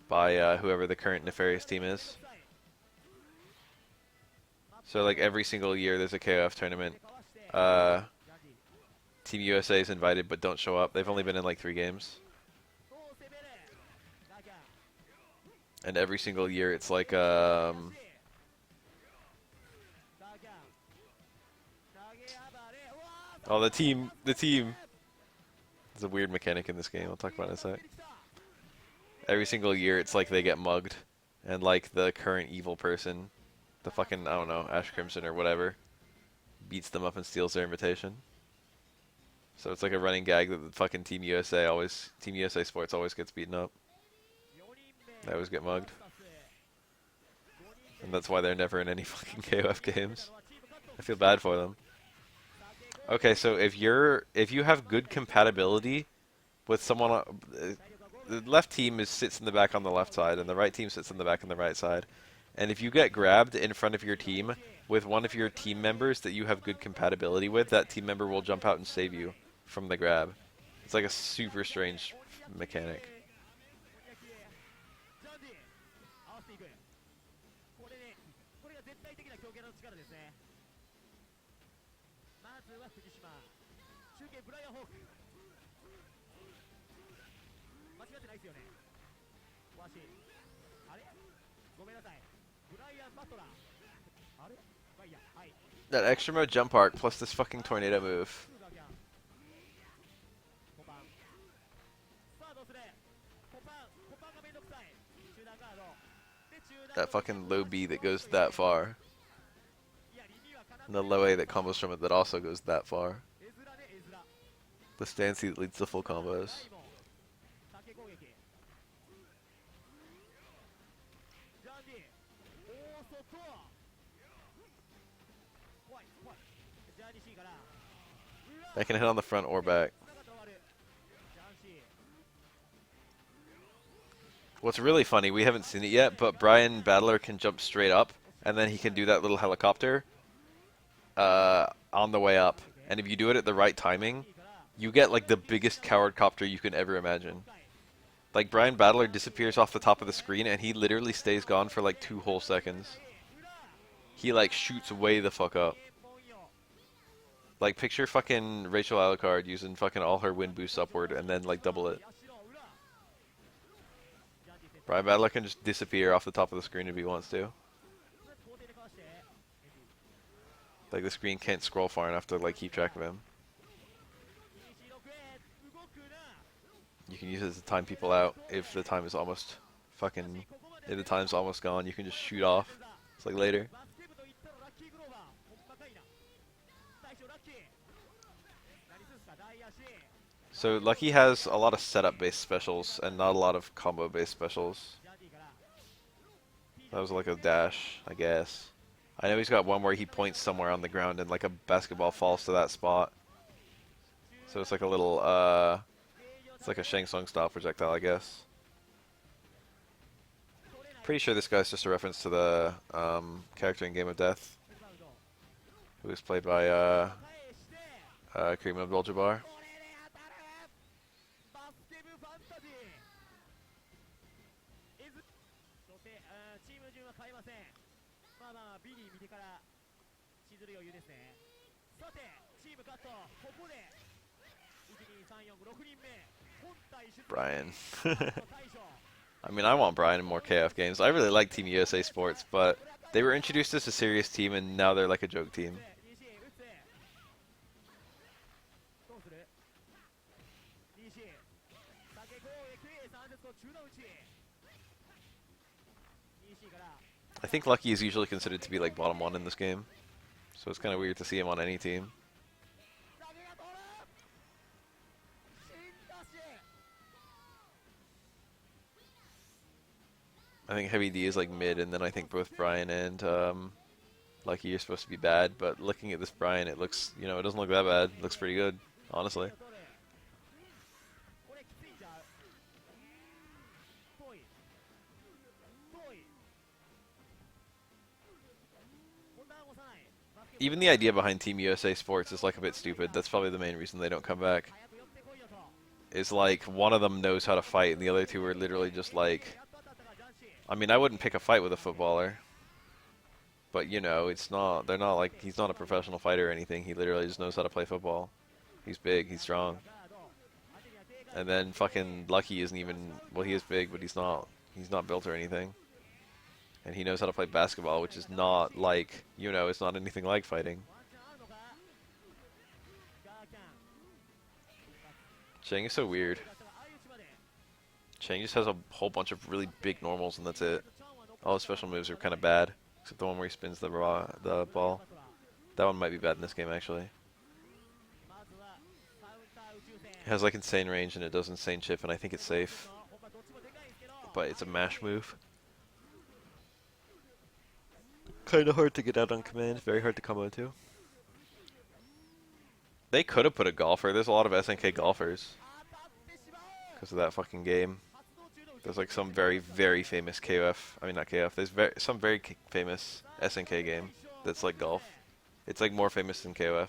by whoever the current nefarious team is. So like every single year there's a KOF tournament. Team USA is invited but don't show up. They've only been in like 3 games. And every single year it's like oh, the team. There's a weird mechanic in this game. I'll talk about it in a sec. Every single year it's like they get mugged and like the current evil person, the fucking, I don't know, Ash Crimson or whatever, beats them up and steals their invitation. So it's like a running gag that the fucking Team USA Sports always gets beaten up. They always get mugged. And that's why they're never in any fucking KOF games. I feel bad for them. Okay, so if you have good compatibility with someone, the left team sits in the back on the left side, and the right team sits in the back on the right side. And if you get grabbed in front of your team with one of your team members that you have good compatibility with, that team member will jump out and save you from the grab. It's like a super strange mechanic. That extra mode jump arc plus this fucking tornado move. That fucking low B that goes that far. And the low A that combos from it that also goes that far. The stance that leads to full combos. I can hit on the front or back. What's really funny, we haven't seen it yet, but Brian Battler can jump straight up, and then he can do that little helicopter on the way up. And if you do it at the right timing, you get like the biggest coward copter you can ever imagine. Like Brian Battler disappears off the top of the screen, and he literally stays gone for like 2 whole seconds. He like shoots way the fuck up. Like picture fucking Rachel Alucard using fucking all her wind boosts upward and then like double it. Brian Battler can just disappear off the top of the screen if he wants to. Like the screen can't scroll far enough to like keep track of him. You can use it to time people out if the time is almost fucking, if the time's almost gone, you can just shoot off. It's like later. So Lucky has a lot of setup based specials and not a lot of combo based specials. That was like a dash, I guess. I know he's got one where he points somewhere on the ground and like a basketball falls to that spot. So it's like a little it's like a Shang Tsung style projectile, I guess. Pretty sure this guy's just a reference to the character in Game of Death, who was played by Kareem Abdul-Jabbar. Brian. I mean, I want Brian in more KF games. I really like Team USA Sports, but they were introduced as a serious team, and now they're like a joke team. I think Lucky is usually considered to be like bottom 1 in this game, so it's kind of weird to see him on any team. I think Heavy D is like mid, and then I think both Brian and Lucky are supposed to be bad, but looking at this Brian, it looks, you know, it doesn't look that bad. It looks pretty good, honestly. Even the idea behind Team USA Sports is like a bit stupid. That's probably the main reason they don't come back. Is like one of them knows how to fight, and the other two are literally just like. I mean, I wouldn't pick a fight with a footballer, but you know, it's not. They're not like he's not a professional fighter or anything. He literally just knows how to play football. He's big. He's strong. And then fucking Lucky isn't even. Well, he is big, but he's not. He's not built or anything. And he knows how to play basketball, which is not like, you know, it's not anything like fighting. Chang is so weird. Chang just has a whole bunch of really big normals, and that's it. All his special moves are kind of bad, except the one where he spins the ball. That one might be bad in this game, actually. It has like insane range, and it does insane chip, and I think it's safe. But it's a mash move. Kind of hard to get out on command, very hard to combo too. They could have put a golfer. There's a lot of SNK golfers because of that fucking game. There's like some very, very famous KOF. I mean, not KOF. There's some very famous SNK game that's like golf. It's like more famous than KOF.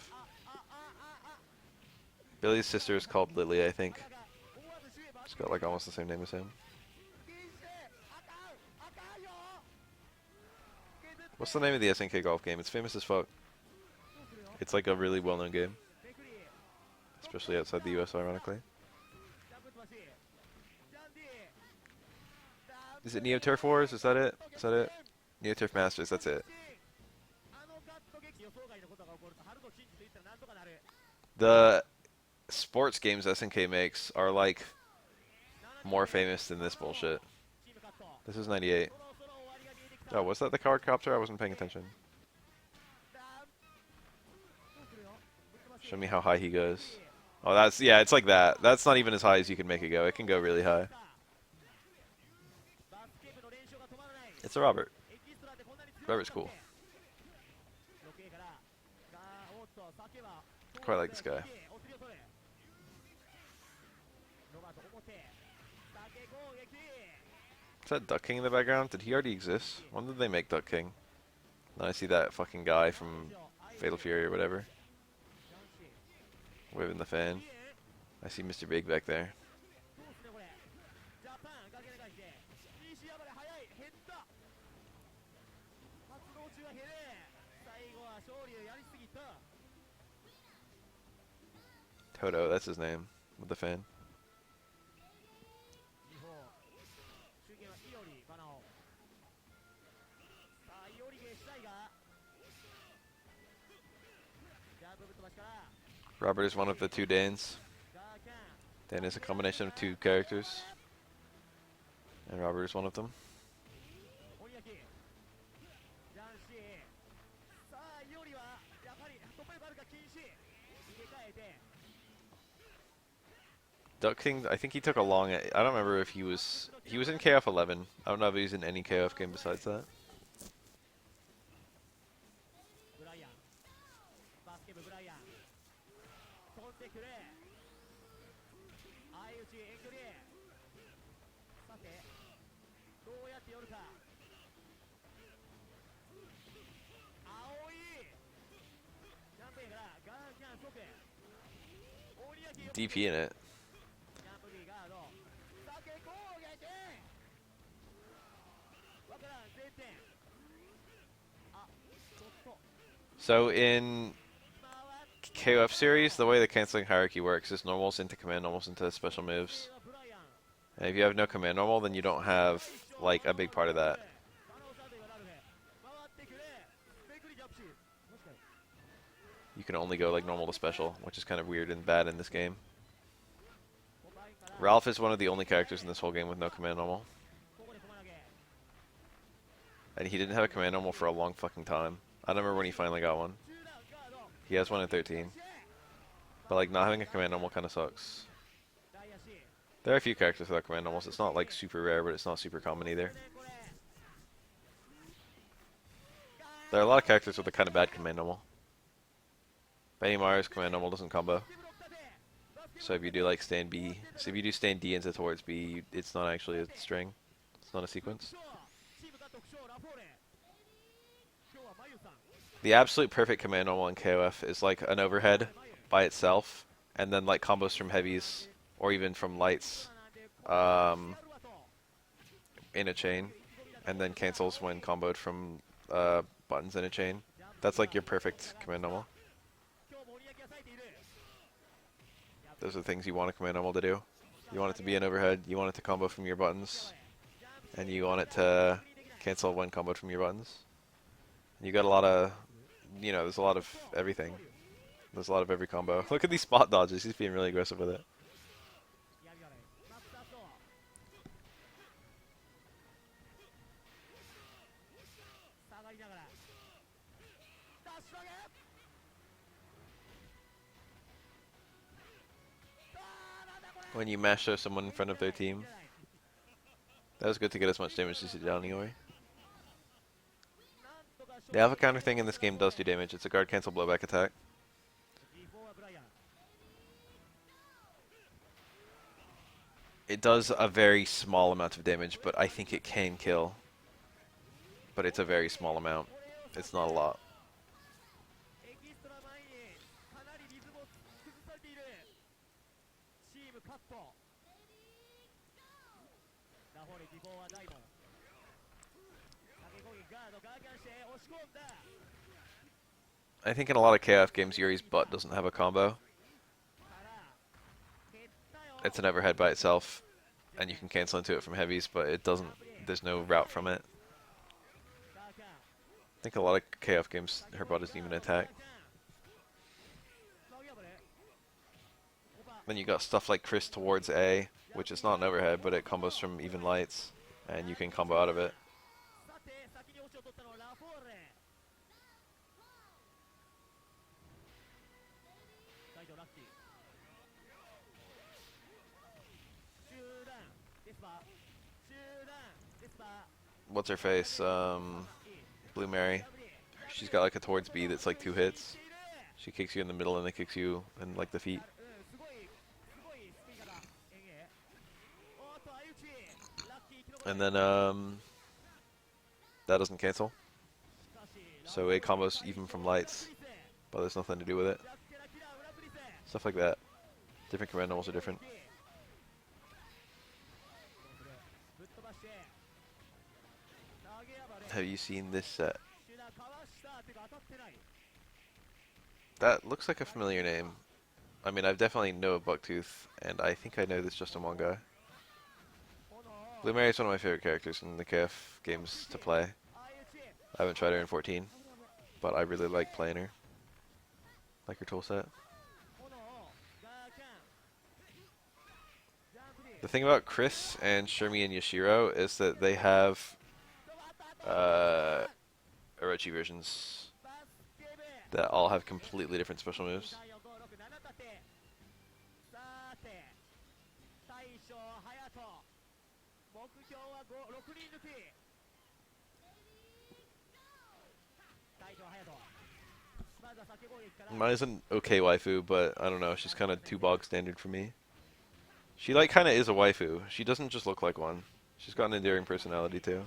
Billy's sister is called Lily, I think. She's got like almost the same name as him. What's the name of the SNK golf game? It's famous as fuck. It's like a really well-known game. Especially outside the US, ironically. Is it Neo Turf Wars? Is that it? Is that it? Neo Turf Masters, that's it. The sports games SNK makes are like more famous than this bullshit. This is 98. Oh, was that the card copter? I wasn't paying attention. Show me how high he goes. Oh, that's, yeah, it's like that. That's not even as high as you can make it go. It can go really high. It's a Robert. Robert's cool. Quite like this guy. Is that Duck King in the background? Did he already exist? When did they make Duck King? Then I see that fucking guy from Fatal Fury or whatever, waving the fan. I see Mr. Big back there. ジャパンかけながして西山で速い減った活動中は減れ最後は勝利をやりすぎた Toto, that's his name, with the fan. 日本主権はいおりバナオさあいおりゲしたいがジャンプぶっ飛ばしから Robert is one of the two Danes. ガーキャン Dan is a combination of two characters, and Robert is one of them. 鬼焼きジャンシーさあいおりはやはり突破力あるか禁止入れ替えて Duck King, I think he took a long. I don't remember if he was in KF 11. I don't know if he's in any KF game besides that. ブライアンバスケ部ブライアン飛んでくれ相打ち遠距離さてどうやって寄るか青いジャンプやからガーキャン即鬼焼き DP in it. ジャンプリーガード酒攻撃わからん0点あちょっと So in KOF series, the way the canceling hierarchy works is normals into command, normals into special moves. And if you have no command normal, then you don't have like a big part of that. You can only go like normal to special, which is kind of weird and bad in this game. Ralph is one of the only characters in this whole game with no command normal. And he didn't have a command normal for a long fucking time. I don't remember when he finally got one. He has one in 13. But like not having a command normal kind of sucks. There are a few characters without command normals. It's not like super rare, but it's not super common either. There are a lot of characters with a kind of bad command normal. Benny Mars command normal doesn't combo. So if you do like stand B, so if you do stand D into towards B, it's not actually a string. It's not a sequence. The absolute perfect command normal in KOF is like an overhead by itself, and then like combos from heavies or even from lights in a chain, and then cancels when comboed from buttons in a chain. That's like your perfect command normal. Those are the things you want a command normal to do. You want it to be an overhead, you want it to combo from your buttons, and you want it to cancel when comboed from your buttons. You got a lot of, you know, there's a lot of everything. There's a lot of every combo. Look at these spot dodges, he's being really aggressive with it. When you mash show someone in front of their team. That was good to get as much damage as you did anyway. The alpha counter thing in this game does do damage. It's a guard cancel blowback attack. It does a very small amount of damage, but I think it can kill. But it's a very small amount. It's not a lot. I think in a lot of KF games, Yuri's butt doesn't have a combo. It's an overhead by itself, and you can cancel into it from heavies, but it doesn't. There's no route from it. I think a lot of KF games, her butt isn't even an attack. Then you got stuff like Chris towards A, which is not an overhead, but it combos from even lights, and you can combo out of it. What's her face? Blue Mary. She's got like a towards B that's like 2 hits. She kicks you in the middle and then kicks you in like the feet. And then that doesn't cancel. So A combos even from lights, but there's nothing to do with it. Stuff like that. Different command levels are different. Have you seen this set? That looks like a familiar name. I mean, I've definitely know of Bucktooth, and I think I know this just in one guy. Blue Mary is one of my favorite characters in the KF games to play. I haven't tried her in 14, but I really like playing her. Like her toolset. The thing about Chris and Shermie and Yashiro is that they have Orochi versions that all have completely different special moves. Mine is an okay waifu, but I don't know, she's kind of too bog standard for me. She like kind of is a waifu. She doesn't just look like one. She's got an endearing personality too.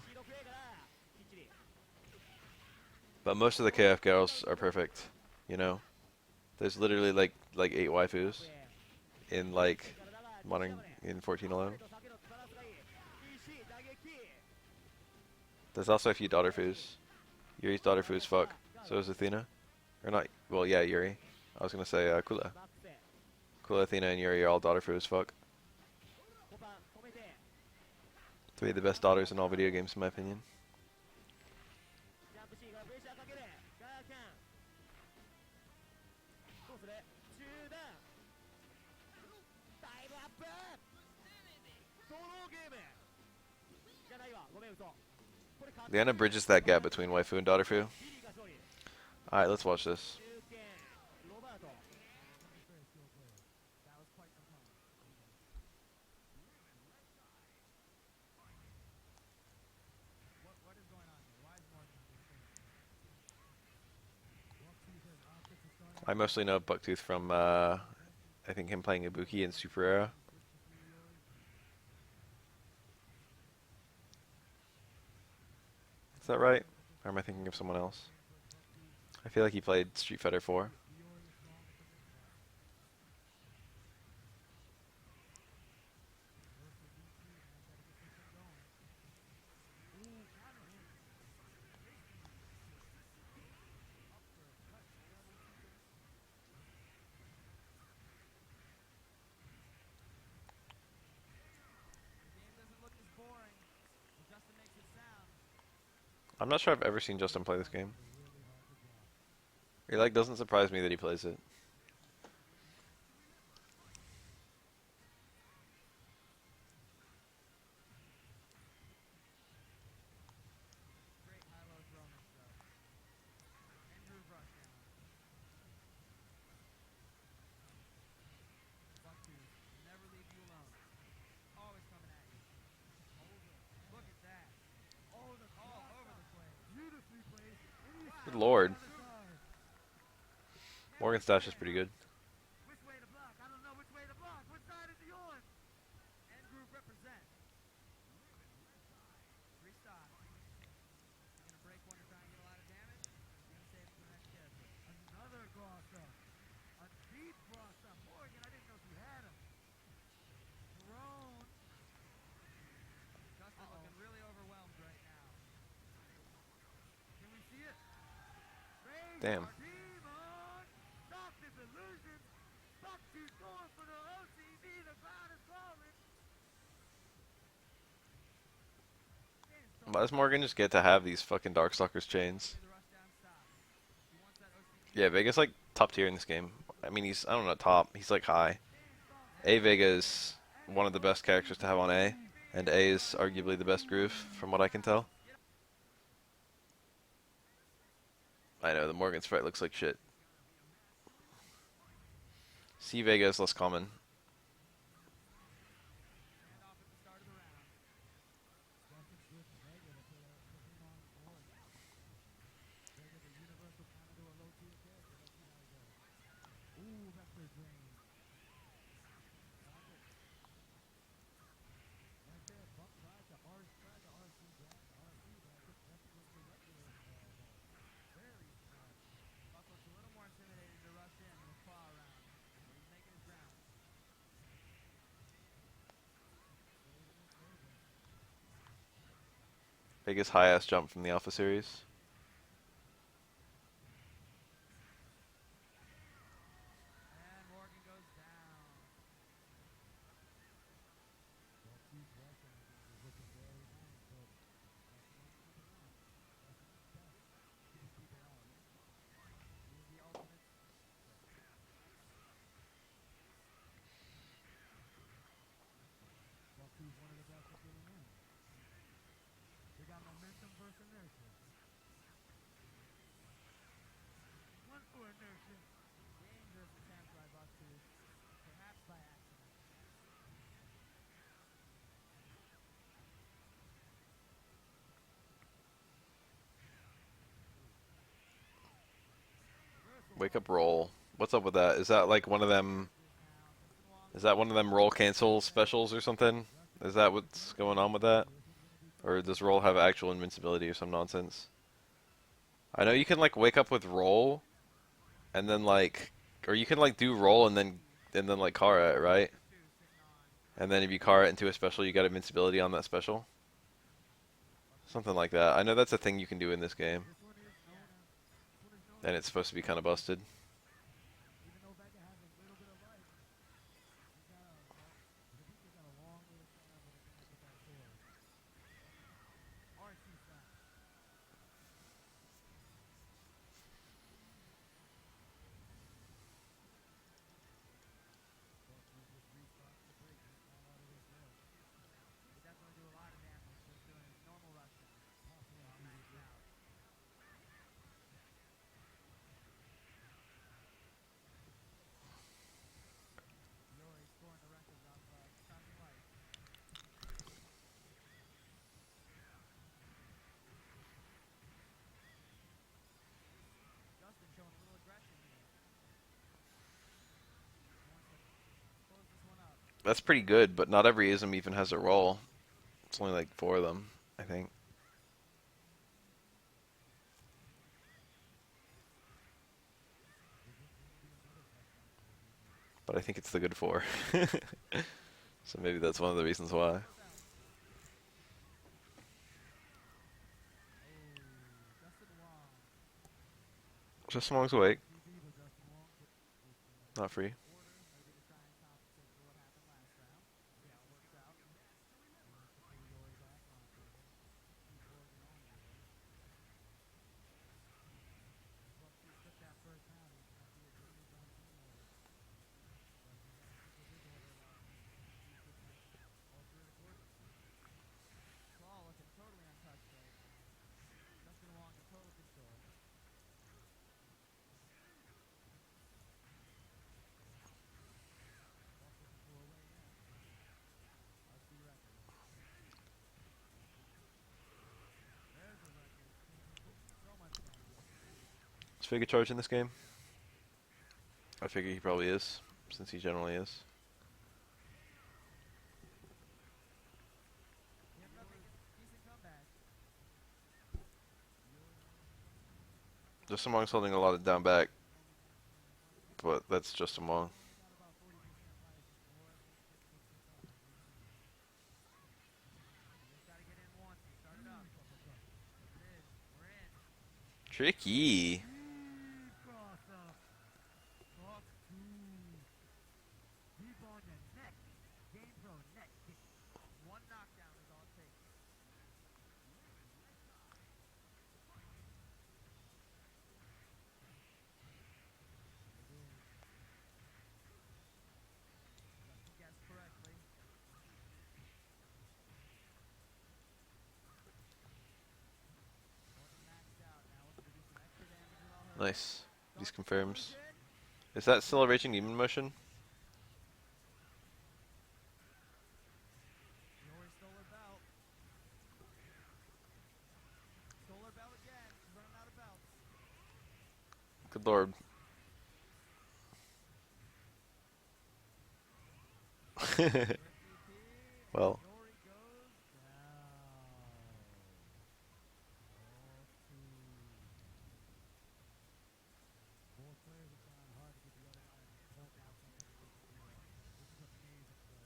But most of the KF girls are perfect, you know. There's literally like 8 waifus in like modern in 14 alone. There's also a few daughter foos. Yuri's daughter foo is fuck. So is Athena. Or not, well yeah, Yuri. I was gonna say Kula. Kula, Athena, and Yuri are all daughter foo as fuck. 3 of the best daughters in all video games in my opinion. Liana bridges that gap between waifu and daughter foo. Alright, let's watch this. I mostly know Bucktooth from, I think him playing Ibuki in Super Era. Is that right? Or am I thinking of someone else? I feel like he played Street Fighter 4. I'm not sure I've ever seen Justin play this game. It like doesn't surprise me that he plays it. Good lord. Morgan's dash is pretty good. Which way to block? I don't know which way to block. What side is he on? End group represent. Restart. You're gonna break one to try and get a lot of damage? You're gonna save it for the next character. Another cross up. A deep cross up. Morgan, I didn't know she had him. Thrown. Justin looking really overwhelmed right now. Can we see it? Damn. Why does Morgan just get to have these fucking Darkstalkers chains? Yeah, Vega's like top tier in this game. I mean, he's, I don't know, top. He's like high. A Vega is one of the best characters to have on A. And A is arguably the best groove, from what I can tell. I know, the Morgan sprite looks like shit. C Vega is less common. Biggest high-ass jump from the Alpha series. And Morgan goes down. Well, Keith Weston, I think, is looking very nice, but Justin Long keeping on. Justin Long's best. Keeping people out. He's the ultimate. Well, Keith's one of the best at getting in. We got momentum versus inertia. One for inertia. Dangerous attempt by Bucktooth. Perhaps by accident. Wake up roll. What's up with that? Is that like one of them? Is that one of them roll cancel specials or something? Is that what's going on with that? Or does roll have actual invincibility or some nonsense? I know you can like wake up with roll, and then like, or you can like do roll and then like Kara it, right? And then if you Kara it into a special, you got invincibility on that special. Something like that. I know that's a thing you can do in this game, This one is known as, and it's supposed to be kind of busted. even though Vega has a little bit of life, he's got a, well, I think he's got a long way to travel to connect with that sword. RC slap. Well, Keith just restarts the break. He's not out of this yet. He definitely do a lot of damage just doing his normal rushing. Possibly All maxed out. Yori scoring the records off charging light. Justin showing a little aggression here. He wants to close this one up. That's pretty good, but not every ism even has a roll. It's only like 4 of them, I think. But I think it's the good 4. So maybe that's one of the reasons why. Goes out. Oh, Justin Wong. Just Long's awake, TV, but Justin Long gets not free. Order, maybe to try and compensate for what happened last round. See how it works out. to pull Yori back onto him. Keep Morgan on Yori. Bucktooth took that first half. This might be a James on team order. But he's got to stick with his order a lot of times. Keith just might alter it accordingly. Claw looking totally untouched right now. Justin Wong in total control. Buck looking for a way in. RC record. There's a record. So much damage. Is Figure charge in this game? I figure he probably is, since he generally is. He had nothing. Decent comeback. Just Long's holding a lot of down back, but that's just Long. Only got about 40% life before I think Kip picks this up as we've seen. He just got to get in once and start it up. Uppercut. It is. We're in. Tricky. Cross up. Buck two. Deep on the neck. Game Pro neck kick. One knockdown is all it takes. Justin guessed correctly. Morgan maxed out. Now looking to do some extra damage with all her. Nice. These Dark confirms. explosion. Is that still a Raging Demon motion? Yori stole her belt. Stole her belt again. She's running out of belts. Good lord. Well, Yori goes down. Both players are trying hard to get the other one and point out something that they can do well. This is amazing play.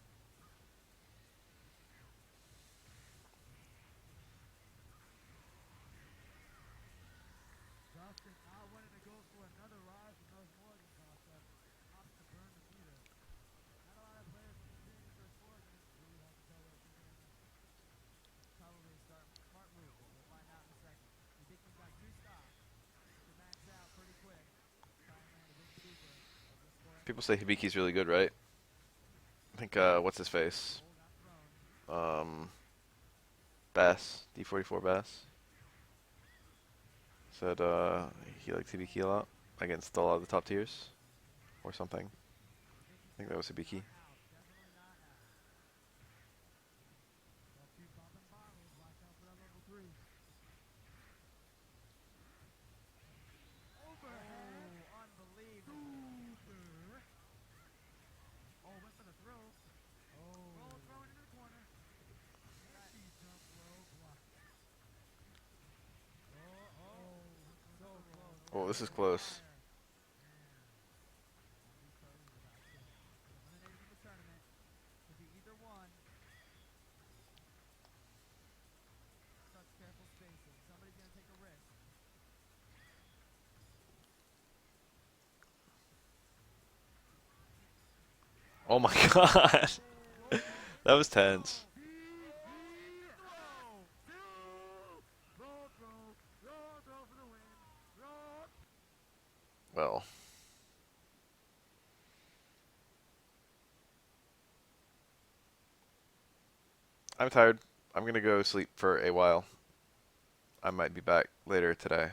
People say Hibiki's really good, right? I think, what's his face? Bass, D44 Bass. Said, he likes Hibiki a lot against a lot of the top tiers. Or something. I think that was Hibiki. Oh, went for the throw. Roll throw into the corner. Speed jump roll block. So close. Oh, this is close. Eliminated from the tournament. Could be either one. Such careful spacing. Somebody's gonna take a risk. Oh my god. That was tense. Well. I'm tired. I'm gonna go sleep for a while. I might be back later today.